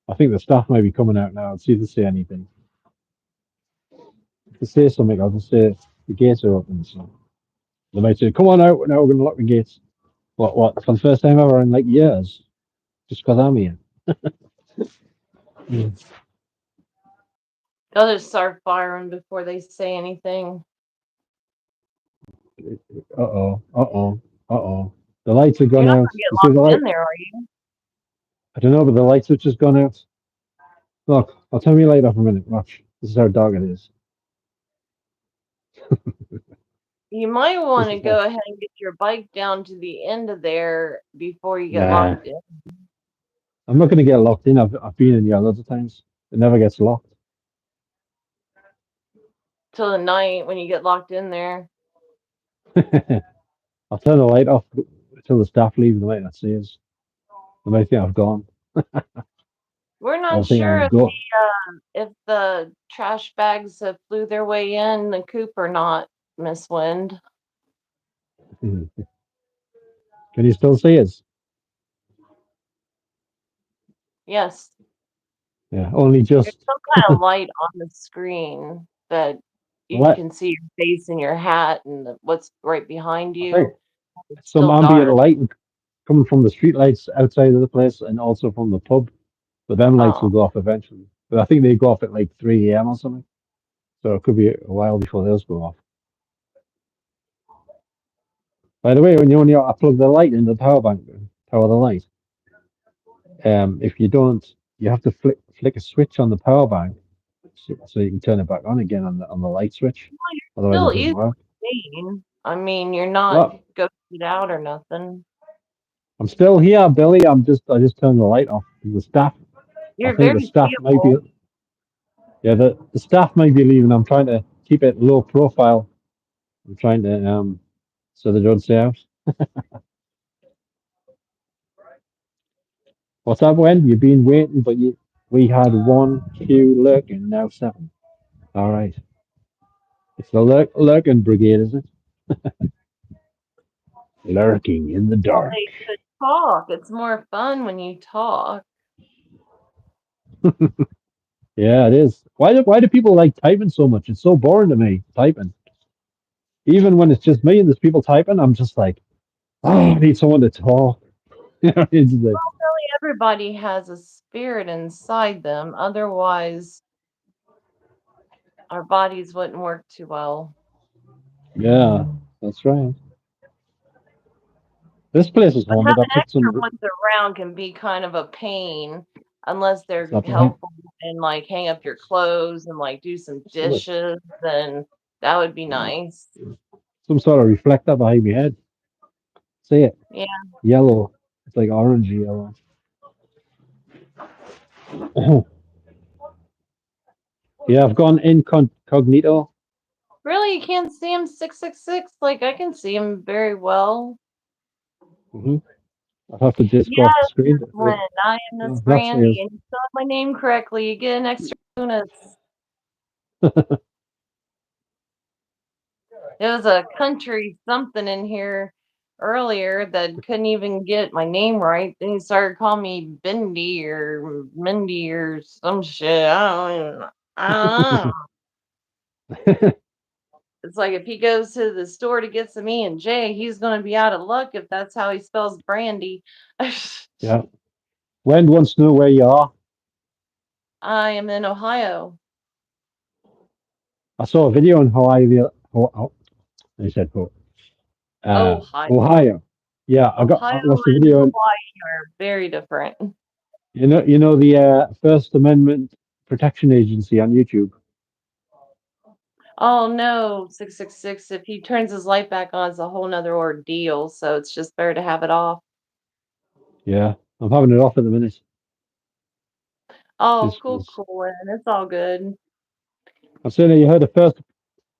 [SPEAKER 1] I think the staff might be coming out now and see if they say anything. If they say something, I'll just say the gates are open. So they might say, "Come on out, now we're going to lock the gates." What? For the first time ever in like years, just because I'm here. Mm.
[SPEAKER 2] They'll just start firing before they say anything.
[SPEAKER 1] Uh-oh, uh-oh, uh-oh. The lights have
[SPEAKER 2] You're
[SPEAKER 1] gone
[SPEAKER 2] not
[SPEAKER 1] out.
[SPEAKER 2] going to get
[SPEAKER 1] You see the
[SPEAKER 2] locked
[SPEAKER 1] light?
[SPEAKER 2] in there, are you?
[SPEAKER 1] I don't know, but the light switch has gone out. Look, I'll turn my light off a minute. Watch. This is how dark it is.
[SPEAKER 2] You might
[SPEAKER 1] This
[SPEAKER 2] want to
[SPEAKER 1] is how.
[SPEAKER 2] go ahead and get your bike down to the end of there before you get
[SPEAKER 1] Nah,
[SPEAKER 2] locked in
[SPEAKER 1] I'm not going to get locked in. I've been in here loads of times. It never gets locked.
[SPEAKER 2] till the night when you get locked in there.
[SPEAKER 1] I'll turn the light off until the staff leave. They might not see us. They might think I've gone.
[SPEAKER 2] We're not
[SPEAKER 1] I'll think
[SPEAKER 2] sure
[SPEAKER 1] I've
[SPEAKER 2] if
[SPEAKER 1] gone.
[SPEAKER 2] the trash bags have flew their way in the coop or not, Miss Wind.
[SPEAKER 1] Can you still see us?
[SPEAKER 2] Yes.
[SPEAKER 1] Yeah, only
[SPEAKER 2] There's
[SPEAKER 1] just.
[SPEAKER 2] some kind of light on the screen that you
[SPEAKER 1] What?
[SPEAKER 2] can see your face and your hat and what's right behind
[SPEAKER 1] I think
[SPEAKER 2] you. It's
[SPEAKER 1] some
[SPEAKER 2] still
[SPEAKER 1] ambient
[SPEAKER 2] dark.
[SPEAKER 1] light coming from the street lights outside of the place and also from the pub. But them lights will
[SPEAKER 2] Oh,
[SPEAKER 1] go off eventually. But I think they go off at like 3 a.m. or something. So it could be a while before those go off. By the way, when you plug the light in the power bank, power the light, if you don't, you have to flick a switch on the power bank so you can turn it back on again on the light switch. Otherwise,
[SPEAKER 2] still
[SPEAKER 1] it doesn't
[SPEAKER 2] easily
[SPEAKER 1] work.
[SPEAKER 2] seen. I mean, you're not
[SPEAKER 1] Well,
[SPEAKER 2] ghosted out or nothing.
[SPEAKER 1] I'm still here, Billy. I just turned the light off. The staff, I
[SPEAKER 2] You're
[SPEAKER 1] think the
[SPEAKER 2] very
[SPEAKER 1] staff might be,
[SPEAKER 2] seeable.
[SPEAKER 1] yeah, the staff might be leaving. I'm trying to keep it low profile. I'm trying to so they don't stay out. What's up, Wen? You've been waiting, but we had one queue lurking, now seven. All right. It's the lurking brigade, is it? Lurking in the
[SPEAKER 2] Well,
[SPEAKER 1] dark.
[SPEAKER 2] they could talk. It's more fun when you talk.
[SPEAKER 1] Yeah, it is. Why do people like typing so much? It's so boring to me, typing. Even when it's just me and there's people typing, I'm just like, oh, I need someone to talk. You know, it's like,
[SPEAKER 2] Really, everybody has a spirit inside them. Otherwise, our bodies wouldn't work too well.
[SPEAKER 1] yeah, that's right. This place is
[SPEAKER 2] But
[SPEAKER 1] haunted. I
[SPEAKER 2] having
[SPEAKER 1] put
[SPEAKER 2] extra
[SPEAKER 1] some.
[SPEAKER 2] ones around can be kind of a pain unless
[SPEAKER 1] Is
[SPEAKER 2] they're
[SPEAKER 1] that behind?
[SPEAKER 2] helpful and like hang up your clothes and like do some
[SPEAKER 1] Some,
[SPEAKER 2] dishes, then that would be nice.
[SPEAKER 1] some sort of reflector behind my head. See it?
[SPEAKER 2] Yeah.
[SPEAKER 1] Yellow. It's like orangey yellow. Yeah, I've gone incognito.
[SPEAKER 2] Really, you can't see him 666? Like I can see him very well.
[SPEAKER 1] Hmm. I have to just go off the
[SPEAKER 2] Yes, Miss
[SPEAKER 1] screen.
[SPEAKER 2] Lynn, I am Miss
[SPEAKER 1] Oh, that's
[SPEAKER 2] Brandy,
[SPEAKER 1] it.
[SPEAKER 2] and you spelled my name correctly. You get an extra bonus. There was a country something in here earlier that couldn't even get my name right. Then he started calling me Bendy or Mindy or some shit. I don't know. It's like if he goes to the store to get some E&J, he's going to be out of luck if that's how he spells Brandy.
[SPEAKER 1] Yeah. Wen wants to know where you are.
[SPEAKER 2] I am in Ohio.
[SPEAKER 1] I saw a video on Hawaii. I said
[SPEAKER 2] Ohio.
[SPEAKER 1] Ohio. Yeah,
[SPEAKER 2] Ohio
[SPEAKER 1] I watched the
[SPEAKER 2] and
[SPEAKER 1] video. And
[SPEAKER 2] Hawaii are very different.
[SPEAKER 1] you know the First Amendment Protection Agency on YouTube.
[SPEAKER 2] Oh no, 666. If he turns his light back on, it's a whole nother ordeal. So it's just better to have it off.
[SPEAKER 1] Yeah, I'm having it off at the minute.
[SPEAKER 2] Oh,
[SPEAKER 1] Just
[SPEAKER 2] cool,
[SPEAKER 1] 'cause
[SPEAKER 2] cool. And it's all good.
[SPEAKER 1] I'm saying that you heard the First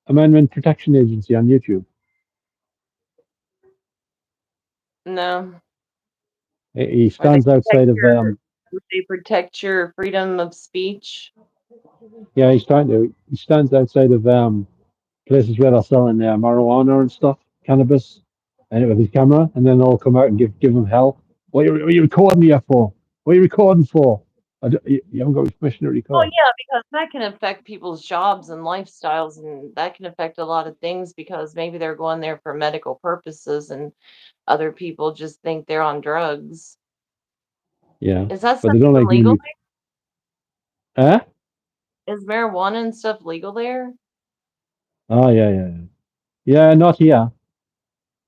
[SPEAKER 1] Amendment Protection Agency on YouTube.
[SPEAKER 2] No.
[SPEAKER 1] He
[SPEAKER 2] Or they
[SPEAKER 1] stands
[SPEAKER 2] protect
[SPEAKER 1] outside of
[SPEAKER 2] your would they protect your freedom of speech?
[SPEAKER 1] yeah, he's trying to. He stands outside of places where they're selling marijuana and stuff, cannabis, and with his camera, and then they'll come out and give him hell. What are you recording me for? What are you recording for? You haven't got permission to
[SPEAKER 2] Oh
[SPEAKER 1] record.
[SPEAKER 2] yeah, because that can affect people's jobs and lifestyles, and that can affect a lot of things because maybe they're going there for medical purposes and other people just think they're on drugs.
[SPEAKER 1] Yeah,
[SPEAKER 2] Is that
[SPEAKER 1] but
[SPEAKER 2] stuff
[SPEAKER 1] they don't
[SPEAKER 2] even
[SPEAKER 1] like when
[SPEAKER 2] legal
[SPEAKER 1] you. Eh?
[SPEAKER 2] there? Is marijuana and stuff legal there?
[SPEAKER 1] Oh yeah, yeah, yeah. Yeah, not here.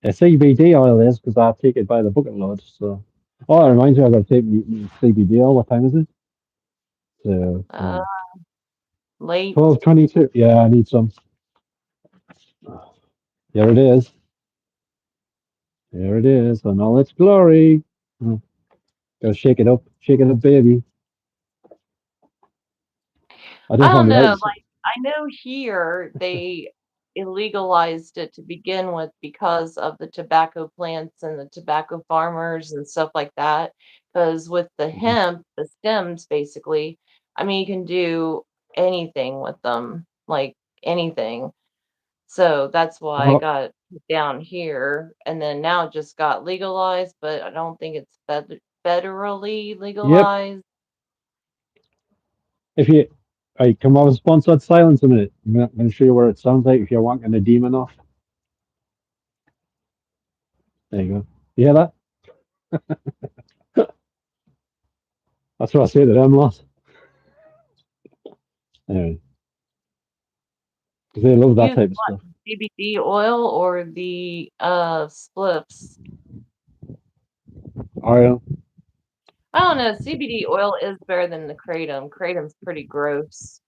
[SPEAKER 1] CBD oil is because I take it by the bucket load. So, oh, it reminds me, I got to take me CBD oil. What time is it? So,
[SPEAKER 2] Uh, late.
[SPEAKER 1] 12:22. Yeah, I need some. Here it is. Here it is in all its glory. Mm, Gotta shake it up, baby. I
[SPEAKER 2] I
[SPEAKER 1] don't
[SPEAKER 2] don't
[SPEAKER 1] find it
[SPEAKER 2] know.
[SPEAKER 1] out.
[SPEAKER 2] Like I know here they illegalized it to begin with because of the tobacco plants and the tobacco farmers and stuff like that. Because with the
[SPEAKER 1] Mhm.
[SPEAKER 2] hemp, the stems basically, I mean, you can do anything with them, like anything. So that's why I
[SPEAKER 1] Oh,
[SPEAKER 2] got put down here, and then now it just got legalized, but I don't think it's federally
[SPEAKER 1] yep.
[SPEAKER 2] legalized.
[SPEAKER 1] If you, I come over sponsored silence a minute. I'm gonna show you where it sounds like if you're wanking a demon off. There you go. You hear that? That's what I say to them lot. Anyway, 'cause they love that
[SPEAKER 2] Use
[SPEAKER 1] type of
[SPEAKER 2] what,
[SPEAKER 1] stuff.
[SPEAKER 2] CBD oil or the spliffs?
[SPEAKER 1] Oreo.
[SPEAKER 2] I don't know. CBD oil is better than the kratom. Kratom's pretty gross.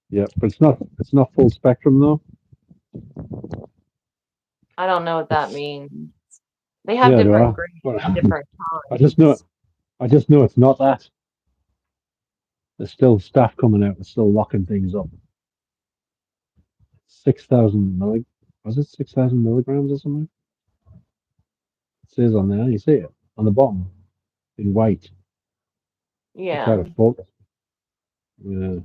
[SPEAKER 1] Yeah, but it's not full spectrum though.
[SPEAKER 2] I don't know what that
[SPEAKER 1] It's
[SPEAKER 2] means. They have
[SPEAKER 1] yeah, do
[SPEAKER 2] different
[SPEAKER 1] I.
[SPEAKER 2] grades
[SPEAKER 1] But
[SPEAKER 2] and different
[SPEAKER 1] I just know
[SPEAKER 2] kinds.
[SPEAKER 1] I just know it's not that. There's still stuff coming out. It's still locking things up. 6,000 was it 6,000 milligrams or something? It says on there. You see it on the bottom in white. I try to
[SPEAKER 2] Yeah.
[SPEAKER 1] focus. Yeah.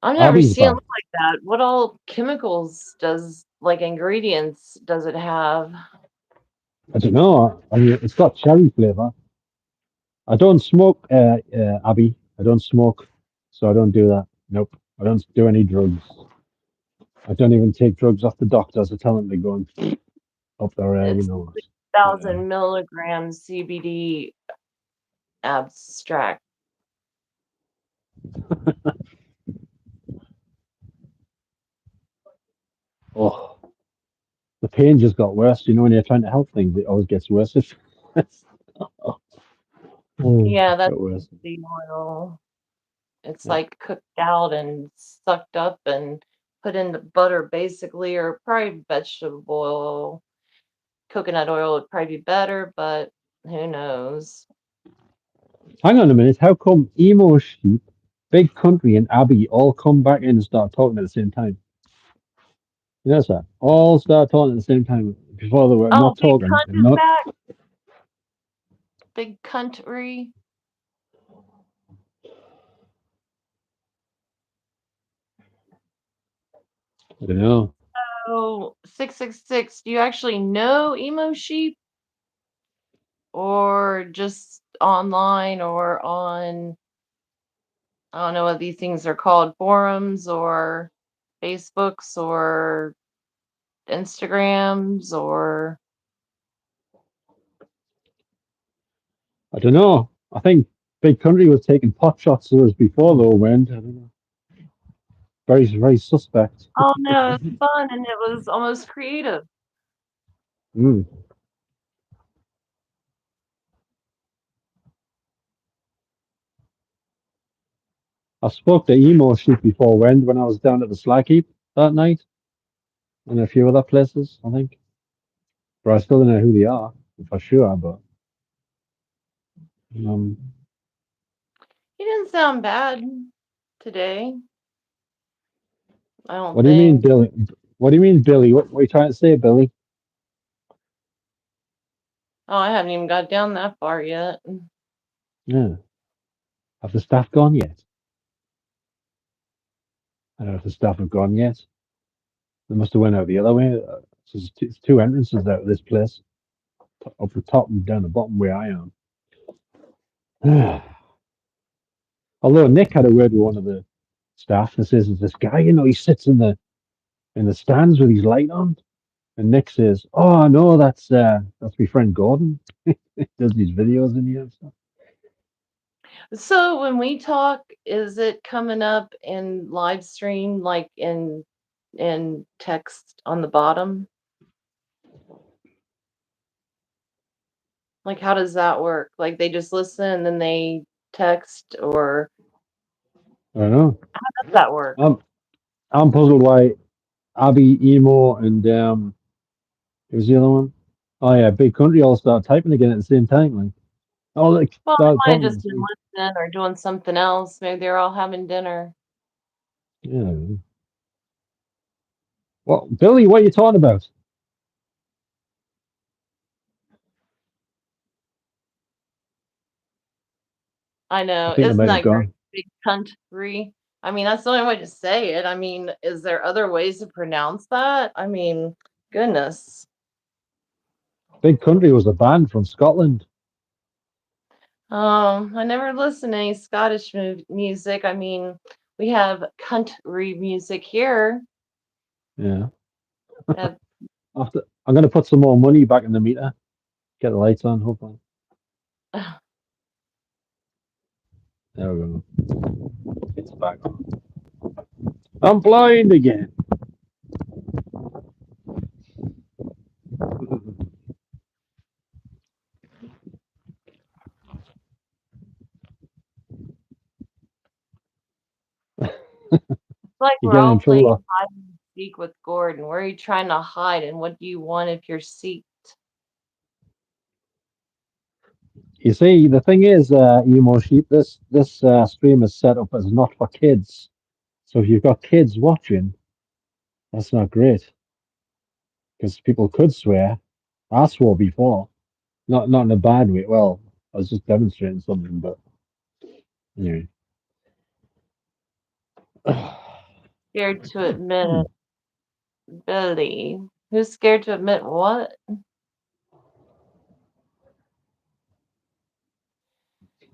[SPEAKER 2] I've never
[SPEAKER 1] Abby's
[SPEAKER 2] seen it
[SPEAKER 1] back.
[SPEAKER 2] look like that. What all chemicals does, like ingredients, does it have?
[SPEAKER 1] I don't know. I mean, it's got cherry flavor. I don't smoke, Abby. I don't smoke, so I don't do that. Nope. I don't do any drugs. I don't even take drugs off the doctors. I tell them to go and up their,
[SPEAKER 2] It's
[SPEAKER 1] uh,
[SPEAKER 2] 6,000 milligrams CBD abstract.
[SPEAKER 1] oh, the pain just got worse. You know, when you're trying to help things, it always gets worse. Oh,
[SPEAKER 2] Yeah, that's
[SPEAKER 1] got worse.
[SPEAKER 2] the oil. It's
[SPEAKER 1] Yeah.
[SPEAKER 2] like cooked out and sucked up and put into butter basically, or probably vegetable oil. Coconut oil would probably be better, but who knows?
[SPEAKER 1] Hang on a minute. How come emo sheep, big country, and Abby all come back in and start talking at the same time? You know that? All start talking at the same time. Before they were
[SPEAKER 2] Oh,
[SPEAKER 1] not
[SPEAKER 2] Big
[SPEAKER 1] talking.
[SPEAKER 2] Cunt
[SPEAKER 1] And
[SPEAKER 2] is
[SPEAKER 1] not.
[SPEAKER 2] back. Big Country.
[SPEAKER 1] I don't know.
[SPEAKER 2] Oh, 666. Do you actually know emo sheep or just online or on, I don't know what these things are called, forums or Facebooks or Instagrams or
[SPEAKER 1] I don't know. I think big country was taking pot shots of us before they all went. I don't know. Very, very suspect.
[SPEAKER 2] oh no, it's fun and it was almost creative.
[SPEAKER 1] Mm. I spoke to emo sheep before when I was down at the slag heap that night and a few other places, I think. But I still don't know who they are for sure. But um,
[SPEAKER 2] He didn't sound bad today, I don't
[SPEAKER 1] what do you mean,
[SPEAKER 2] think.
[SPEAKER 1] Billy? What do you mean, Billy? What are you trying to say, Billy?
[SPEAKER 2] Oh, I haven't even got down that far yet.
[SPEAKER 1] Yeah. Have the staff gone yet? I don't know if the staff have gone yet. They must have went out the other way. So there's two entrances out of this place, up the top and down the bottom where I am. Although Nick had a word with one of the staff and says, "There's this guy, he sits in the stands with his light on." And Nick says, "Oh no, that's my friend Gordon. He does these videos in here and stuff."
[SPEAKER 2] So when we talk, is it coming up in live stream, like in text on the bottom? Like how does that work? Like they just listen and then they text, or
[SPEAKER 1] I don't know.
[SPEAKER 2] how does that work?
[SPEAKER 1] I'm I'm puzzled why Abby, Emo, and who's the other one? Oh yeah, Big Country all start typing again at the same time. Like, oh, like
[SPEAKER 2] Well,
[SPEAKER 1] start
[SPEAKER 2] they might
[SPEAKER 1] talking
[SPEAKER 2] have
[SPEAKER 1] at the
[SPEAKER 2] just been
[SPEAKER 1] same.
[SPEAKER 2] listening or doing something else. Maybe they're all having dinner.
[SPEAKER 1] Yeah. Well, Billy, what are you talking about?
[SPEAKER 2] I
[SPEAKER 1] I
[SPEAKER 2] know.
[SPEAKER 1] think they
[SPEAKER 2] Isn't
[SPEAKER 1] might have
[SPEAKER 2] that great?
[SPEAKER 1] gone.
[SPEAKER 2] Big country. I mean, that's the only way to say it. I mean, is there other ways to pronounce that? I mean, goodness.
[SPEAKER 1] Big Country was a band from Scotland.
[SPEAKER 2] I never listened to any Scottish music. I mean, we have country music here.
[SPEAKER 1] Yeah.
[SPEAKER 2] Uh,
[SPEAKER 1] I'm going to put some more money back in the meter. Get the lights on, hopefully. There we go. It's back on. I'm blind again.
[SPEAKER 2] It's like
[SPEAKER 1] You
[SPEAKER 2] we're
[SPEAKER 1] get in
[SPEAKER 2] all playing
[SPEAKER 1] trouble.
[SPEAKER 2] hide and seek with Gordon. Where are you trying to hide, and what do you want if you're seek?
[SPEAKER 1] You see, the thing is, emo sheep, this stream is set up as not for kids. So if you've got kids watching, that's not great because people could swear. I swore before, not in a bad way. Well, I was just demonstrating something, but anyway.
[SPEAKER 2] Scared to admit it, Billy. Who's scared to admit what?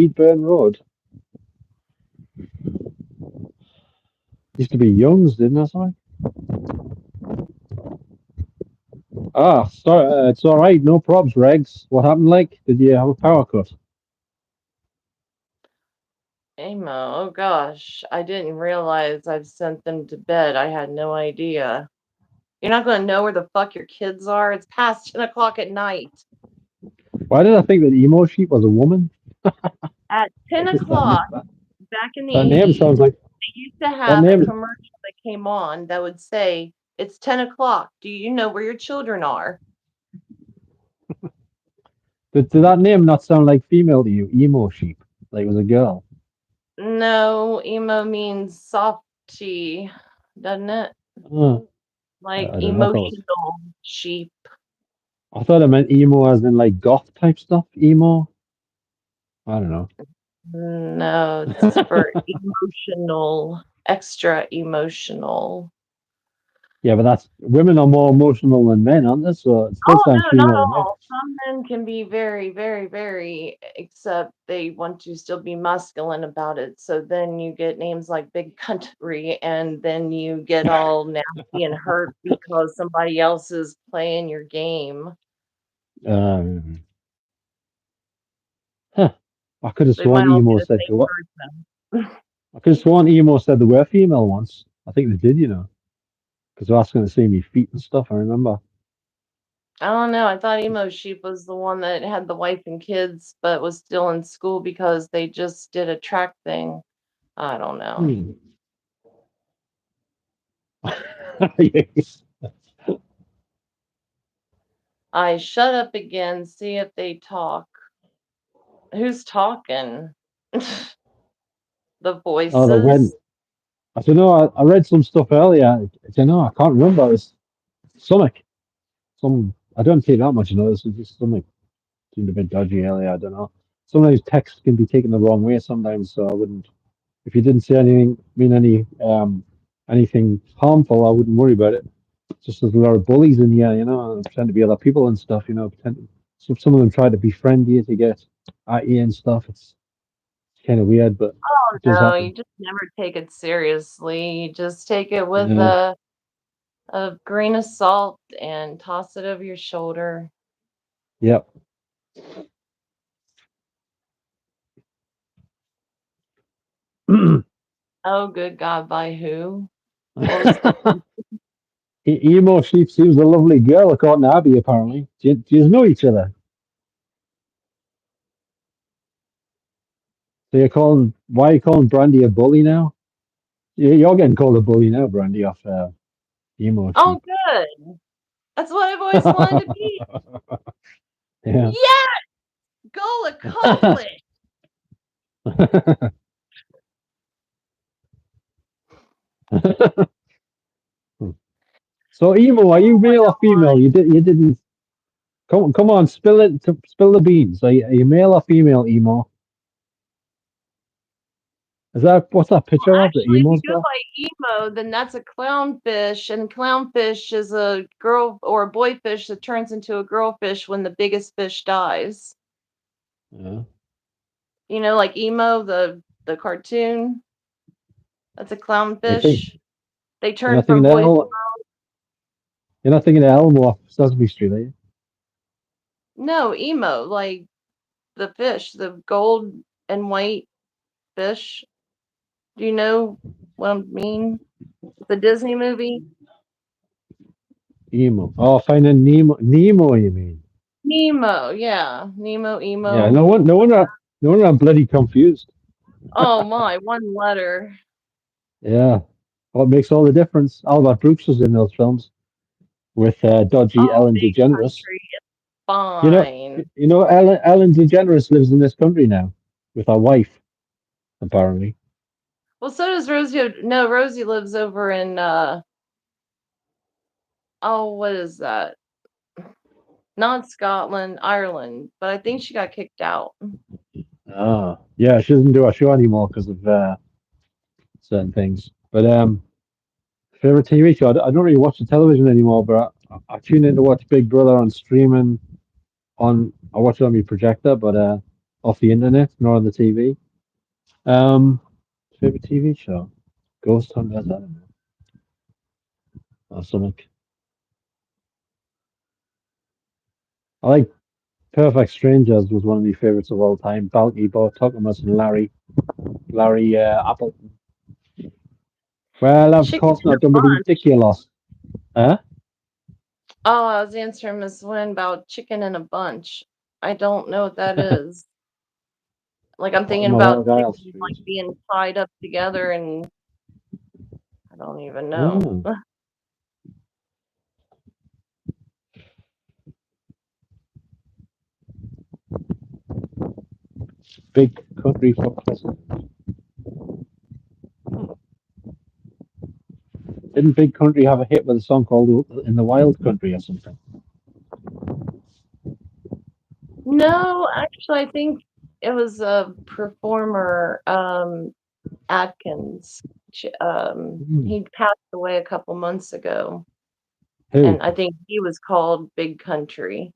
[SPEAKER 1] Beadburn Road. Used to be Young's, didn't it? Something? Ah, sorry, it's all right. No probs, Regs. What happened? Like, did you have a power cut?
[SPEAKER 2] Amo, oh gosh, I didn't realize I've sent them to bed. I had no idea. You're not going to know where the fuck your kids are. It's past 10 o'clock at night.
[SPEAKER 1] Why did I think that emo sheep was a woman?
[SPEAKER 2] At 10
[SPEAKER 1] Just that,
[SPEAKER 2] o'clock back in the
[SPEAKER 1] that name
[SPEAKER 2] 80s,
[SPEAKER 1] sounds like
[SPEAKER 2] they used to
[SPEAKER 1] that
[SPEAKER 2] have a
[SPEAKER 1] name.
[SPEAKER 2] commercial that came on that would say, "It's 10 o'clock. Do you know where your children are?"
[SPEAKER 1] Did that name not sound like female to you? Emo sheep, like it was a girl.
[SPEAKER 2] No, emo means softy, doesn't it?
[SPEAKER 1] Oh,
[SPEAKER 2] Like
[SPEAKER 1] I don't know.
[SPEAKER 2] emotional sheep.
[SPEAKER 1] I thought it meant emo as in like goth type stuff. Emo. I don't know.
[SPEAKER 2] No, it's for emotional, extra emotional.
[SPEAKER 1] Yeah, but that's women are more emotional than men, aren't they? So it still
[SPEAKER 2] Oh,
[SPEAKER 1] sounds
[SPEAKER 2] no, not
[SPEAKER 1] female to me.
[SPEAKER 2] all. Some men can be very, very, very, except they want to still be masculine about it. So then you get names like Big Country, and then you get all nasty and hurt because somebody else is playing your game.
[SPEAKER 1] Um, huh. I could have
[SPEAKER 2] They might
[SPEAKER 1] sworn
[SPEAKER 2] all be
[SPEAKER 1] emo
[SPEAKER 2] the
[SPEAKER 1] said
[SPEAKER 2] same
[SPEAKER 1] what?
[SPEAKER 2] person.
[SPEAKER 1] I could have sworn emo said they were female once. I think they did, because they're asking to see me feet and stuff. I remember.
[SPEAKER 2] I don't know. I thought Emo Sheep was the one that had the wife and kids, but was still in school because they just did a track thing. I don't know.
[SPEAKER 1] Hmm. Yes.
[SPEAKER 2] I shut up again, see if they talk. Who's talking? The
[SPEAKER 1] Oh, the when
[SPEAKER 2] voices?
[SPEAKER 1] I don't know. I read some stuff earlier. I don't know. I can't remember. It's Sonic. Some I don't take that much notice. It's just something seemed a bit dodgy earlier. I don't know. Sometimes text can be taken the wrong way sometimes, so I wouldn't. If you didn't say anything, mean anything harmful, I wouldn't worry about it. Just there's a lot of bullies in here, and pretend to be other people and stuff, so some of them try to befriend you to get at you and stuff. It's kind of weird, but
[SPEAKER 2] Oh
[SPEAKER 1] it does
[SPEAKER 2] no,
[SPEAKER 1] happen.
[SPEAKER 2] you just never take it seriously. You just take it with
[SPEAKER 1] Yeah.
[SPEAKER 2] a grain of salt and toss it over your shoulder.
[SPEAKER 1] Yep.
[SPEAKER 2] Oh, good God, by who? What was the
[SPEAKER 1] Emo Sheep seems a lovely girl, according to Abby, apparently. Do you know each other? So why are you calling Brandy a bully now? You're getting called a bully now, Brandy, off Emo
[SPEAKER 2] Oh,
[SPEAKER 1] Sheep.
[SPEAKER 2] good. That's what I've always wanted to be.
[SPEAKER 1] Yeah.
[SPEAKER 2] Yeah, goal accomplished.
[SPEAKER 1] So, Emo, are you
[SPEAKER 2] Oh my
[SPEAKER 1] male or female? You didn't. Come on, spill the beans. Are you male or female, Emo? What's that picture of the
[SPEAKER 2] Actually, if you
[SPEAKER 1] emo's
[SPEAKER 2] go
[SPEAKER 1] got?
[SPEAKER 2] by emo, then that's a clownfish, and clownfish is a girl or a boy fish that turns into a girl fish when the biggest fish dies.
[SPEAKER 1] Yeah.
[SPEAKER 2] You know, like emo, the cartoon. That's a
[SPEAKER 1] You think
[SPEAKER 2] clownfish. They
[SPEAKER 1] you're
[SPEAKER 2] turn
[SPEAKER 1] not thinking
[SPEAKER 2] from boys.
[SPEAKER 1] you're not thinking of Elmo off Sesame Street, are you?
[SPEAKER 2] No, emo, like the fish, the gold and white fish. Do you know what I mean? The Disney movie.
[SPEAKER 1] Emo. Oh, finding Nemo. Nemo, you mean?
[SPEAKER 2] Nemo, yeah, Nemo,
[SPEAKER 1] Yeah.
[SPEAKER 2] emo.
[SPEAKER 1] No wonder I'm bloody confused.
[SPEAKER 2] Oh my, one letter.
[SPEAKER 1] Yeah. What makes all the difference? Albert Brooks was in those films with dodgy
[SPEAKER 2] Oh,
[SPEAKER 1] Ellen
[SPEAKER 2] big
[SPEAKER 1] DeGeneres.
[SPEAKER 2] country,
[SPEAKER 1] You know,
[SPEAKER 2] fine.
[SPEAKER 1] Ellen DeGeneres lives in this country now with her wife, apparently.
[SPEAKER 2] Well, so does Rosie. No, Rosie lives over in oh, what is that? Not Scotland, Ireland, but I think she got kicked out.
[SPEAKER 1] Ah, yeah, she doesn't do a show anymore because of certain things. But favorite TV show, I don't really watch the television anymore, but I tune in to watch Big Brother on streaming. I watch it on my projector, but off the internet nor on the TV. Um, favorite TV show? Ghost Hunters. I don't know. Or something. I like Perfect Strangers was one of my favorites of all time. Balky Bartokomous and Larry Appleton. Well, of
[SPEAKER 2] Chicken
[SPEAKER 1] course
[SPEAKER 2] in a
[SPEAKER 1] not. Don't be
[SPEAKER 2] bunch.
[SPEAKER 1] ridiculous. Huh?
[SPEAKER 2] Oh, I was answering Miss Lynn about chicken in a bunch. I don't know what that is. Like I'm thinking
[SPEAKER 1] Bottom of
[SPEAKER 2] about
[SPEAKER 1] Argyle
[SPEAKER 2] chickens like
[SPEAKER 1] Street.
[SPEAKER 2] being tied up together, and I don't even know.
[SPEAKER 1] Oh, Big Country for President. Didn't Big Country have a hit with a song called In the Wild Country or something?
[SPEAKER 2] No, actually, I think it was a performer, Atkins.
[SPEAKER 1] Hmm.
[SPEAKER 2] He passed away a couple months ago,
[SPEAKER 1] Who?
[SPEAKER 2] and I think he was called Big Country.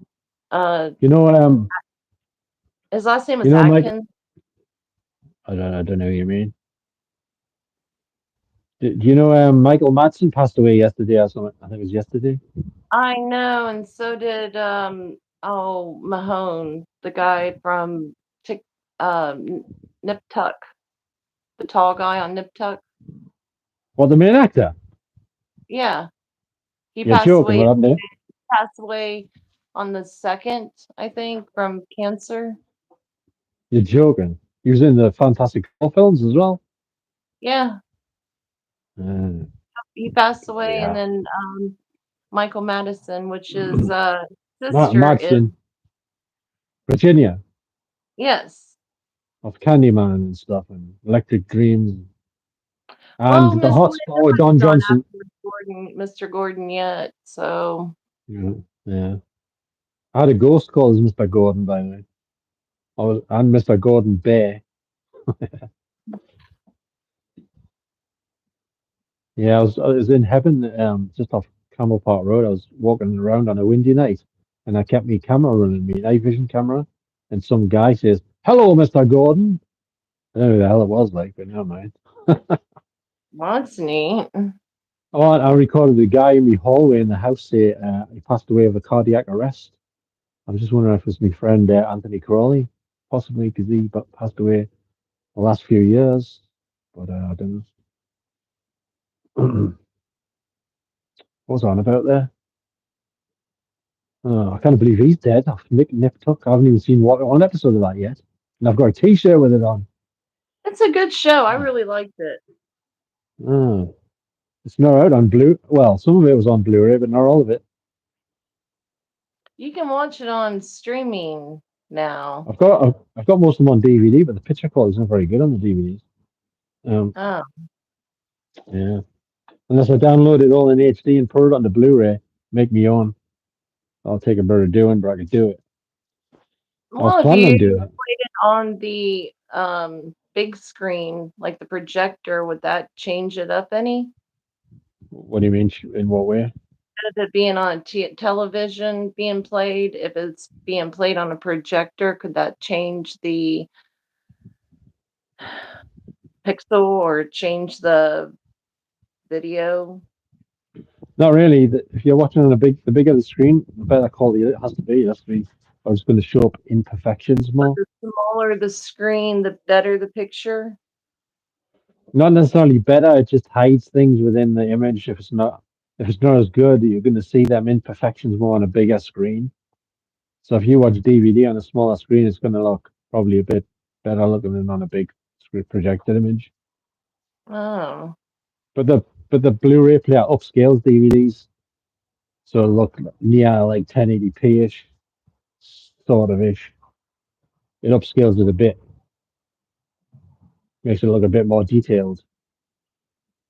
[SPEAKER 2] Uh,
[SPEAKER 1] You know,
[SPEAKER 2] his last name
[SPEAKER 1] you
[SPEAKER 2] was
[SPEAKER 1] know, Mike.
[SPEAKER 2] Atkins.
[SPEAKER 1] I don't know who you mean. Do you know, Michael Madsen passed away yesterday or something? I think it was yesterday.
[SPEAKER 2] I know, and so did oh Mahone, the guy from Tick Nip Tuck, the tall guy on Nip Tuck.
[SPEAKER 1] What, the main actor?
[SPEAKER 2] Yeah, he
[SPEAKER 1] You're
[SPEAKER 2] passed
[SPEAKER 1] joking.
[SPEAKER 2] away.
[SPEAKER 1] What happened to him?
[SPEAKER 2] Passed away on the second, I think, from cancer.
[SPEAKER 1] You're joking. He was in the Fantastic Four films as well.
[SPEAKER 2] Yeah,
[SPEAKER 1] Uh,
[SPEAKER 2] he passed away, and
[SPEAKER 1] yeah.
[SPEAKER 2] then Michael Madison, which is sister, is
[SPEAKER 1] Madsen, Virginia,
[SPEAKER 2] yes.
[SPEAKER 1] of Candyman and stuff, and Electric Dreams,
[SPEAKER 2] Well,
[SPEAKER 1] and the
[SPEAKER 2] Miss
[SPEAKER 1] Hot
[SPEAKER 2] Lynn
[SPEAKER 1] Spot with Don
[SPEAKER 2] hasn't gone
[SPEAKER 1] Johnson.
[SPEAKER 2] after Mr. Gordon yet, so
[SPEAKER 1] Yeah, yeah. I had a ghost call as Mr. Gordon, by the way. And Mr. Gordon Bear. Yeah, I was in heaven, just off Camel Park Road. I was walking around on a windy night, and I kept my camera running, my night vision camera, and some guy says, "Hello, Mr. Gordon." I don't know who the hell it was, like, but never mind.
[SPEAKER 2] well, that's neat.
[SPEAKER 1] Oh, and I recorded the guy in my hallway in the house say he passed away of a cardiac arrest. I was just wondering if it was my friend Anthony Crawley, possibly because he passed away the last few years, but I don't know. What was I on about there? Oh, I can't believe he's dead. Nick Nip Tuck. I haven't even seen one episode of that yet, and I've got a T-shirt with it on.
[SPEAKER 2] It's a good show. I
[SPEAKER 1] Oh,
[SPEAKER 2] really liked it.
[SPEAKER 1] oh. It's not out on Blue. Well, some of it was on Blu-ray, but not all of it.
[SPEAKER 2] You can watch it on streaming now.
[SPEAKER 1] I've got most of them on DVD, but the picture quality is not very good on the DVDs. Um,
[SPEAKER 2] Oh,
[SPEAKER 1] yeah. Unless I download it all in HD and put it on the Blu-ray, make me own. I'll take a bit of doing, but I could do it. I was
[SPEAKER 2] well, if
[SPEAKER 1] planning
[SPEAKER 2] you
[SPEAKER 1] on doing it.
[SPEAKER 2] played it on the big screen, like the projector, would that change it up any?
[SPEAKER 1] What do you mean? In what way?
[SPEAKER 2] Instead of it being on television being played, if it's being played on a projector, could that change the pixel or change the video?
[SPEAKER 1] Not really. If you're watching on the bigger the screen, the better quality it has to be. It has to be, or it's going to show up imperfections more.
[SPEAKER 2] The smaller the screen, the better the picture?
[SPEAKER 1] Not necessarily better. It just hides things within the image. If it's not as good, you're going to see them imperfections more on a bigger screen. So if you watch DVD on a smaller screen, it's going to look probably a bit better looking than on a big screen projected image.
[SPEAKER 2] Oh.
[SPEAKER 1] But the Blu-ray player upscales DVDs, so it'll look near like 1080p ish, sort of ish. It upscales it a bit, makes it look a bit more detailed,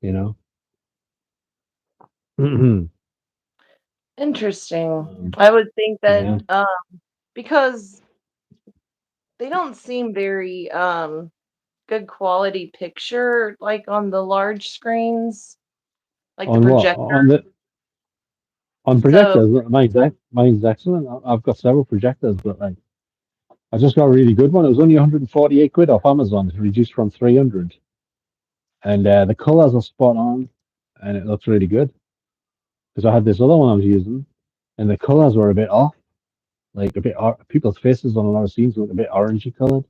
[SPEAKER 1] you know.
[SPEAKER 2] Interesting. I would think that,
[SPEAKER 1] Yeah.
[SPEAKER 2] because they don't seem very, good quality picture, like, on the large screens, like the
[SPEAKER 1] On what?
[SPEAKER 2] projector.
[SPEAKER 1] On
[SPEAKER 2] So
[SPEAKER 1] projectors? Mine's excellent. I've got several projectors, but like I just got a really good one. It was only 148 quid off Amazon. It's reduced from 300, and the colors are spot on, and it looks really good. Because I had this other one I was using, and the colors were a bit off, like a bit. People's faces on a lot of scenes look a bit orangey colored,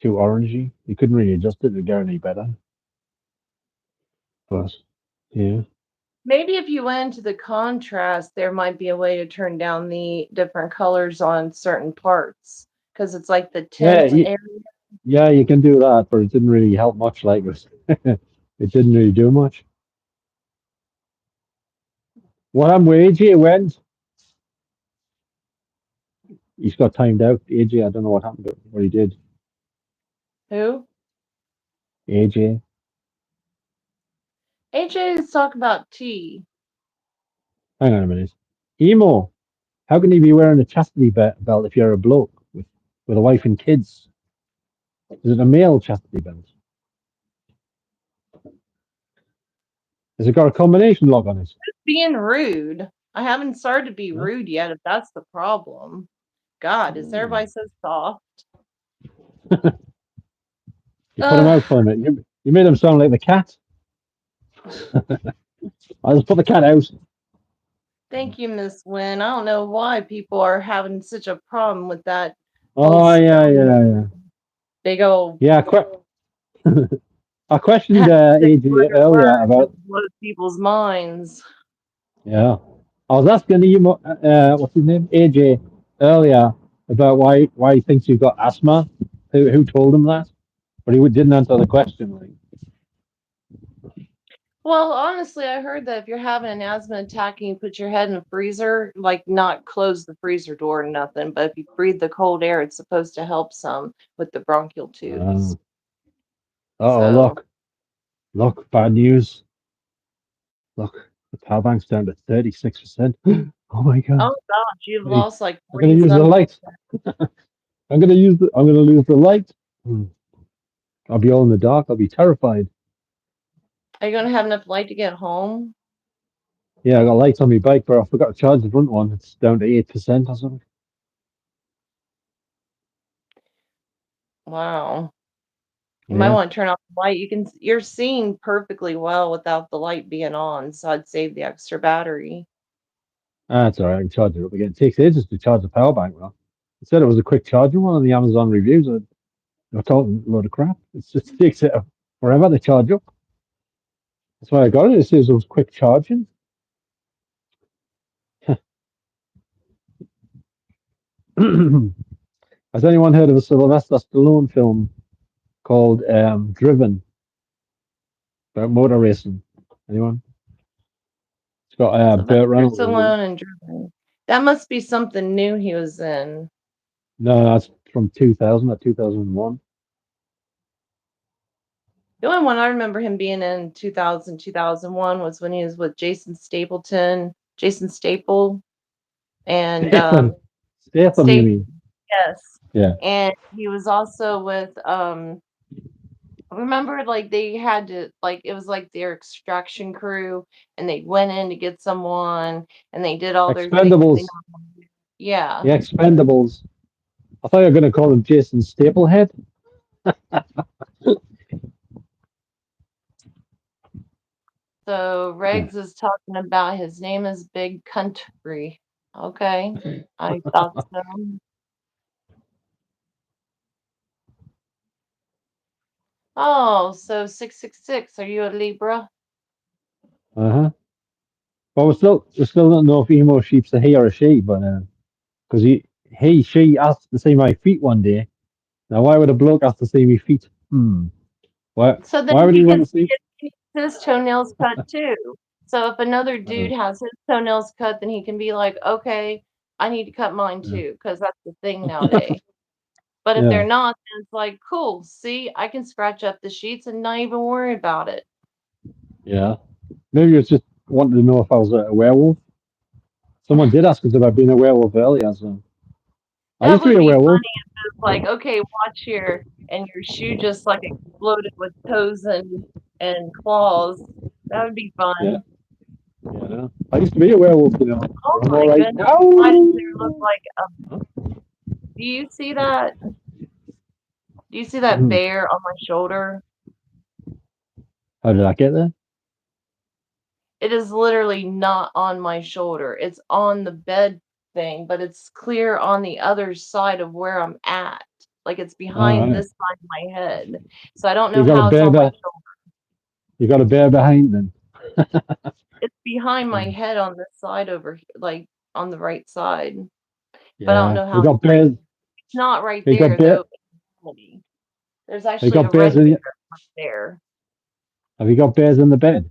[SPEAKER 1] too orangey. You couldn't really adjust it to get any better. But yeah,
[SPEAKER 2] Maybe if you went into the contrast, there might be a way to turn down the different colors on certain parts because it's like the
[SPEAKER 1] yeah,
[SPEAKER 2] tint area.
[SPEAKER 1] yeah. You can do that, but it didn't really help much. Like it, it didn't really do much. What I'm with AJ went. He's got timed out. AJ, I don't know what happened to what he did.
[SPEAKER 2] Who?
[SPEAKER 1] AJ.
[SPEAKER 2] AJ is talking about tea.
[SPEAKER 1] Hang on a minute. Emo. How can you be wearing a chastity belt if you're a bloke with a wife and kids? Is it a male chastity belt? Has it got a combination lock on it?
[SPEAKER 2] Being rude. I haven't started to be
[SPEAKER 1] No?
[SPEAKER 2] rude yet, if that's the problem. God, is
[SPEAKER 1] Hmm.
[SPEAKER 2] everybody so soft?
[SPEAKER 1] You put him
[SPEAKER 2] Ugh.
[SPEAKER 1] out for a minute. You made him sound like the cat. I'll just put the cat out.
[SPEAKER 2] Thank you, Miss Wynn. I don't know why people are having such a problem with that old
[SPEAKER 1] Oh, yeah,
[SPEAKER 2] stone
[SPEAKER 1] yeah, yeah.
[SPEAKER 2] big old
[SPEAKER 1] Yeah, I questioned
[SPEAKER 2] had
[SPEAKER 1] AJ
[SPEAKER 2] six-letter
[SPEAKER 1] earlier
[SPEAKER 2] word that
[SPEAKER 1] about,
[SPEAKER 2] blows people's minds.
[SPEAKER 1] yeah. I was asking Emo, what's his name? AJ earlier about why he thinks you've got asthma. Who told him that? But he didn't answer the question. Like,
[SPEAKER 2] Well, honestly, I heard that if you're having an asthma attack and you put your head in the freezer, like not close the freezer door or nothing, but if you breathe the cold air, it's supposed to help some with the bronchial
[SPEAKER 1] uh
[SPEAKER 2] tubes.
[SPEAKER 1] oh,
[SPEAKER 2] So,
[SPEAKER 1] look, bad news. Look, the power bank's down to 36%. Oh my God.
[SPEAKER 2] oh gosh, you've
[SPEAKER 1] Hey,
[SPEAKER 2] lost like
[SPEAKER 1] I'm gonna
[SPEAKER 2] 40
[SPEAKER 1] use the
[SPEAKER 2] something.
[SPEAKER 1] light. I'm gonna lose the light. Hmm. I'll be all in the dark. I'll be terrified.
[SPEAKER 2] Are you going to have enough light to get home?
[SPEAKER 1] Yeah, I got lights on my bike, but I forgot to charge the front one. It's down to 8% or something.
[SPEAKER 2] Wow. You might
[SPEAKER 1] Yeah.
[SPEAKER 2] want to turn off the light. You're seeing perfectly well without the light being on, so I'd save the extra battery.
[SPEAKER 1] Ah, it's all right. I can charge it up again. It takes ages to charge the power bank, though. It said it was a quick charging one on the Amazon reviews. I thought a load of crap. It just takes it forever to charge up. That's why I got it. It says it was quick charging. Has anyone heard of a Sylvester Stallone film called Driven about motor racing? Anyone? It's got Burt
[SPEAKER 2] Sylvester
[SPEAKER 1] Reynolds in it.
[SPEAKER 2] Stallone and Driven. That must be something new he was in.
[SPEAKER 1] No, that's from 2000 or 2001.
[SPEAKER 2] The only one I remember him being in 2000, 2001 was when he was with Jason Staple, and
[SPEAKER 1] Statham. Statham, you
[SPEAKER 2] Staple,
[SPEAKER 1] mean?
[SPEAKER 2] yes.
[SPEAKER 1] Yeah.
[SPEAKER 2] And he was also with remember, like, they had to, like, it was like their extraction crew, and they went in to get someone, and they did all their things that they
[SPEAKER 1] Expendables.
[SPEAKER 2] normally do. Yeah.
[SPEAKER 1] Yeah, Expendables. I thought you were going to call him Jason Staplehead.
[SPEAKER 2] So Regs is talking about his name is Big Country. Okay. I thought so. Oh, so 666. Are you a Libra?
[SPEAKER 1] Uh-huh. But we still don't know if Emo Sheep's a he or a she, but because she asked to see my feet one day. Now, why would a bloke ask to see my feet? Hmm. Why?
[SPEAKER 2] So then
[SPEAKER 1] Why would he
[SPEAKER 2] he
[SPEAKER 1] want
[SPEAKER 2] can
[SPEAKER 1] to see?
[SPEAKER 2] see his toenails cut too. So if another
[SPEAKER 1] Uh,
[SPEAKER 2] dude has his toenails cut, then he can be like, okay, I need to cut mine
[SPEAKER 1] yeah.
[SPEAKER 2] too, because that's the thing nowadays. But if they're
[SPEAKER 1] Yeah.
[SPEAKER 2] not, then it's like, cool, see, I can scratch up the sheets and not even worry about it.
[SPEAKER 1] Yeah. Maybe it's just wanted to know if I was a werewolf. Someone did ask us about being a werewolf earlier, so I
[SPEAKER 2] That
[SPEAKER 1] used to be
[SPEAKER 2] would
[SPEAKER 1] a
[SPEAKER 2] be
[SPEAKER 1] werewolf.
[SPEAKER 2] funny if it's like, okay, watch here, and your shoe just like exploded with toes and claws. That would be
[SPEAKER 1] Yeah.
[SPEAKER 2] fun.
[SPEAKER 1] Yeah. I used to be a werewolf,
[SPEAKER 2] Oh
[SPEAKER 1] but I'm all
[SPEAKER 2] my
[SPEAKER 1] right
[SPEAKER 2] goodness.
[SPEAKER 1] now.
[SPEAKER 2] Why does there look like a Do you see that? Do you see that bear on my shoulder?
[SPEAKER 1] How did I get there?
[SPEAKER 2] It is literally not on my shoulder. It's on the bed thing, but it's clear on the other side of where I'm at. Like it's
[SPEAKER 1] All
[SPEAKER 2] behind
[SPEAKER 1] right.
[SPEAKER 2] this side of my head. So I don't
[SPEAKER 1] You
[SPEAKER 2] know
[SPEAKER 1] got a
[SPEAKER 2] how it's
[SPEAKER 1] bear
[SPEAKER 2] on my
[SPEAKER 1] be-
[SPEAKER 2] shoulder.
[SPEAKER 1] you got a bear behind then.
[SPEAKER 2] It's behind my
[SPEAKER 1] Mm.
[SPEAKER 2] head on this side over like on the right side. But I don't
[SPEAKER 1] Yeah.
[SPEAKER 2] know
[SPEAKER 1] You
[SPEAKER 2] how
[SPEAKER 1] got
[SPEAKER 2] like
[SPEAKER 1] bears.
[SPEAKER 2] it's not right
[SPEAKER 1] You got
[SPEAKER 2] there
[SPEAKER 1] bear.
[SPEAKER 2] though. There's
[SPEAKER 1] You
[SPEAKER 2] actually a
[SPEAKER 1] got bears
[SPEAKER 2] red
[SPEAKER 1] in.
[SPEAKER 2] bear
[SPEAKER 1] Your,
[SPEAKER 2] right there.
[SPEAKER 1] have you got bears in the bed?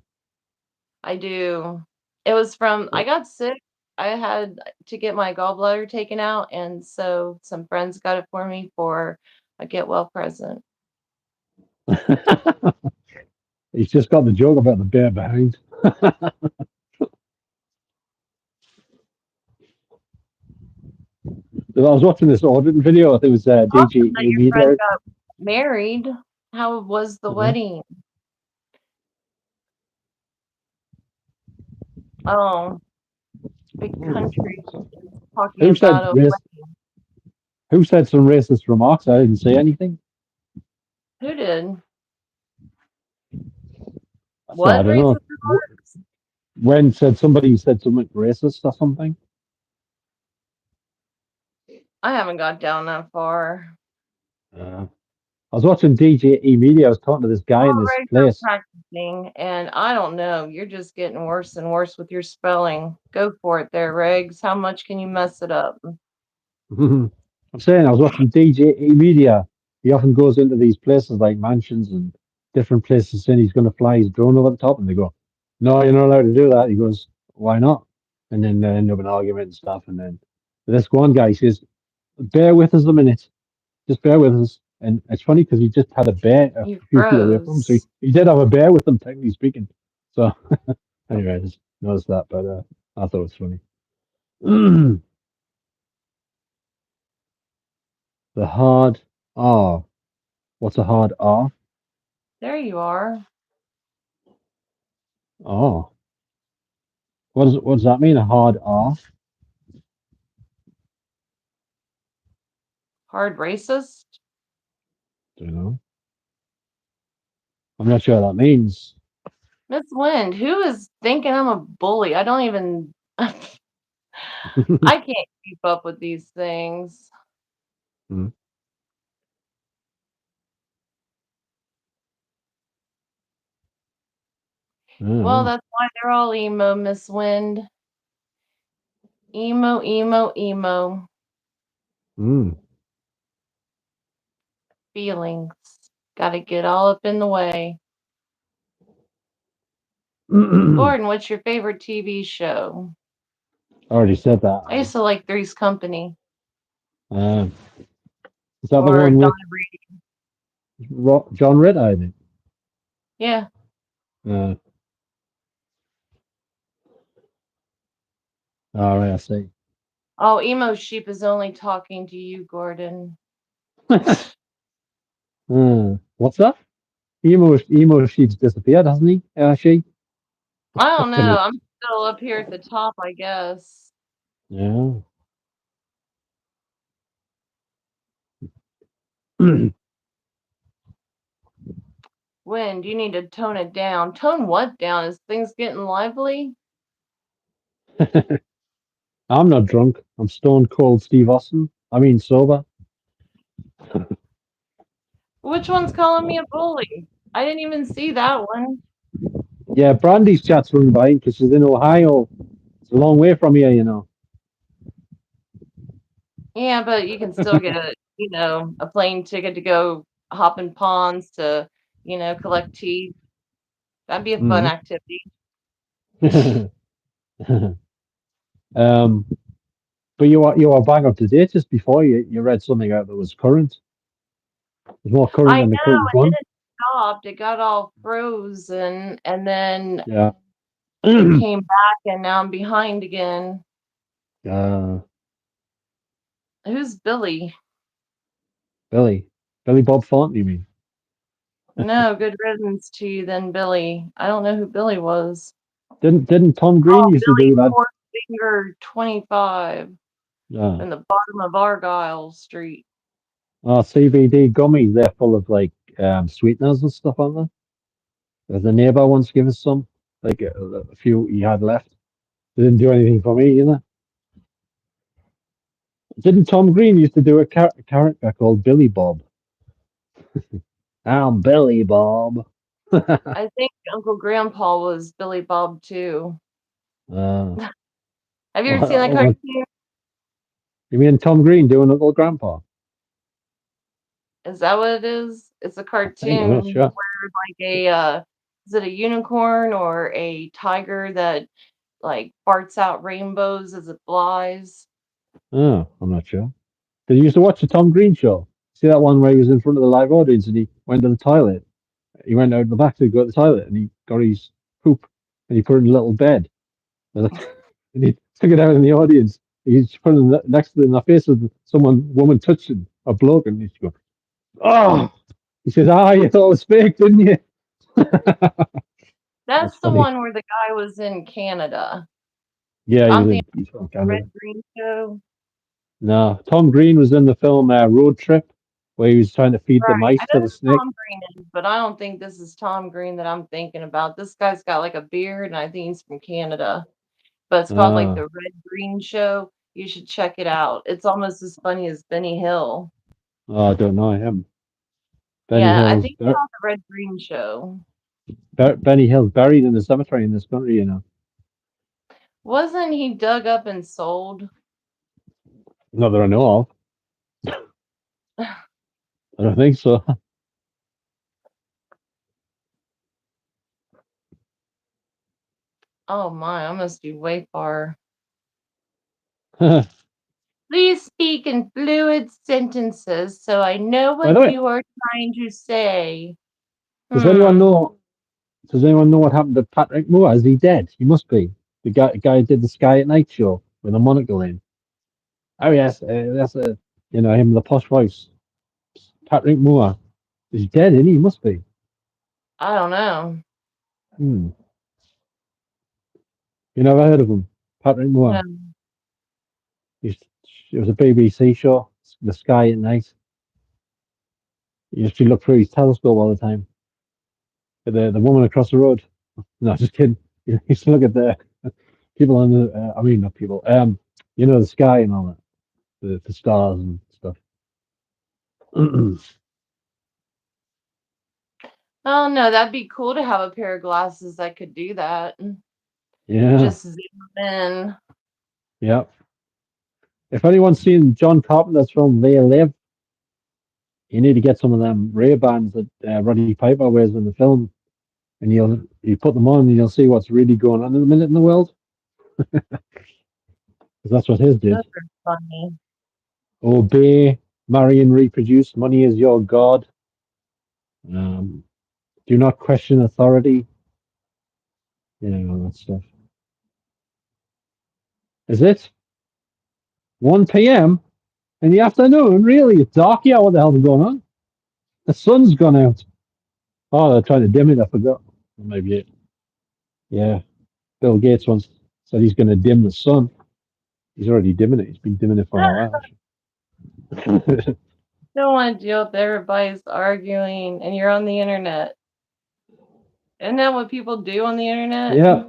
[SPEAKER 2] I do. It was from I got sick. I had to get my gallbladder taken out, and so some friends got it for me for a get well present.
[SPEAKER 1] He's just got the joke about the bear behind. I was watching this auditing video. I think it was
[SPEAKER 2] Awesome that
[SPEAKER 1] DGE
[SPEAKER 2] your friend
[SPEAKER 1] Media.
[SPEAKER 2] got married. How was the
[SPEAKER 1] Uh-huh.
[SPEAKER 2] wedding? Oh, big country is talking
[SPEAKER 1] Who said
[SPEAKER 2] about a
[SPEAKER 1] race?
[SPEAKER 2] wedding.
[SPEAKER 1] Who said some racist remarks? I didn't say anything.
[SPEAKER 2] Who did?
[SPEAKER 1] So I
[SPEAKER 2] What
[SPEAKER 1] don't know.
[SPEAKER 2] racist remarks?
[SPEAKER 1] When said somebody said something racist or something?
[SPEAKER 2] I haven't got down that far.
[SPEAKER 1] Uh, I was watching DJE Media. I was talking to this guy in
[SPEAKER 2] Well,
[SPEAKER 1] this
[SPEAKER 2] Regs, I'm
[SPEAKER 1] place.
[SPEAKER 2] practicing, and I don't know. You're just getting worse and worse with your spelling. Go for it there, Regs. How much can you mess it up?
[SPEAKER 1] I'm saying I was watching DJE Media. He often goes into these places like mansions and different places, saying he's going to fly his drone over the top, and they go, "No, you're not allowed to do that." He goes, "Why not?" And then they end up in an argument and stuff. And then this one guy says, "Bear with us a minute. Just bear with us." And it's funny because he just had a bear a
[SPEAKER 2] You
[SPEAKER 1] few feet away from him, so
[SPEAKER 2] froze.
[SPEAKER 1] he did have a bear with him, technically speaking. So anyway, I just noticed that, but I thought it was funny. The hard R. What's a hard R?
[SPEAKER 2] There you are.
[SPEAKER 1] Oh, what does that mean? A hard R?
[SPEAKER 2] Hard racist?
[SPEAKER 1] Don't know. I'm not sure what that means.
[SPEAKER 2] Miss Lind, who is thinking I'm a bully? I don't even I can't keep up with these things.
[SPEAKER 1] Hmm. I don't
[SPEAKER 2] Well,
[SPEAKER 1] know.
[SPEAKER 2] that's why they're all emo, Miss Wind. Emo, emo, emo.
[SPEAKER 1] Hmm.
[SPEAKER 2] Feelings. Gotta get all up in the way.
[SPEAKER 1] I
[SPEAKER 2] Gordon, what's your favorite TV show?
[SPEAKER 1] already said that, I
[SPEAKER 2] I used
[SPEAKER 1] think.
[SPEAKER 2] to like Three's Company
[SPEAKER 1] Um, is that the
[SPEAKER 2] or
[SPEAKER 1] one
[SPEAKER 2] Donna
[SPEAKER 1] with
[SPEAKER 2] Reed.
[SPEAKER 1] John Ritter, I think?
[SPEAKER 2] Yeah.
[SPEAKER 1] Uh, all right, I see.
[SPEAKER 2] Oh, emo sheep is only talking to you, Gordon.
[SPEAKER 1] What's that? Emo Sheep's disappeared, hasn't he? She?
[SPEAKER 2] I don't
[SPEAKER 1] Fucking
[SPEAKER 2] know.
[SPEAKER 1] it.
[SPEAKER 2] I'm still up here at the top, I guess.
[SPEAKER 1] Yeah.
[SPEAKER 2] Wind, you need to tone it down. Tone what down? Is things getting lively?
[SPEAKER 1] I'm not drunk. I'm stone cold Steve Austin. I mean sober.
[SPEAKER 2] Which one's calling me a bully? I didn't even see that one.
[SPEAKER 1] Yeah, Brandy's chat's run by because she's in Ohio. It's a long way from here, you know.
[SPEAKER 2] Yeah, but you can still get a plane ticket to go hop in ponds to, collect teeth. That'd be a fun
[SPEAKER 1] Mm.
[SPEAKER 2] activity.
[SPEAKER 1] um, but you are bang up to date just before you read something out that was current. It's more current
[SPEAKER 2] I
[SPEAKER 1] than the
[SPEAKER 2] know,
[SPEAKER 1] current
[SPEAKER 2] and then
[SPEAKER 1] one.
[SPEAKER 2] it stopped. It got all frozen, and then
[SPEAKER 1] Yeah.
[SPEAKER 2] it came back, and now I'm behind again.
[SPEAKER 1] uh,
[SPEAKER 2] Who's Billy?
[SPEAKER 1] Billy. Billy Bob Thornton, you mean?
[SPEAKER 2] No, good riddance to you then, Billy. I don't know who Billy was.
[SPEAKER 1] Didn't Tom Green
[SPEAKER 2] Oh,
[SPEAKER 1] used to
[SPEAKER 2] Billy
[SPEAKER 1] do that?
[SPEAKER 2] Four Finger 25.
[SPEAKER 1] Uh,
[SPEAKER 2] in the bottom of Argyle Street.
[SPEAKER 1] CBD gummies, they're full of like sweeteners and stuff on them. The neighbour once gave us some, like a few he had left. They didn't do anything for me, you know. Didn't Tom Green used to do a character called Billy Bob? I'm Billy Bob.
[SPEAKER 2] I think Uncle Grandpa was Billy Bob too.
[SPEAKER 1] uh,
[SPEAKER 2] Have you ever seen that
[SPEAKER 1] what,
[SPEAKER 2] cartoon?
[SPEAKER 1] you mean Tom Green doing Uncle Grandpa?
[SPEAKER 2] Is that what it is? It's a
[SPEAKER 1] I think, I'm not
[SPEAKER 2] cartoon
[SPEAKER 1] sure.
[SPEAKER 2] like a is it a unicorn or a tiger that like farts out rainbows as it flies?
[SPEAKER 1] Oh, I'm not sure. Did you used to watch the Tom Green show? See that one where he was in front of the live audience and he went to the toilet? He went out the back to go to the toilet and he got his poop and he put it in a little bed. And he took it out in the audience. He's put it next to in the face of someone, woman touched him, a bloke, and he's going, "Oh!" He says, "Ah, you thought it was fake, didn't you?" That's
[SPEAKER 2] That's the
[SPEAKER 1] funny.
[SPEAKER 2] one where the guy was in Canada.
[SPEAKER 1] Yeah,
[SPEAKER 2] I'm thinking
[SPEAKER 1] he's from
[SPEAKER 2] the Red
[SPEAKER 1] Canada.
[SPEAKER 2] Green Show.
[SPEAKER 1] No, Tom Green was in the film Road Trip, where he was trying to feed the
[SPEAKER 2] Right. I
[SPEAKER 1] mice
[SPEAKER 2] know
[SPEAKER 1] to the
[SPEAKER 2] who
[SPEAKER 1] snake.
[SPEAKER 2] Tom Green is, but I don't think this is Tom Green that I'm thinking about. This guy's got like a beard, and I think he's from Canada. But it's called like
[SPEAKER 1] Uh,
[SPEAKER 2] the Red Green Show. You should check it out. It's almost as funny as Benny Hill.
[SPEAKER 1] oh, I don't know him. Benny
[SPEAKER 2] Yeah, I
[SPEAKER 1] Hill's
[SPEAKER 2] think it's called the Red Green Show.
[SPEAKER 1] Benny Hill's buried in the cemetery in this country, you know.
[SPEAKER 2] Wasn't he dug up and sold?
[SPEAKER 1] Not that I know of. I don't think so.
[SPEAKER 2] Oh my, I must be way far.
[SPEAKER 1] By
[SPEAKER 2] Please speak in fluid sentences so I know
[SPEAKER 1] the
[SPEAKER 2] what
[SPEAKER 1] way,
[SPEAKER 2] you are trying to say.
[SPEAKER 1] does anyone
[SPEAKER 2] Hmm.
[SPEAKER 1] know? Does anyone know what happened to Patrick Moore? Is he dead? He must be. The guy who did the Sky at Night show with a monocle in. Oh yes, that's him, the posh voice. Patrick Moore. He's dead, isn't he? He must be.
[SPEAKER 2] I don't know.
[SPEAKER 1] Hmm. You never heard of him? Patrick
[SPEAKER 2] No.
[SPEAKER 1] Moore. He's, it was a BBC show, The Sky at Night. He used to look through his telescope all the time. At the woman across the road. No, just kidding. You used to look at the people on the. I mean, not people. The sky and all that, the stars and stuff.
[SPEAKER 2] Oh no, that'd be cool to have a pair of glasses that could do that.
[SPEAKER 1] Yeah,
[SPEAKER 2] Just zoom in.
[SPEAKER 1] yeah. If anyone's seen John Carpenter's film They Live, you need to get some of them Ray Bans that Roddy Piper wears in the film, and you put them on, and you'll see what's really going on in a minute in the world, because that's what his
[SPEAKER 2] Those
[SPEAKER 1] did.
[SPEAKER 2] are funny.
[SPEAKER 1] Obey, marry, and reproduce. Money is your god. Um, do not question authority. All that stuff. Is it 1 p.m. in the afternoon? Really? It's dark here. What the hell is going on? The sun's gone out. Oh, they're trying to dim it. I forgot. Maybe it. Yeah. Bill Gates once said he's going to dim the sun. He's already dimming it. He's been dimming it for a while, actually.
[SPEAKER 2] Don't want to deal with everybody's arguing and you're on the internet. Isn't that what people do on the internet?
[SPEAKER 1] Yeah.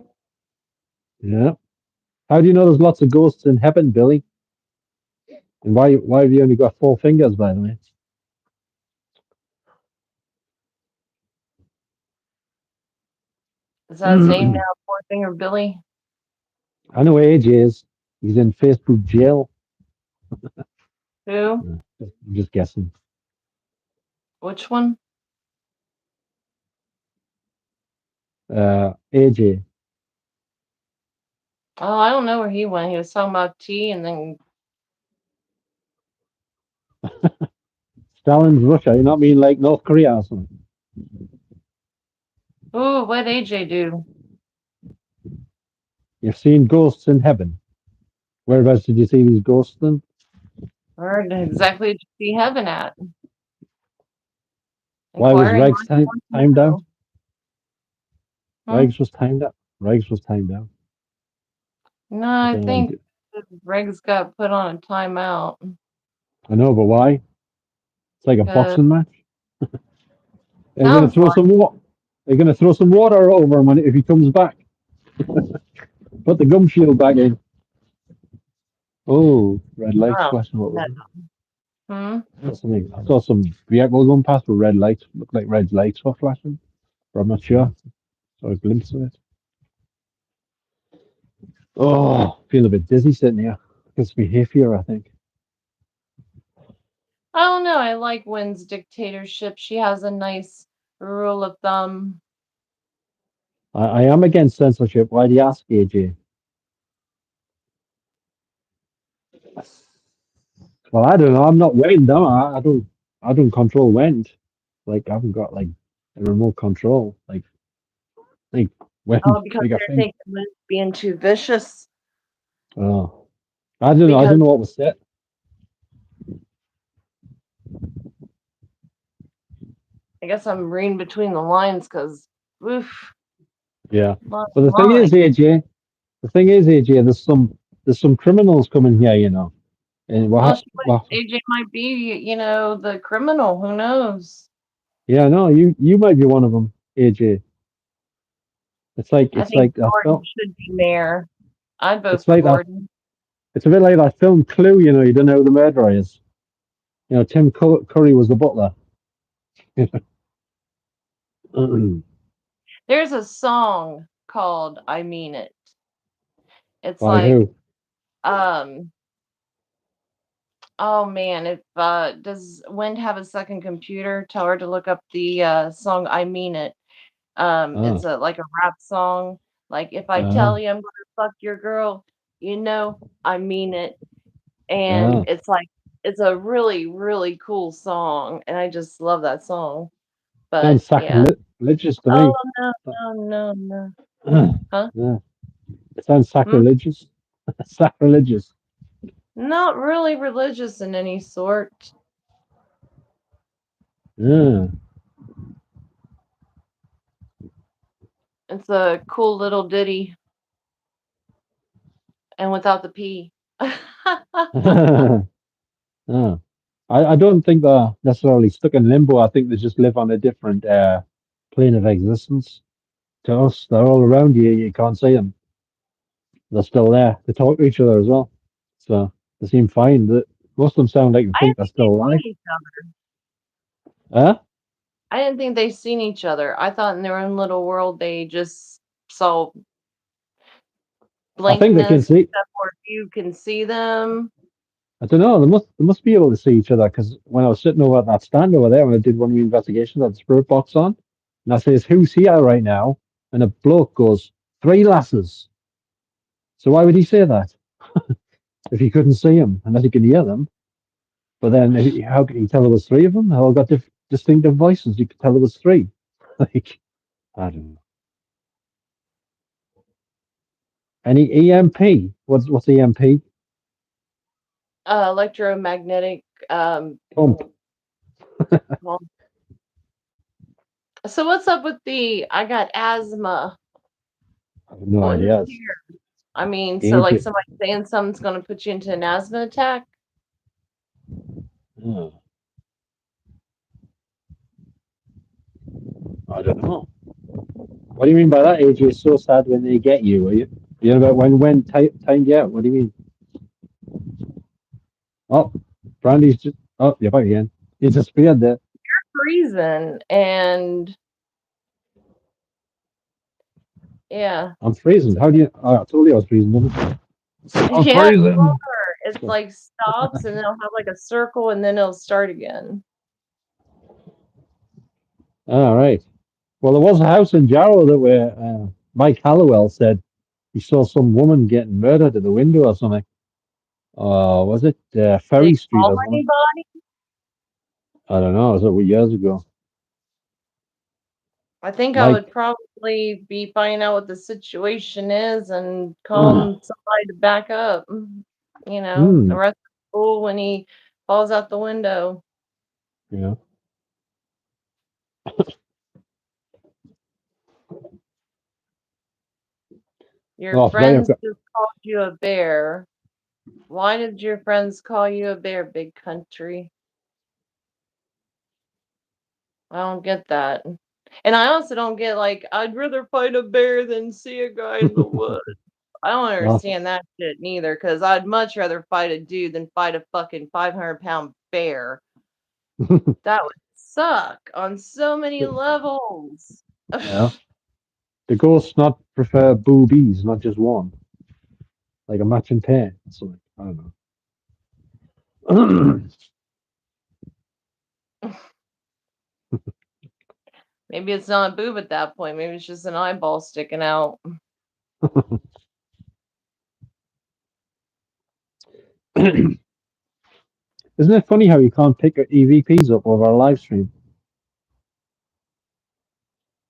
[SPEAKER 1] Yeah. How do you know there's lots of ghosts in heaven, Billy? And why have you only got 4 fingers, by the way?
[SPEAKER 2] Is that his name now? Four Finger Billy?
[SPEAKER 1] I know AJ is. He's in Facebook jail.
[SPEAKER 2] Who?
[SPEAKER 1] I'm just guessing.
[SPEAKER 2] Which one?
[SPEAKER 1] AJ.
[SPEAKER 2] Oh, I don't know where he went. He was talking about tea and then,
[SPEAKER 1] Stalin's Russia. You not mean like North Korea or something?
[SPEAKER 2] ooh, what AJ do?
[SPEAKER 1] You've seen ghosts in heaven. Whereabouts did you see these ghosts then?
[SPEAKER 2] Where exactly did you see heaven at?
[SPEAKER 1] Why was
[SPEAKER 2] Inquiring
[SPEAKER 1] Reich
[SPEAKER 2] minds want to
[SPEAKER 1] timed out?
[SPEAKER 2] know. Hmm?
[SPEAKER 1] Reich was timed out. Reich was timed out.
[SPEAKER 2] No,
[SPEAKER 1] I
[SPEAKER 2] I
[SPEAKER 1] don't know what he
[SPEAKER 2] think
[SPEAKER 1] did.
[SPEAKER 2] Greg's got put on a timeout
[SPEAKER 1] I know, but why? It's like a
[SPEAKER 2] because
[SPEAKER 1] boxing match. Are you gonna
[SPEAKER 2] sounds
[SPEAKER 1] throw
[SPEAKER 2] like
[SPEAKER 1] some water? Are you gonna throw some water over him if he comes back? Put the gum shield back in. Oh, red lights
[SPEAKER 2] oh,
[SPEAKER 1] flashing. What was
[SPEAKER 2] no.
[SPEAKER 1] it?
[SPEAKER 2] Hmm?
[SPEAKER 1] That's something. I saw some vehicle going past with red lights. Looked like red lights were flashing, but I'm not sure. Saw a glimpse of it. Oh, feel a bit dizzy sitting here. Gives me hay fever, I think.
[SPEAKER 2] I don't know. I like Wynn's dictatorship. She has a nice rule of thumb.
[SPEAKER 1] I am against censorship. Why do you ask, AJ? Well, I don't know. I'm not Wayne, though. I don't control Wayne. Like, I haven't got like a remote control. Like Wayne,
[SPEAKER 2] Oh, because
[SPEAKER 1] like I
[SPEAKER 2] they're
[SPEAKER 1] think.
[SPEAKER 2] thinking Wynn's being too vicious.
[SPEAKER 1] Oh, I don't know. I don't
[SPEAKER 2] Because
[SPEAKER 1] know what was said.
[SPEAKER 2] I guess I'm reading between the lines because, oof,
[SPEAKER 1] Yeah.
[SPEAKER 2] lot
[SPEAKER 1] But the thing
[SPEAKER 2] line.
[SPEAKER 1] is, AJ. The thing is, AJ. There's some criminals coming here, and
[SPEAKER 2] Well,
[SPEAKER 1] what?
[SPEAKER 2] she might,
[SPEAKER 1] What?
[SPEAKER 2] AJ might be, the criminal. Who knows?
[SPEAKER 1] Yeah, no. You might be one of them, AJ. It's like
[SPEAKER 2] I
[SPEAKER 1] it's
[SPEAKER 2] think
[SPEAKER 1] like that
[SPEAKER 2] Gordon
[SPEAKER 1] film.
[SPEAKER 2] should be mayor. I'd vote
[SPEAKER 1] It's
[SPEAKER 2] for
[SPEAKER 1] like that.
[SPEAKER 2] Gordon.
[SPEAKER 1] It's a bit like that film Clue. You don't know who the murderer is. Tim Curry was the butler.
[SPEAKER 2] There's a song called "I Mean It." It's
[SPEAKER 1] By
[SPEAKER 2] like,
[SPEAKER 1] who?
[SPEAKER 2] um, oh man, if does Wind have a second computer? Tell her to look up the song "I Mean It."
[SPEAKER 1] Ah,
[SPEAKER 2] It's a like a rap song. Like if I tell
[SPEAKER 1] ah,
[SPEAKER 2] you I'm gonna fuck your girl, I mean it. And
[SPEAKER 1] ah.
[SPEAKER 2] it's a really, really cool song, and I just love that song. But
[SPEAKER 1] Sounds
[SPEAKER 2] yeah.
[SPEAKER 1] sacrilegious to
[SPEAKER 2] Oh
[SPEAKER 1] me.
[SPEAKER 2] no, no, no, no. Huh?
[SPEAKER 1] Yeah, it sounds
[SPEAKER 2] Hmm?
[SPEAKER 1] sacrilegious. Sacrilegious.
[SPEAKER 2] Not really religious in any sort.
[SPEAKER 1] Yeah.
[SPEAKER 2] It's a cool little ditty, and without the P.
[SPEAKER 1] Ah. I don't think they're necessarily stuck in limbo. I think they just live on a different plane of existence. To us, they're all around you. You can't see them. They're still there. They talk to each other as well. So they seem fine. Most of them sound like they
[SPEAKER 2] I
[SPEAKER 1] think
[SPEAKER 2] didn't
[SPEAKER 1] they're
[SPEAKER 2] think
[SPEAKER 1] still
[SPEAKER 2] they'd
[SPEAKER 1] alive.
[SPEAKER 2] seen each other.
[SPEAKER 1] Huh?
[SPEAKER 2] I didn't think they'd seen each other. I thought in their own little world they just saw
[SPEAKER 1] I think they can
[SPEAKER 2] blankness,
[SPEAKER 1] see.
[SPEAKER 2] except for you can see them.
[SPEAKER 1] I don't know. They must be able to see each other because when I was sitting over at that stand over there when I did one of the investigations, I had the spirit box on, and I says, "Who's here right now?" And a bloke goes, "Three lasses." So why would he say that if he couldn't see them unless he could hear them? But then, how could he tell there was three of them? They all got distinctive voices. You could tell there was three. Like I don't know. Any EMP? What's EMP?
[SPEAKER 2] Electromagnetic.
[SPEAKER 1] Pump.
[SPEAKER 2] Well, so what's up with the I got asthma?
[SPEAKER 1] I have no
[SPEAKER 2] Who
[SPEAKER 1] idea. It's
[SPEAKER 2] cares? I mean, so like
[SPEAKER 1] ancient.
[SPEAKER 2] somebody saying something's going to put you into an asthma attack?
[SPEAKER 1] Oh, I don't know. What do you mean by that, AJ? It's so sad when they get you. Are you know about when timed you out? What do you mean? Oh, Brandy's just. Oh, you're back again. You disappeared there.
[SPEAKER 2] Freezing and yeah.
[SPEAKER 1] I'm freezing. How do you? Oh, I told you I was freezing. Didn't I? I'm
[SPEAKER 2] Yeah, you
[SPEAKER 1] freezing.
[SPEAKER 2] are. It's like stops and then it'll have like a circle and then it'll start again.
[SPEAKER 1] All right. Well, there was a house in Jarrow that where Mike Hallowell said he saw some woman getting murdered at the window or something. Was it
[SPEAKER 2] Did
[SPEAKER 1] Ferry
[SPEAKER 2] he
[SPEAKER 1] Street
[SPEAKER 2] call
[SPEAKER 1] or something?
[SPEAKER 2] anybody?
[SPEAKER 1] I don't know. It was years ago.
[SPEAKER 2] I think I
[SPEAKER 1] Mike.
[SPEAKER 2] would probably be finding out what the situation is and
[SPEAKER 1] Hmm.
[SPEAKER 2] calling somebody to back up. Arrest the fool when he falls out the window.
[SPEAKER 1] Yeah.
[SPEAKER 2] Your
[SPEAKER 1] Oh, I forgot.
[SPEAKER 2] friends just called you a bear. Why did your friends call you a bear, big country? I don't get that. And I also don't get like, I'd rather fight a bear than see a guy in the woods. I don't
[SPEAKER 1] Well,
[SPEAKER 2] understand that shit neither, because I'd much rather fight a dude than fight a fucking 500-pound bear. That would suck on so many levels.
[SPEAKER 1] yeah. The ghosts not prefer boobies, not just one, like a matching pair. So I don't know.
[SPEAKER 2] Maybe it's not a boob at that point. Maybe it's just an eyeball sticking out.
[SPEAKER 1] Isn't it funny how you can't pick EVPs up over a live stream?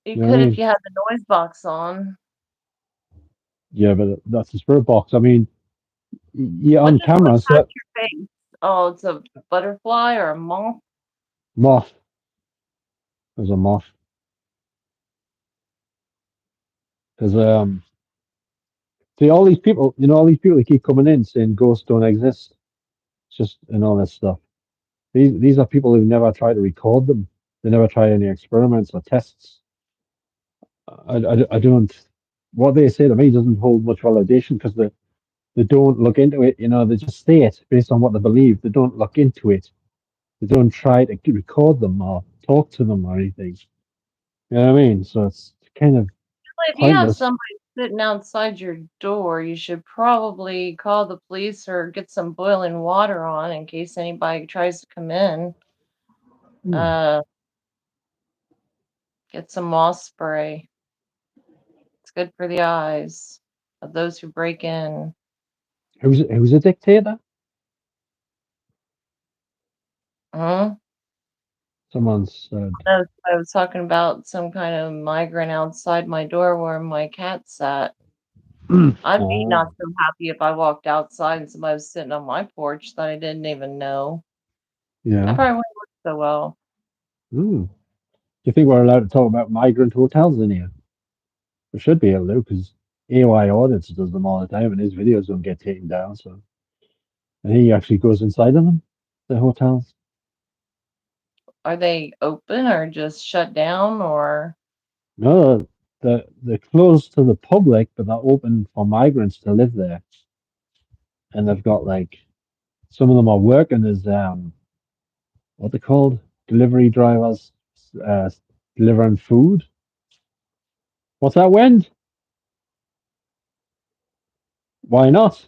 [SPEAKER 2] You
[SPEAKER 1] You know what
[SPEAKER 2] could
[SPEAKER 1] I
[SPEAKER 2] if
[SPEAKER 1] mean?
[SPEAKER 2] you had the noise box on.
[SPEAKER 1] Yeah, but that's a spirit box. I mean, you're
[SPEAKER 2] What
[SPEAKER 1] on
[SPEAKER 2] just flew
[SPEAKER 1] camera,
[SPEAKER 2] past
[SPEAKER 1] so
[SPEAKER 2] your face? Oh, it's a butterfly or a moth?
[SPEAKER 1] moth. There's a moth. There's see all these people. You know, all these people that keep coming in saying ghosts don't exist. It's just and all this stuff. These are people who never try to record them. They never try any experiments or tests. I don't. What they say to me doesn't hold much validation because they don't look into it. You know, they just say it based on what they believe. They don't look into it. They don't try to record them or talk to them or anything. You know what I mean? So it's kind of
[SPEAKER 2] Well, if you have
[SPEAKER 1] pointless.
[SPEAKER 2] somebody sitting outside your door, you should probably call the police or get some boiling water on in case anybody tries to come in.
[SPEAKER 1] Hmm.
[SPEAKER 2] Uh, get some moss spray. It's good for the eyes of those who break in.
[SPEAKER 1] Who's a dictator?
[SPEAKER 2] Huh?
[SPEAKER 1] Someone said.
[SPEAKER 2] I was talking about some kind of migrant outside my door where my cat sat. I'd be
[SPEAKER 1] Ah,
[SPEAKER 2] not so happy if I walked outside and somebody was sitting on my porch that I didn't even know. That
[SPEAKER 1] yeah.
[SPEAKER 2] probably wouldn't look so well.
[SPEAKER 1] Hmm. Do you think we're allowed to talk about migrant hotels in here? We should be able to because AY Audits does them all the time, and his videos don't get taken down. So, and he actually goes inside of them, the hotels.
[SPEAKER 2] Are they open or just shut down or
[SPEAKER 1] No, they're closed to the public, but they're open for migrants to live there. And they've got like some of them are working as what they called delivery drivers, uh, delivering food. What's that, Wend? Why not?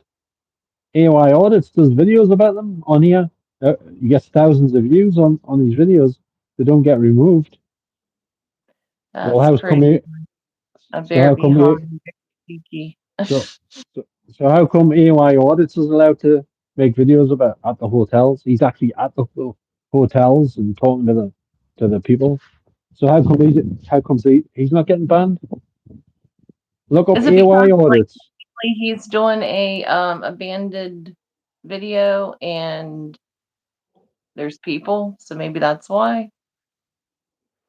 [SPEAKER 1] AOI Audits does videos about them on here. You get thousands of views on these videos. They don't get removed. Well,
[SPEAKER 2] that's
[SPEAKER 1] how's come
[SPEAKER 2] pretty
[SPEAKER 1] here?
[SPEAKER 2] a
[SPEAKER 1] So
[SPEAKER 2] bear
[SPEAKER 1] how come here?
[SPEAKER 2] behind Kiki.
[SPEAKER 1] So, so how come AOI Audits is allowed to make videos about at the hotels? He's actually at the hotels and talking to the people. So how comes he's not getting banned? Look up
[SPEAKER 2] Is it
[SPEAKER 1] AOI
[SPEAKER 2] because like
[SPEAKER 1] Audits.
[SPEAKER 2] he's doing a abandoned video and there's people, so maybe that's why?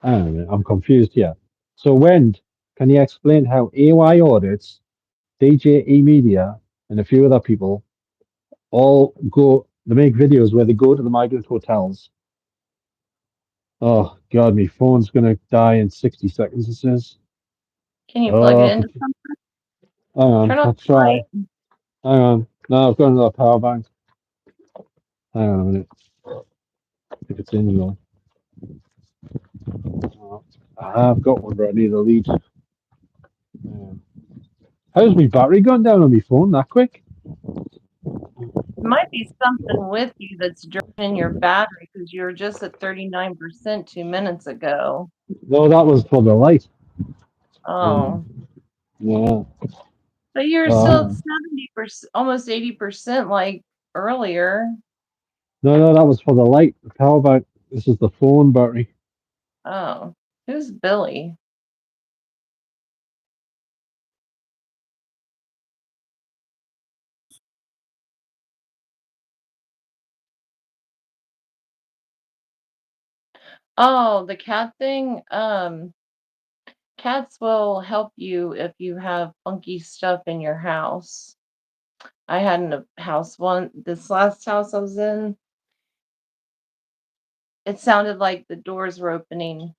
[SPEAKER 1] I don't know, I'm confused here. So when can you explain how AOI Audits, DJE Media, and a few other people all go? They make videos where they go to the migrant hotels. Oh God, my phone's gonna die in 60 seconds. It says.
[SPEAKER 2] Can you plug it
[SPEAKER 1] Oh,
[SPEAKER 2] into something?
[SPEAKER 1] hang on,
[SPEAKER 2] Turn off
[SPEAKER 1] I'll
[SPEAKER 2] the
[SPEAKER 1] try.
[SPEAKER 2] light.
[SPEAKER 1] Hang on. No, I've got another power bank. Hang on a minute. If it's in here. Oh, I've got one, but I need a lead. How's my battery gone down on my phone that quick?
[SPEAKER 2] It might be something with you that's draining your battery because you were just at 39% 2 minutes ago.
[SPEAKER 1] No, that was for the light.
[SPEAKER 2] Oh,
[SPEAKER 1] Yeah.
[SPEAKER 2] but you're
[SPEAKER 1] Oh,
[SPEAKER 2] still
[SPEAKER 1] hang
[SPEAKER 2] at
[SPEAKER 1] on.
[SPEAKER 2] 70%, almost 80% like earlier.
[SPEAKER 1] No, that was for the light. The power bank. This is the phone battery.
[SPEAKER 2] Oh, who's Billy? Oh, the cat thing. Cats will help you if you have funky stuff in your house. I had in a house one this last house I was in, it sounded like the doors were opening.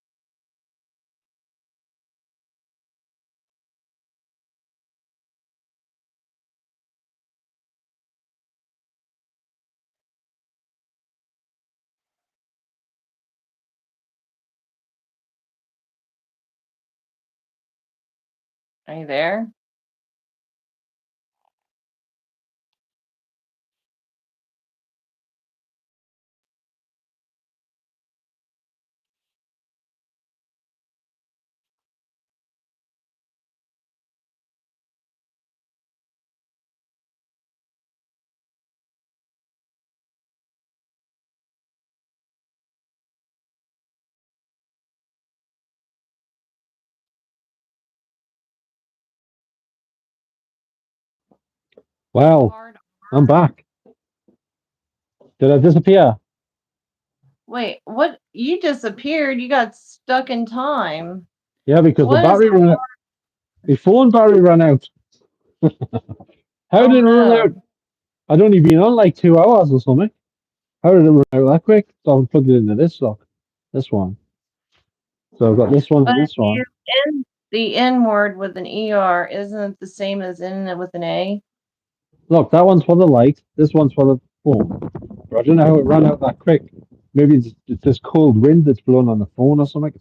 [SPEAKER 2] Are you there?
[SPEAKER 1] Wow,
[SPEAKER 2] Hard
[SPEAKER 1] I'm
[SPEAKER 2] R?
[SPEAKER 1] back. Did I disappear?
[SPEAKER 2] Wait, what? You disappeared. You got stuck in time.
[SPEAKER 1] Yeah, because the
[SPEAKER 2] What is
[SPEAKER 1] battery ran out. My phone battery ran out. How
[SPEAKER 2] Oh
[SPEAKER 1] did it run
[SPEAKER 2] no.
[SPEAKER 1] out? I'd only been on like 2 hours or something. How did it run out that quick? So I plugged it into this sock, this one. So I've got this one
[SPEAKER 2] But
[SPEAKER 1] and
[SPEAKER 2] if
[SPEAKER 1] this
[SPEAKER 2] you
[SPEAKER 1] one.
[SPEAKER 2] end the N word with an ER, isn't it the same as ending it with an A?
[SPEAKER 1] Look, that one's for the light. This one's for the phone. But I don't know how it ran out that quick. Maybe it's this cold wind that's blowing on the phone or something.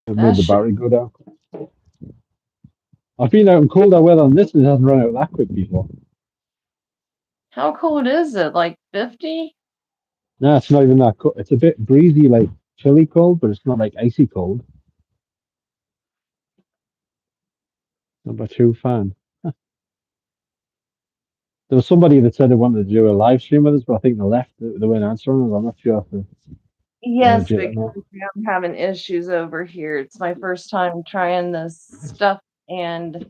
[SPEAKER 1] It made
[SPEAKER 2] That
[SPEAKER 1] the
[SPEAKER 2] should.
[SPEAKER 1] battery go down. I've been out in colder weather on this and it hasn't run out that quick before.
[SPEAKER 2] How cold is it? Like 50?
[SPEAKER 1] No, it's not even that cold. It's a bit breezy, like chilly cold, but it's not like icy cold. Number two fan. There was somebody that said they wanted to do a live stream with us, but I think they left. They weren't answering us. I'm not sure if they're
[SPEAKER 2] Yes,
[SPEAKER 1] legit or
[SPEAKER 2] because
[SPEAKER 1] not.
[SPEAKER 2] I'm having issues over here. It's my first time trying this stuff, and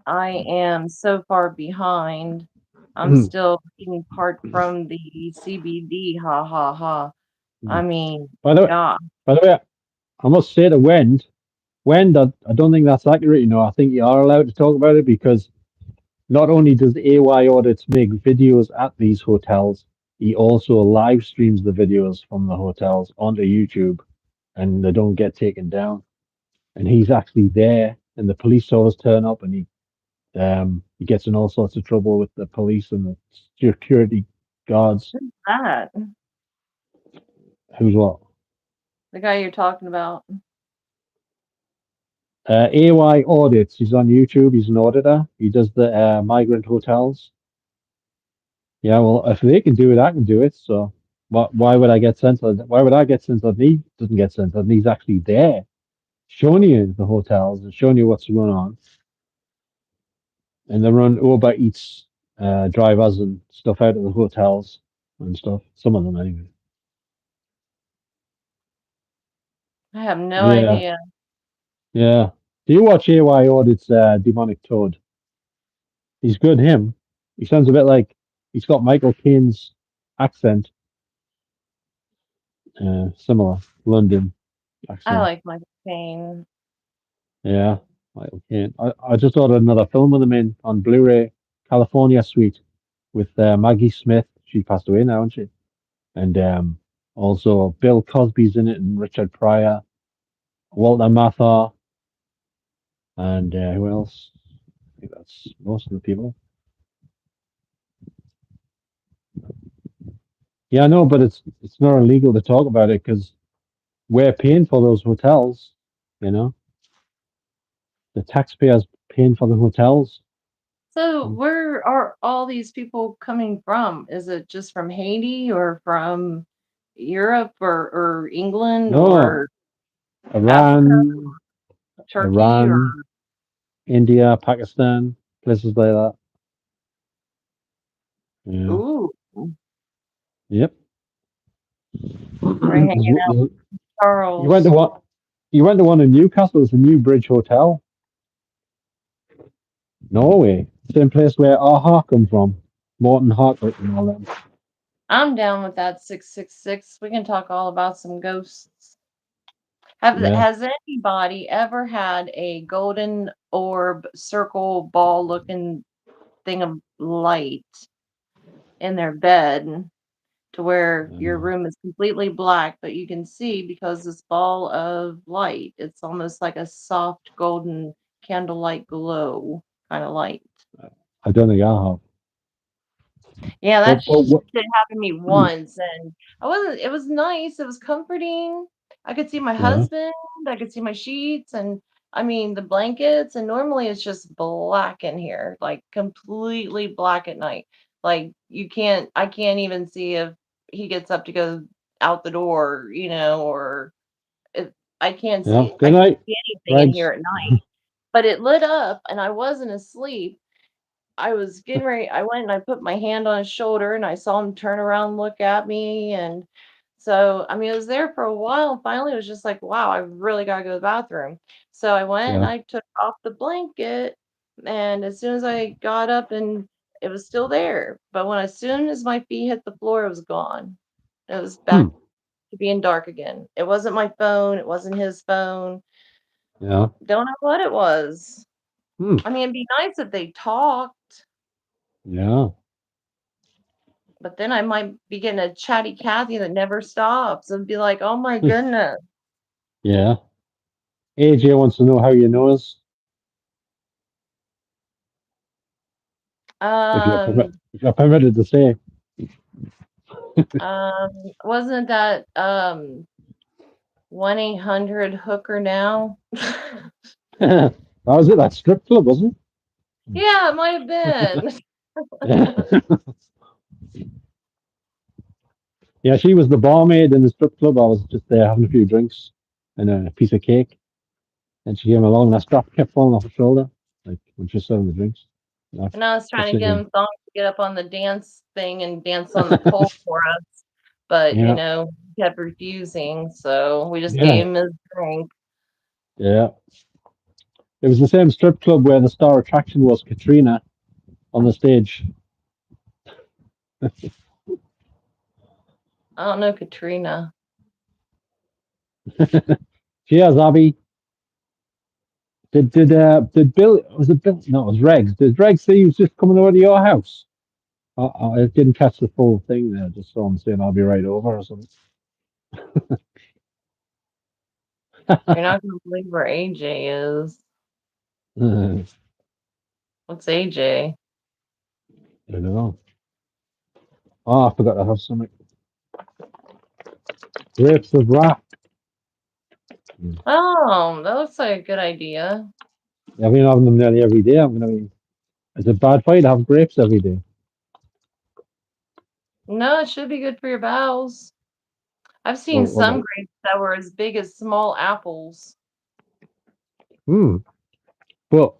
[SPEAKER 2] I am so far behind. I'm still getting part from the CBD. Ha ha ha. I mean,
[SPEAKER 1] by the way,
[SPEAKER 2] God.
[SPEAKER 1] by the way, I must say to Wend, I don't think that's accurate. I think you are allowed to talk about it because not only does AY Audits make videos at these hotels, he also live streams the videos from the hotels onto YouTube, and they don't get taken down. And he's actually there, and the police always turn up, and he gets in all sorts of trouble with the police and the security guards.
[SPEAKER 2] That
[SPEAKER 1] Who's what?
[SPEAKER 2] the guy you're talking about.
[SPEAKER 1] AY Audits. He's on YouTube. He's an auditor. He does the migrant hotels. Yeah, well, if they can do it, I can do it. So why would I get censored? Why would I get censored? He doesn't get censored. And he's actually there, showing you the hotels and showing you what's going on. And they run Uber Eats drivers and stuff out of the hotels and stuff. Some of them, anyway.
[SPEAKER 2] I have no
[SPEAKER 1] Yeah,
[SPEAKER 2] idea.
[SPEAKER 1] yeah. Do you watch AY Audit's Demonic Toad? He's good, him. He sounds a bit like he's got Michael Caine's accent, similar London
[SPEAKER 2] I
[SPEAKER 1] accent.
[SPEAKER 2] like Michael Caine.
[SPEAKER 1] Yeah, Michael Caine. I just ordered another film with him in on Blu-ray, California Suite, with Maggie Smith. She passed away now, hasn't she? And also Bill Cosby's in it, and Richard Pryor, Walter Matthau, and who else? I think that's most of the people. Yeah, I know, but it's not illegal to talk about it because we're paying for those hotels. You know, the taxpayers paying for the hotels.
[SPEAKER 2] So, where are all these people coming from? Is it just from Haiti or from Europe or England
[SPEAKER 1] No,
[SPEAKER 2] or Africa,
[SPEAKER 1] Iran,
[SPEAKER 2] Turkey or
[SPEAKER 1] Iran, India, Pakistan, places like that. Yeah.
[SPEAKER 2] ooh,
[SPEAKER 1] Yep.
[SPEAKER 2] we're hanging out
[SPEAKER 1] You
[SPEAKER 2] with
[SPEAKER 1] went to
[SPEAKER 2] Charles.
[SPEAKER 1] what? You went to one in Newcastle. It's a New Bridge Hotel, Norway. Same place where Aha come from. Morton Harker and all them.
[SPEAKER 2] I'm down with that 666. We can talk all about some ghosts. Have
[SPEAKER 1] Yeah.
[SPEAKER 2] has anybody ever had a golden orb circle ball looking thing of light in their bed to where your
[SPEAKER 1] Uh,
[SPEAKER 2] room is completely black, but you can see because this ball of light, it's almost like a soft golden candlelight glow kind of light.
[SPEAKER 1] I don't think I have.
[SPEAKER 2] Yeah, that
[SPEAKER 1] What?
[SPEAKER 2] shit happened to me once, and I wasn't. It was nice. It was comforting. I could see my
[SPEAKER 1] Yeah.
[SPEAKER 2] husband. I could see my sheets, and I mean the blankets. And normally it's just black in here, like completely black at night. Like you can't. I can't even see if he gets up to go out the door, or if I can't
[SPEAKER 1] Yeah.
[SPEAKER 2] see.
[SPEAKER 1] Good
[SPEAKER 2] I can't
[SPEAKER 1] night,
[SPEAKER 2] see anything in here
[SPEAKER 1] Regs.
[SPEAKER 2] at night. But it lit up, and I wasn't asleep. I was getting ready. I went and I put my hand on his shoulder and I saw him turn around and look at me. And so, I mean, I was there for a while. And finally, it was just like, wow, I really got to go to the bathroom. So I went and
[SPEAKER 1] Yeah.
[SPEAKER 2] I took off the blanket. And as soon as I got up, and it was still there. But as soon as my feet hit the floor, it was gone. It was
[SPEAKER 1] Hmm.
[SPEAKER 2] back to being dark again. It wasn't my phone. It wasn't his phone.
[SPEAKER 1] Yeah.
[SPEAKER 2] Don't know what it was.
[SPEAKER 1] Hmm.
[SPEAKER 2] I mean, it'd be nice if they talked.
[SPEAKER 1] Yeah.
[SPEAKER 2] But then I might be getting a chatty Cathy that never stops and be like, "Oh my goodness."
[SPEAKER 1] Yeah. AJ wants to know how you know us.
[SPEAKER 2] Um,
[SPEAKER 1] If you're permitted to say.
[SPEAKER 2] wasn't that 1-800 hooker now?
[SPEAKER 1] That was it. That strip club, wasn't
[SPEAKER 2] Yeah, it might have been.
[SPEAKER 1] it? Yeah, she was the barmaid in the strip club. I was just there having a few drinks and a piece of cake. And she came along and that strap kept falling off her shoulder, like when she was serving the drinks. And I
[SPEAKER 2] And I was
[SPEAKER 1] kept
[SPEAKER 2] trying to get
[SPEAKER 1] thinking,
[SPEAKER 2] him thong to get up on the dance thing and dance on the pole for us, but
[SPEAKER 1] yeah,
[SPEAKER 2] he kept refusing, so we just
[SPEAKER 1] yeah,
[SPEAKER 2] gave him his drink.
[SPEAKER 1] yeah. It was the same strip club where the star attraction was Katrina on the stage.
[SPEAKER 2] I don't know Katrina.
[SPEAKER 1] Cheers, Abby. Did Bill, was it Bill? No, it was Regs. Did Regs say he was just coming over to your house? I didn't catch the full thing there. Just saw him saying I'll be right over or something.
[SPEAKER 2] You're not gonna believe where AJ is.
[SPEAKER 1] I
[SPEAKER 2] What's AJ?
[SPEAKER 1] don't know. Oh, I forgot to have something. Grapes of wrath.
[SPEAKER 2] Oh, that looks like a good idea.
[SPEAKER 1] I've been having them nearly every day. I'm gonna be. Is it bad for you to have grapes every day?
[SPEAKER 2] No, it should be good for your bowels. I've seen
[SPEAKER 1] What
[SPEAKER 2] some
[SPEAKER 1] about?
[SPEAKER 2] grapes that were as big as small apples.
[SPEAKER 1] Hmm. But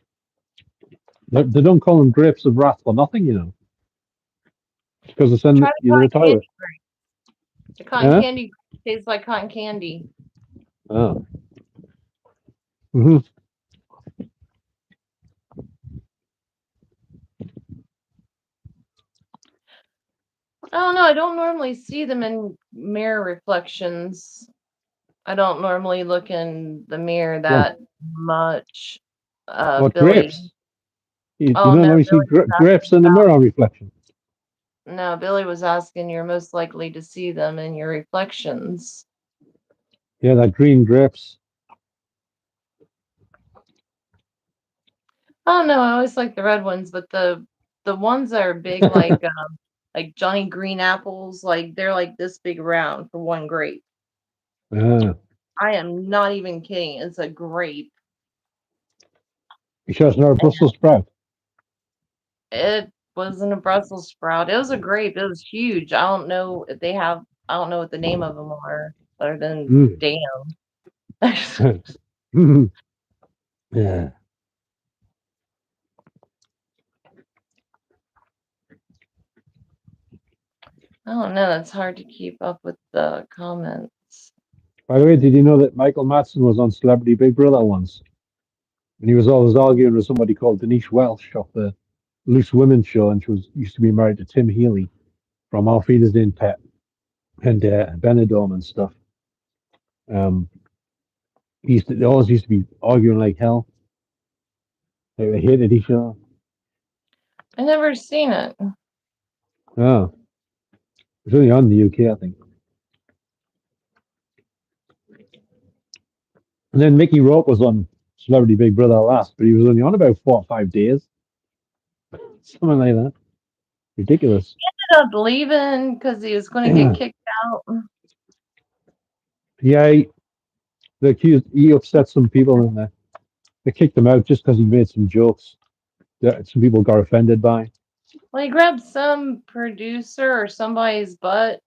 [SPEAKER 1] they don't call them grapes of wrath for nothing, because it's in
[SPEAKER 2] Try the
[SPEAKER 1] the
[SPEAKER 2] cotton
[SPEAKER 1] toilet.
[SPEAKER 2] candy grape. The cotton
[SPEAKER 1] Yeah.
[SPEAKER 2] candy tastes like cotton candy.
[SPEAKER 1] Oh. Hmm.
[SPEAKER 2] I don't know. I don't normally see them in mirror reflections. I don't normally look in the mirror
[SPEAKER 1] What?
[SPEAKER 2] that much.
[SPEAKER 1] What
[SPEAKER 2] Billy.
[SPEAKER 1] grapes? You
[SPEAKER 2] Oh
[SPEAKER 1] don't
[SPEAKER 2] no,
[SPEAKER 1] let me see
[SPEAKER 2] Billy was
[SPEAKER 1] grapes
[SPEAKER 2] asking
[SPEAKER 1] in the
[SPEAKER 2] about.
[SPEAKER 1] mirror reflection.
[SPEAKER 2] No, Billy was asking you're most likely to see them in your reflections.
[SPEAKER 1] Yeah, that green grapes.
[SPEAKER 2] Oh no, I always like the red ones, but the ones that are big like Johnny Green apples, like they're like this big round for one grape.
[SPEAKER 1] Ah,
[SPEAKER 2] I am not even kidding. It's a grape.
[SPEAKER 1] you sure it's not a
[SPEAKER 2] And
[SPEAKER 1] Brussels sprout?
[SPEAKER 2] it wasn't a Brussels sprout. It was a grape. It was huge. I don't know what the name of them are other than
[SPEAKER 1] Mm.
[SPEAKER 2] damn.
[SPEAKER 1] Yeah.
[SPEAKER 2] I don't know. It's hard to keep up with the comments.
[SPEAKER 1] By the way, did you know that Michael Madsen was on Celebrity Big Brother once? And he was always arguing with somebody called Denise Welsh off the Loose Women show, and she was used to be married to Tim Healy from Our Feeders In Pet and Benidorm and stuff. Um, they always used to be arguing like hell. They hated each other.
[SPEAKER 2] I never seen it.
[SPEAKER 1] Oh, it's only on in the UK, I think. And then Mickey Rourke was on Celebrity Big Brother last, but he was only on about 4 or 5 days, something like that. Ridiculous.
[SPEAKER 2] Ended up leaving because he was going to get kicked out.
[SPEAKER 1] Yeah, he upset some people and they kicked him out just because he made some jokes that some people got offended by.
[SPEAKER 2] Well, he grabbed some producer or somebody's butt,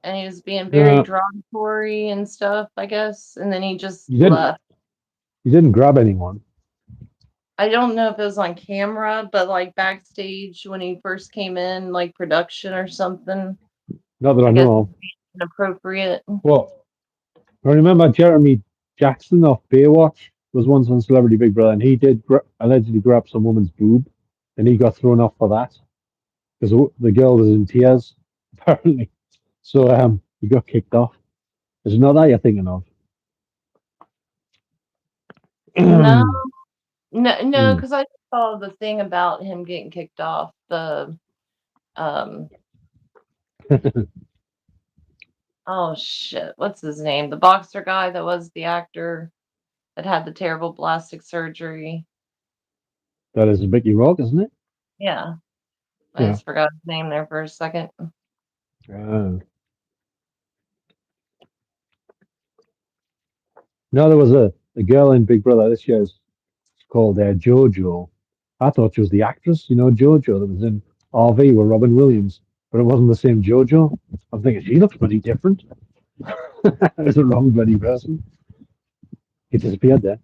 [SPEAKER 2] and he was being very
[SPEAKER 1] Uh,
[SPEAKER 2] derogatory and stuff, I guess. And then he just
[SPEAKER 1] he didn't.
[SPEAKER 2] left.
[SPEAKER 1] He didn't grab anyone.
[SPEAKER 2] I don't know if it was on camera, but like backstage when he first came in, like production or something.
[SPEAKER 1] Not that I
[SPEAKER 2] I guess
[SPEAKER 1] know
[SPEAKER 2] it's
[SPEAKER 1] of.
[SPEAKER 2] inappropriate.
[SPEAKER 1] Well, I remember Jeremy Jackson off Baywatch was once on Celebrity Big Brother, and he did allegedly grab some woman's boob, and he got thrown off for that because the girl was in tears, apparently. So he got kicked off. There's another you're thinking of.
[SPEAKER 2] No,
[SPEAKER 1] Hmm.
[SPEAKER 2] no, because I saw the thing about him getting kicked off. Um, oh shit, what's his name? The boxer guy that was the actor that had the terrible plastic surgery.
[SPEAKER 1] That is Mickey Rourke, isn't it?
[SPEAKER 2] Yeah, I
[SPEAKER 1] Yeah.
[SPEAKER 2] just forgot his name there for a second.
[SPEAKER 1] Uh, no, there was a girl in Big Brother this year. It's called JoJo. I thought she was the actress, JoJo that was in RV with Robin Williams, but it wasn't the same JoJo. I'm thinking she looks pretty different. It's the wrong bloody person. He disappeared there.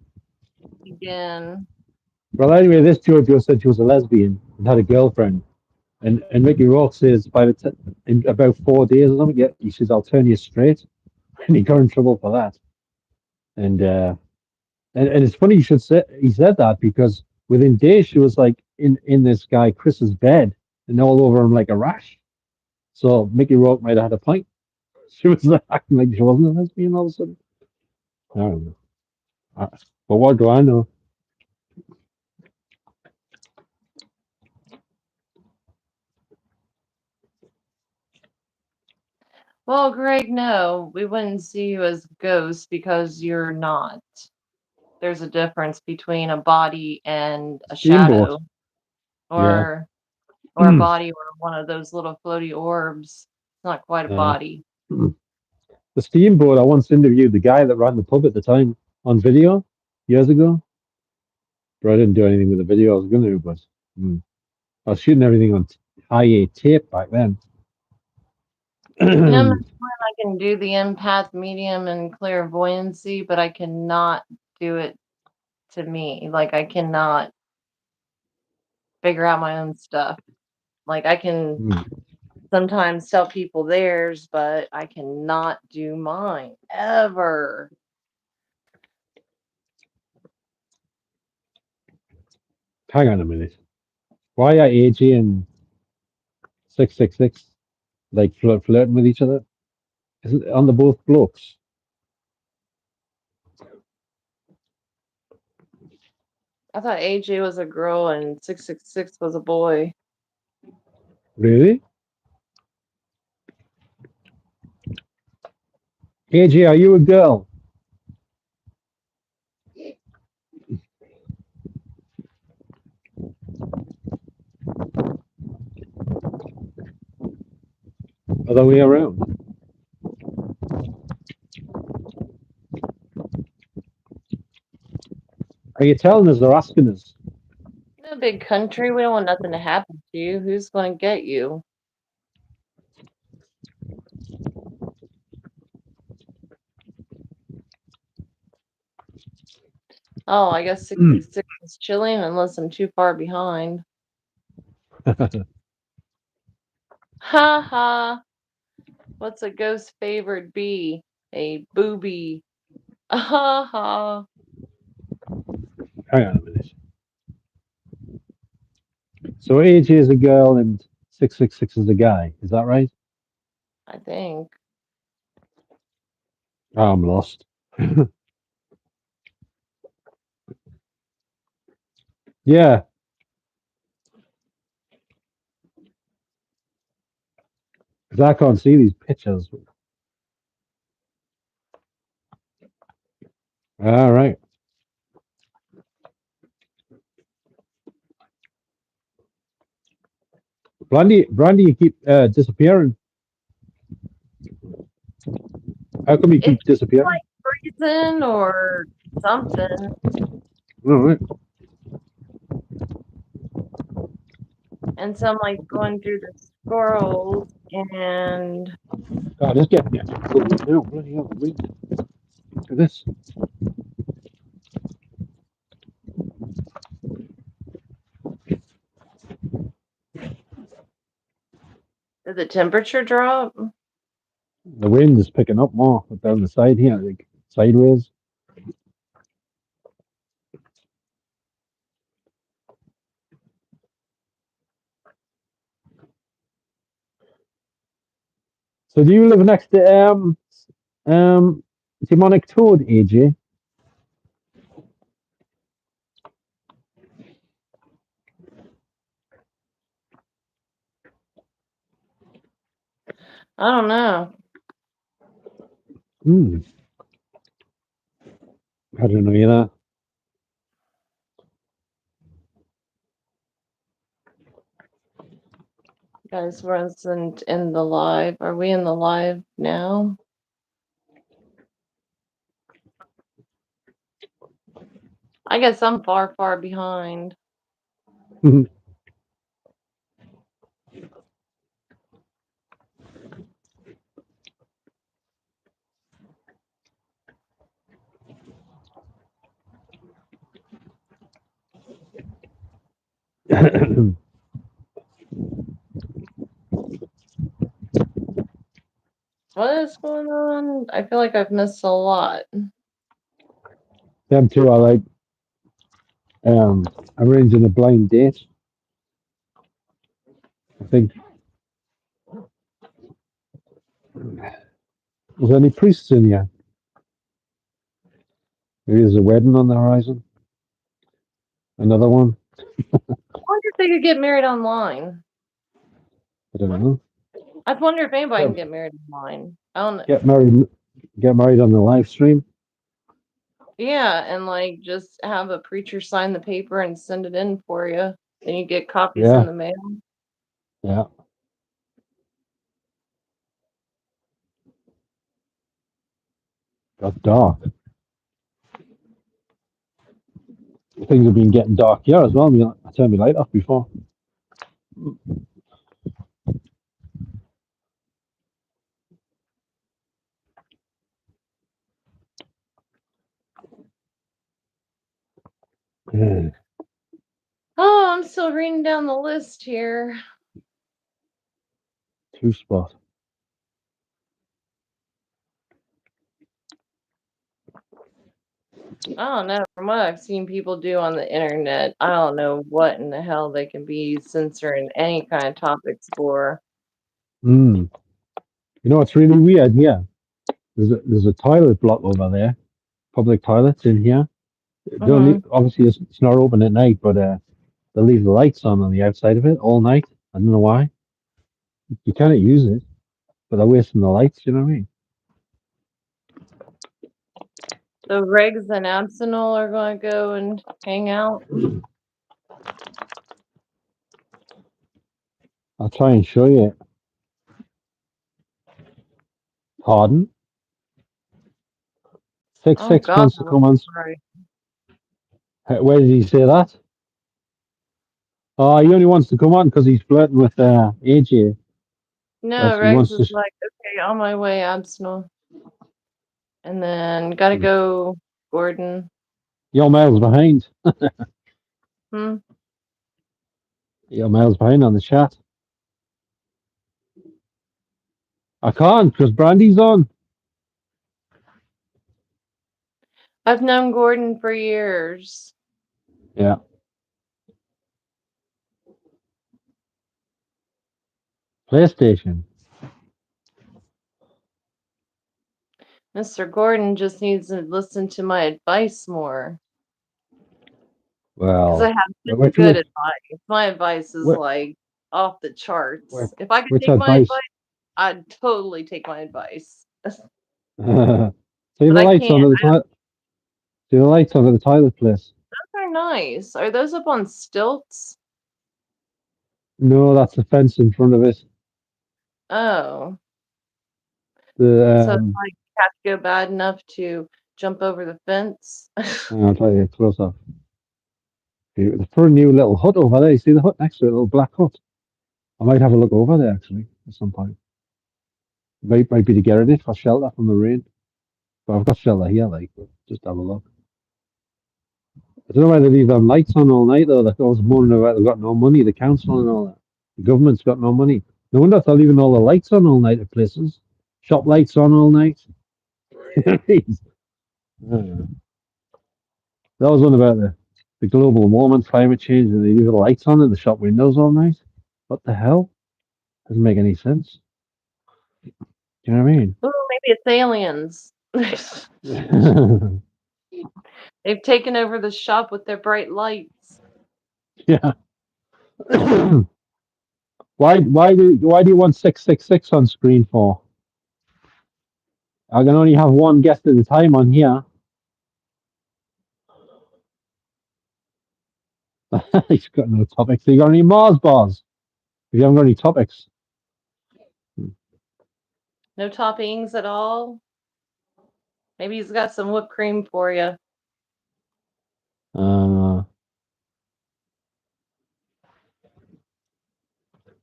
[SPEAKER 2] Again,
[SPEAKER 1] Well, anyway, this JoJo said she was a lesbian and had a girlfriend, and Mickey Rourke says in about 4 days or something, yeah, he says I'll turn you straight, and he got in trouble for that. And and it's funny you should say he said that because within days she was like in this guy Chris's bed and all over him like a rash. So Mickey Rourke might have had a point. She was like, acting like she wasn't a lesbian all of a sudden. I don't know. I, but what do I know?
[SPEAKER 2] well, Greg, no, we wouldn't see you as ghosts because you're not. There's a difference between a body and a
[SPEAKER 1] Steamboat.
[SPEAKER 2] shadow,
[SPEAKER 1] Yeah.
[SPEAKER 2] or a body or one of those little floaty orbs. It's not quite a
[SPEAKER 1] Uh,
[SPEAKER 2] body.
[SPEAKER 1] the steamboat. I once interviewed the guy that ran the pub at the time on video years ago, but I didn't do anything with the video. I was going to, but mm, I was shooting everything on high A tape back then.
[SPEAKER 2] I'm I can do the empath, medium, and clairvoyancy, but I cannot do it to me. Like I cannot figure out my own stuff. Like I can sometimes tell people theirs, but I cannot do mine ever.
[SPEAKER 1] Hang on a minute. Why are AJ and 666 like flirting with each other? Isn't on the both blokes?
[SPEAKER 2] I thought AJ was a girl and 666 was a boy.
[SPEAKER 1] Really? AJ, are you a girl? Other way around? Are you telling us or asking us?
[SPEAKER 2] In a big country, we don't want nothing to happen to you. Who's going to get you? Oh, I guess 66 is chilling unless I'm too far behind. Ha ha. What's a ghost favorite bee? A booby. Ha ha.
[SPEAKER 1] Hang on a minute. So AJ is a girl and 666 is a guy. Is that right?
[SPEAKER 2] I think.
[SPEAKER 1] Oh, I'm lost. Yeah. I can't see these pictures. All right. Brandy, you keep disappearing. How come you
[SPEAKER 2] It's
[SPEAKER 1] keep disappearing?
[SPEAKER 2] like freezing or something.
[SPEAKER 1] All right.
[SPEAKER 2] And so I'm like going through the scrolls and
[SPEAKER 1] God, this getting me cold now. Bloody hell, wait. Look at this.
[SPEAKER 2] did the temperature drop?
[SPEAKER 1] The wind is picking up more down the side here, like sideways. So do you live next to um demonic toad, AJ?
[SPEAKER 2] I don't know.
[SPEAKER 1] Hmm. I don't know either.
[SPEAKER 2] Guys, we're in the live. Are we in the live now? I guess I'm far, far behind. What is going on? I feel like I've missed a lot.
[SPEAKER 1] Them two are like arranging a blind date. I think. Was there any priests in here? Maybe there's a wedding on the horizon. Another one.
[SPEAKER 2] I wonder if they could get married online.
[SPEAKER 1] I don't know.
[SPEAKER 2] I wonder if anybody can
[SPEAKER 1] Get,
[SPEAKER 2] get married online. I don't know.
[SPEAKER 1] get married. Get married on the live stream.
[SPEAKER 2] Yeah, and like just have a preacher sign the paper and send it in for you. Then you get copies in
[SPEAKER 1] Yeah.
[SPEAKER 2] the mail.
[SPEAKER 1] Yeah. Got dark. Things have been getting dark here as well. I turned my light off before.
[SPEAKER 2] Oh, I'm still reading down the list here.
[SPEAKER 1] Two spot.
[SPEAKER 2] I don't know. From what I've seen people do on the internet, I don't know what in the hell they can be censoring any kind of topics for.
[SPEAKER 1] Mm. You know what's really weird here? There's a toilet block over there. Public toilets in here. They don't
[SPEAKER 2] Hmm.
[SPEAKER 1] obviously it's not open at night, but they leave the lights on the outside of it all night. I don't know why. You can't use it, but they're wasting the lights. You know what I
[SPEAKER 2] So Regs and Absonal are going to go and hang out.
[SPEAKER 1] mean? I'll try and show you. Pardon? Six
[SPEAKER 2] Oh
[SPEAKER 1] six
[SPEAKER 2] God,
[SPEAKER 1] wants to come on.
[SPEAKER 2] right.
[SPEAKER 1] Where did he say that? Oh, he only wants to come on because he's flirting with AJ.
[SPEAKER 2] No,
[SPEAKER 1] That's he
[SPEAKER 2] Regs
[SPEAKER 1] wants
[SPEAKER 2] is
[SPEAKER 1] to.
[SPEAKER 2] like, okay, on my way, Absonal. And then gotta
[SPEAKER 1] Hmm.
[SPEAKER 2] go, Gordon.
[SPEAKER 1] You're miles behind.
[SPEAKER 2] Hmm.
[SPEAKER 1] You're miles behind on the chat. I can't because Brandy's on.
[SPEAKER 2] I've known Gordon for years.
[SPEAKER 1] Yeah. PlayStation.
[SPEAKER 2] Mr. Gordon just needs to listen to my advice more. Because I
[SPEAKER 1] Well,
[SPEAKER 2] have such
[SPEAKER 1] which
[SPEAKER 2] good
[SPEAKER 1] which
[SPEAKER 2] advice. My advice is
[SPEAKER 1] which,
[SPEAKER 2] like off the charts.
[SPEAKER 1] which
[SPEAKER 2] If I could
[SPEAKER 1] which
[SPEAKER 2] take my
[SPEAKER 1] advice?
[SPEAKER 2] advice, I'd totally take my advice.
[SPEAKER 1] See
[SPEAKER 2] But
[SPEAKER 1] the
[SPEAKER 2] I
[SPEAKER 1] lights
[SPEAKER 2] can't.
[SPEAKER 1] under the toilet. See the lights under the toilet place.
[SPEAKER 2] Those are nice. Are those up on stilts?
[SPEAKER 1] No, that's the fence in front of it.
[SPEAKER 2] Oh,
[SPEAKER 1] The
[SPEAKER 2] so it's like you have to go bad enough to jump over the fence?
[SPEAKER 1] I'll tell you close up. For a new little hut over there. You see the hut next to it, a little black hut. I might have a look over there actually at some point. Might be to get it for shelter from the rain. But I've got shelter here, like just have a look. I don't know why they leave them lights on all night though. Like I was moaning about they've got no money, the council and all that. The government's got no money. No wonder they're leaving all the lights on all night at places. Shop lights on all night. That was one about the global warming, climate change, and they leave the lights on in the shop windows all night. What the hell? Doesn't make any sense. Do you know
[SPEAKER 2] Oh, maybe it's aliens.
[SPEAKER 1] what I mean?
[SPEAKER 2] They've taken over the shop with their bright lights.
[SPEAKER 1] Yeah. Why do you want 666 on screen for? I can only have one guest at a time on here. He's got no topics. You got any Mars bars? If you haven't got any topics,
[SPEAKER 2] No toppings at all. Maybe he's got some whipped cream for you.
[SPEAKER 1] uh,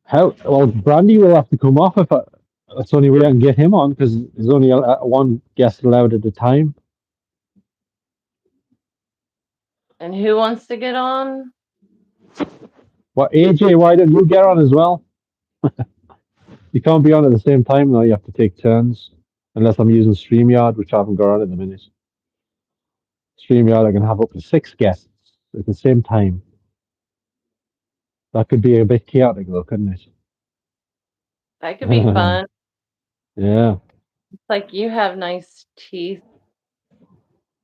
[SPEAKER 1] how? Well, Brandy will have to come off if that's the only way I can get him on because there's only one guest allowed at a time.
[SPEAKER 2] And who wants to get on?
[SPEAKER 1] What AJ? Why don't you get on as well? You can't be on at the same time though. You have to take turns, unless I'm using Streamyard, which I haven't got on at the minute. StreamYard, I can have up to 6 guests at the same time. That could be a bit chaotic, though, couldn't
[SPEAKER 2] That could be
[SPEAKER 1] it?
[SPEAKER 2] fun.
[SPEAKER 1] Yeah.
[SPEAKER 2] It's like you have nice teeth.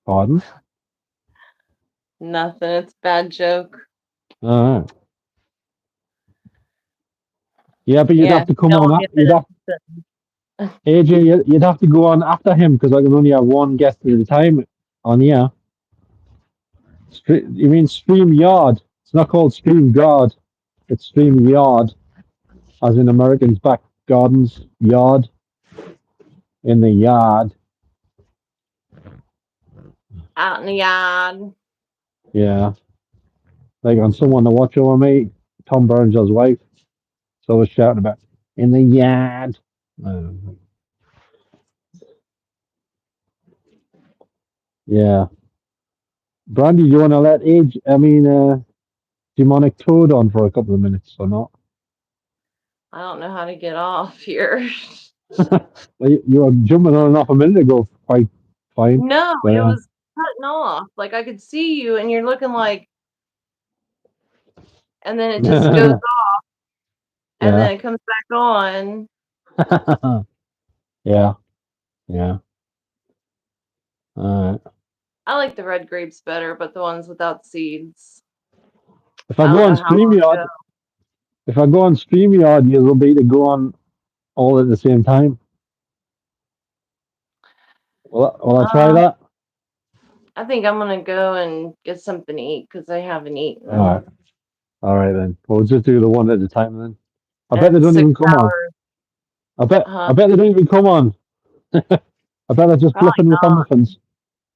[SPEAKER 1] Pardon?
[SPEAKER 2] Nothing. It's a bad joke.
[SPEAKER 1] All right. Yeah, but you'd
[SPEAKER 2] Yeah,
[SPEAKER 1] have to come
[SPEAKER 2] don't
[SPEAKER 1] on.
[SPEAKER 2] give
[SPEAKER 1] You'd have
[SPEAKER 2] it a
[SPEAKER 1] AJ. You'd have to go on after him because I can only have one guest at a time on here. You mean StreamYard? It's not called StreamGuard. It's StreamYard, as in Americans back gardens yard in the yard.
[SPEAKER 2] out in the yard.
[SPEAKER 1] Yeah. Like on someone to watch over me, Tom Burns' wife. So I was shouting about in the yard. Yeah. Brandy, do you want to let Demonic Toad on for a couple of minutes or not?
[SPEAKER 2] I don't know how to get off here.
[SPEAKER 1] Well, you were jumping on and off a minute ago, quite fine.
[SPEAKER 2] No,
[SPEAKER 1] But
[SPEAKER 2] it was cutting off. Like I could see you and you're looking like, and then it just goes off and
[SPEAKER 1] yeah,
[SPEAKER 2] then it comes back on.
[SPEAKER 1] yeah, yeah. All right.
[SPEAKER 2] I like the red grapes better, but the ones without seeds.
[SPEAKER 1] If I
[SPEAKER 2] I
[SPEAKER 1] go
[SPEAKER 2] don't
[SPEAKER 1] on
[SPEAKER 2] know how long
[SPEAKER 1] StreamYard,
[SPEAKER 2] ago.
[SPEAKER 1] if I go on StreamYard, you'll be to go on all at the same time. Will I try
[SPEAKER 2] Um,
[SPEAKER 1] that?
[SPEAKER 2] I think I'm gonna go and get something to eat because I haven't
[SPEAKER 1] All
[SPEAKER 2] eaten.
[SPEAKER 1] right. All right then. We'll just do the one at a time then. I bet
[SPEAKER 2] And
[SPEAKER 1] they
[SPEAKER 2] it's
[SPEAKER 1] don't
[SPEAKER 2] six
[SPEAKER 1] even come on.
[SPEAKER 2] hours.
[SPEAKER 1] I bet.
[SPEAKER 2] Huh?
[SPEAKER 1] I bet they don't even come on. I bet they're just
[SPEAKER 2] Probably
[SPEAKER 1] bluffing with their
[SPEAKER 2] not.
[SPEAKER 1] muffins.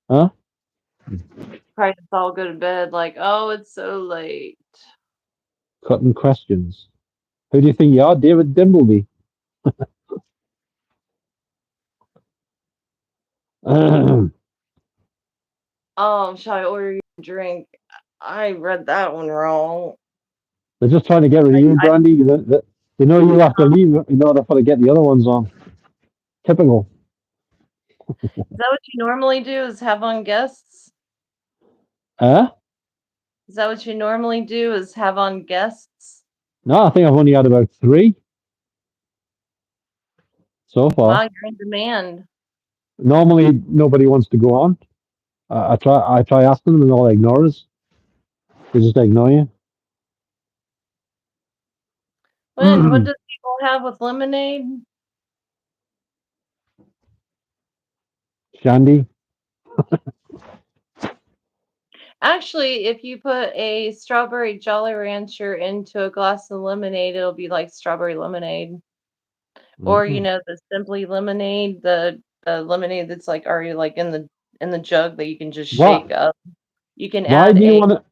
[SPEAKER 1] Huh?
[SPEAKER 2] Probably just all go to bed like, oh, it's so late.
[SPEAKER 1] Cutting questions. Who do you think you are? David Dimbleby. They're
[SPEAKER 2] Shall I order you a drink? I read that one wrong.
[SPEAKER 1] just trying to get rid of you,
[SPEAKER 2] I
[SPEAKER 1] Brandy. They know you have to leave in order for to get the other ones on. Typical.
[SPEAKER 2] Is that what you normally do? Is have on guests?
[SPEAKER 1] Huh?
[SPEAKER 2] Is that what you normally do? Is have on guests?
[SPEAKER 1] No, I think I've only had about 3 so
[SPEAKER 2] Wow,
[SPEAKER 1] far.
[SPEAKER 2] you're in demand.
[SPEAKER 1] Normally, nobody wants to go on. I try asking them and they'll ignore us. They just ignore you.
[SPEAKER 2] What do people have with lemonade?
[SPEAKER 1] Shandy.
[SPEAKER 2] Actually, if you put a strawberry Jolly Rancher into a glass of lemonade, it'll be like strawberry lemonade. Or,
[SPEAKER 1] Mm-mm.
[SPEAKER 2] the Simply lemonade, the lemonade that's like already like in the jug that you can just shake
[SPEAKER 1] What?
[SPEAKER 2] up. You can
[SPEAKER 1] Why
[SPEAKER 2] add
[SPEAKER 1] do you
[SPEAKER 2] a
[SPEAKER 1] want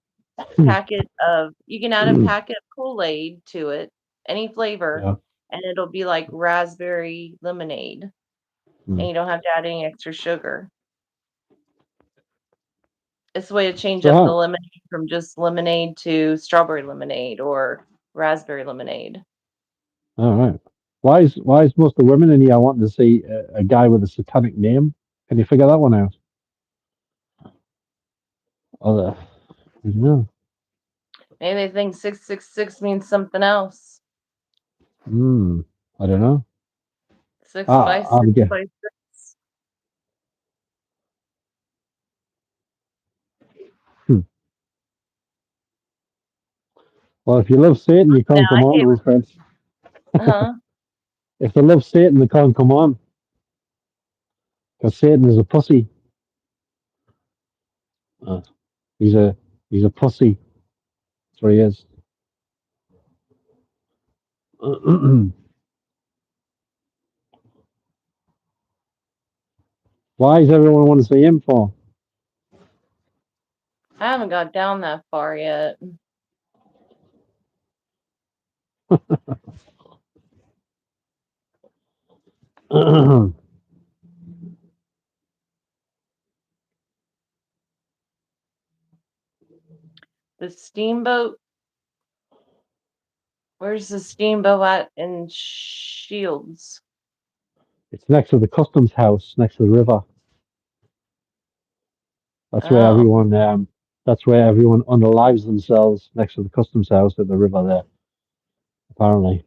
[SPEAKER 2] you can add a
[SPEAKER 1] to?
[SPEAKER 2] packet of Kool-Aid to it, any flavor,
[SPEAKER 1] Yeah.
[SPEAKER 2] and it'll be like raspberry lemonade, and
[SPEAKER 1] Mm.
[SPEAKER 2] you don't have to add any extra sugar. It's a way to change
[SPEAKER 1] So,
[SPEAKER 2] up the
[SPEAKER 1] how?
[SPEAKER 2] lemonade from just lemonade to strawberry lemonade or raspberry lemonade.
[SPEAKER 1] All right. Why is most of the women in here wanting to see a guy with a satanic name? Can you figure that one out? Oh, no.
[SPEAKER 2] Maybe they think 666 means something else.
[SPEAKER 1] Hmm. I don't know.
[SPEAKER 2] Six by
[SPEAKER 1] I
[SPEAKER 2] six
[SPEAKER 1] would get.
[SPEAKER 2] by six.
[SPEAKER 1] Hmm. Well, if you love Satan, you
[SPEAKER 2] Now
[SPEAKER 1] can't come
[SPEAKER 2] I
[SPEAKER 1] on,
[SPEAKER 2] hate
[SPEAKER 1] old friend.
[SPEAKER 2] huh?
[SPEAKER 1] If they love Satan, they can't come on because Satan is a pussy. Uh, he's a he's a pussy. That's what he is. Why does everyone want to see him for?
[SPEAKER 2] I haven't got down that far yet. The steamboat, where's the steamboat at in Shields?
[SPEAKER 1] It's next to the customs house, next to the river. That's where
[SPEAKER 2] Oh,
[SPEAKER 1] everyone. That's where everyone unalives themselves next to the customs house at the river there. Apparently,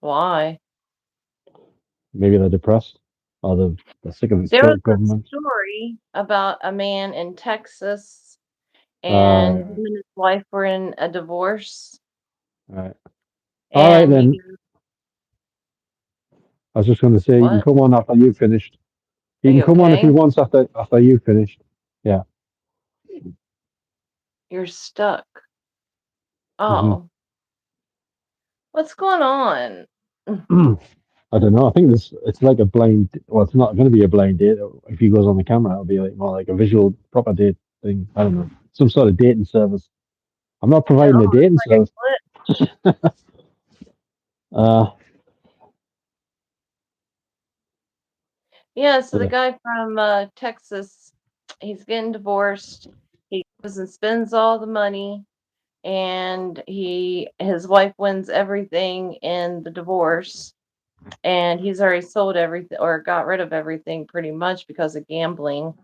[SPEAKER 2] why?
[SPEAKER 1] maybe they're depressed or they're sick of this
[SPEAKER 2] There was a
[SPEAKER 1] government.
[SPEAKER 2] story about a man in Texas, and him
[SPEAKER 1] Right,
[SPEAKER 2] and his wife were in a divorce,
[SPEAKER 1] right. All right
[SPEAKER 2] and he
[SPEAKER 1] then. I was just going to say you can
[SPEAKER 2] what?
[SPEAKER 1] come on after you've finished.
[SPEAKER 2] Are
[SPEAKER 1] You can
[SPEAKER 2] you
[SPEAKER 1] come on if
[SPEAKER 2] okay?
[SPEAKER 1] you want after you've finished. Yeah.
[SPEAKER 2] You're stuck.
[SPEAKER 1] Hmm.
[SPEAKER 2] Oh, what's going on?
[SPEAKER 1] I don't know. I think this it's like a blind. Well, it's not going to be a blind date. If he goes on the camera, it'll be like more like a visual proper date thing. I don't know. Some sort of dating service. I'm not
[SPEAKER 2] No,
[SPEAKER 1] providing a
[SPEAKER 2] it's
[SPEAKER 1] dating
[SPEAKER 2] like a
[SPEAKER 1] service.
[SPEAKER 2] glitch.
[SPEAKER 1] Uh,
[SPEAKER 2] Yeah, so the
[SPEAKER 1] yeah.
[SPEAKER 2] guy from Texas, he's getting divorced. He goes and spends all the money, and his wife wins everything in the divorce, and he's already sold everything or got rid of everything pretty much because of gambling.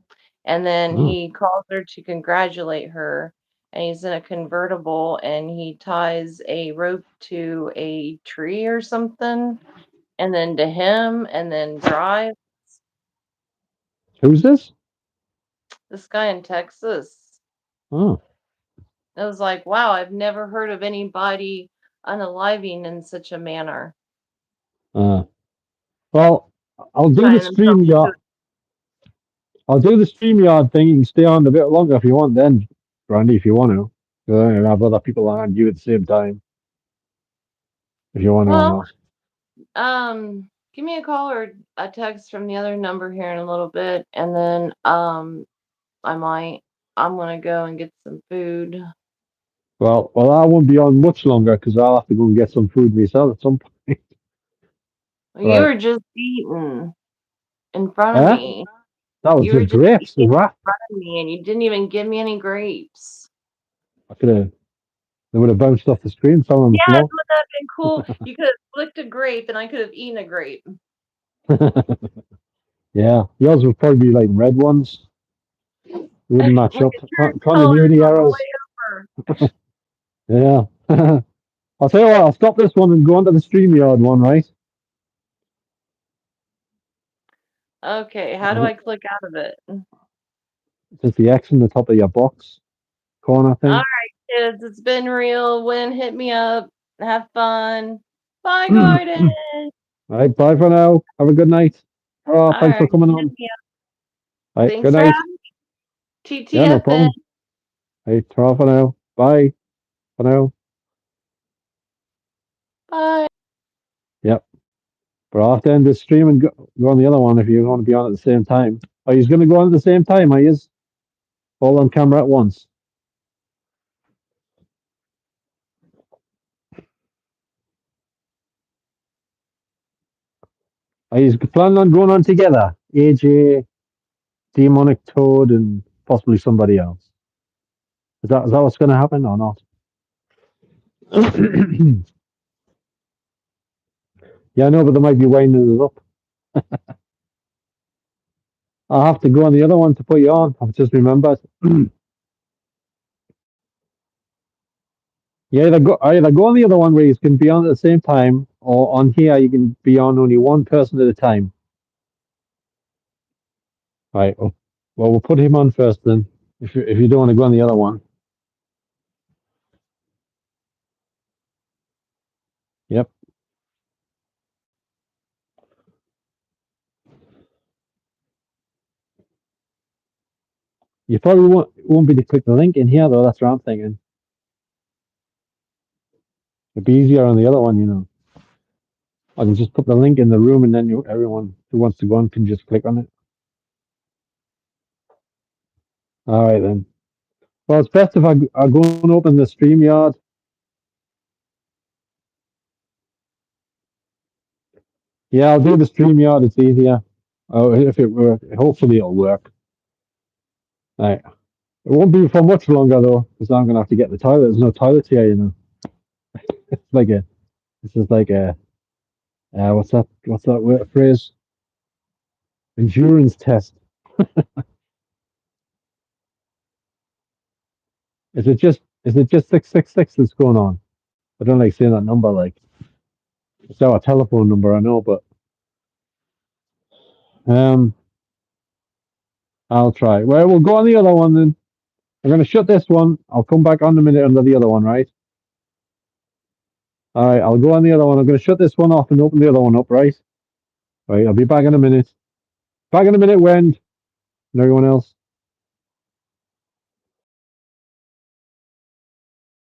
[SPEAKER 2] And then
[SPEAKER 1] Oh,
[SPEAKER 2] he calls her to congratulate her, and he's in a convertible, and he ties a rope to a tree or something, and then to him, and then drives.
[SPEAKER 1] who's this?
[SPEAKER 2] This guy in Texas.
[SPEAKER 1] Oh,
[SPEAKER 2] I was like, wow, I've never heard of anybody unaliving in such a manner,
[SPEAKER 1] uh, well, I'll do the
[SPEAKER 2] tying
[SPEAKER 1] stream
[SPEAKER 2] themselves to
[SPEAKER 1] yard. I'll do the stream yard thing. You can stay on a bit longer if you want. Then, Brandy, if you want to, and have other people on you at the same time if you want to or
[SPEAKER 2] well,
[SPEAKER 1] not.
[SPEAKER 2] give me a call or a text from the other number here in a little bit, and then I might. I'm gonna go and get some food.
[SPEAKER 1] Well, I won't be on much longer because I'll have to go and get some food myself at some point.
[SPEAKER 2] You
[SPEAKER 1] Right.
[SPEAKER 2] were just eating in front of
[SPEAKER 1] Eh?
[SPEAKER 2] me.
[SPEAKER 1] That was
[SPEAKER 2] You were
[SPEAKER 1] just
[SPEAKER 2] just
[SPEAKER 1] grapes,
[SPEAKER 2] eating
[SPEAKER 1] the
[SPEAKER 2] in
[SPEAKER 1] rat.
[SPEAKER 2] front of me, and you didn't even give me any grapes.
[SPEAKER 1] I could have, they would have bounced off the screen, fell on the
[SPEAKER 2] Yeah,
[SPEAKER 1] floor.
[SPEAKER 2] would that have been cool? You could have flicked a grape, and I could have eaten a grape.
[SPEAKER 1] Yeah, yours would probably be like red ones. It wouldn't match
[SPEAKER 2] Look
[SPEAKER 1] up.
[SPEAKER 2] at your intelligence
[SPEAKER 1] Continuity
[SPEAKER 2] on the
[SPEAKER 1] errors.
[SPEAKER 2] way over.
[SPEAKER 1] Yeah. I'll tell you what, I'll stop this one and go on to the StreamYard one, right?
[SPEAKER 2] Okay, how do
[SPEAKER 1] Uh,
[SPEAKER 2] I click out of it?
[SPEAKER 1] Just the X in the top of your box corner
[SPEAKER 2] All
[SPEAKER 1] thing.
[SPEAKER 2] right, kids, it's been real. Win, hit me up. Have fun. Bye,
[SPEAKER 1] All
[SPEAKER 2] Garden.
[SPEAKER 1] right, bye for now. Have a good night. Oh,
[SPEAKER 2] All
[SPEAKER 1] thanks for
[SPEAKER 2] right,
[SPEAKER 1] coming
[SPEAKER 2] hit
[SPEAKER 1] on.
[SPEAKER 2] me up.
[SPEAKER 1] Right,
[SPEAKER 2] Thanks
[SPEAKER 1] good
[SPEAKER 2] for
[SPEAKER 1] night.
[SPEAKER 2] having
[SPEAKER 1] Yeah, no
[SPEAKER 2] TTFN.
[SPEAKER 1] problem. Hey, ta for now. Bye for now.
[SPEAKER 2] Bye.
[SPEAKER 1] Yep. But I'll have to end this stream and go on the other one if you want to be on at the same time. Are you going to go on at the same time? Are you all on camera at once? Are you planning on going on together? AJ, Demonic Toad, and possibly somebody else. Is that what's going to happen or not? Yeah, I know, but they might be winding us up. I'll have to go on the other one to put you on. I've just remembered. Yeah, either go on the other one where you can be on at the same time, or on here you can be on only one person at a time. Right. Well, we'll put him on first then. If you don't want to go on the other one. Yep. You probably won't be to click the link in here though. That's what I'm thinking. It'd be easier on the other one, you know. I can just put the link in the room, and then everyone who wants to go on can just click on it. All right then. Well, it's best if I go and open the StreamYard. Yeah, I'll do the StreamYard. It's easier. Oh, if it works, hopefully it'll work. All right. It won't be for much longer though, because I'm gonna have to get the toilet. There's no toilet here, you know. It's like a, this is like a, What's that word phrase? Endurance test. Is it just 666 that's going on? I don't like saying that number. Like it's our telephone number, I know, but um, I'll try. Well, we'll go on the other one then. I'm gonna shut this one. I'll come back on in a minute under the other one, right? All right, I'll go on the other one. I'm gonna shut this one off and open the other one up, right? Right, I'll be back in a minute. Back in a minute, when and everyone else.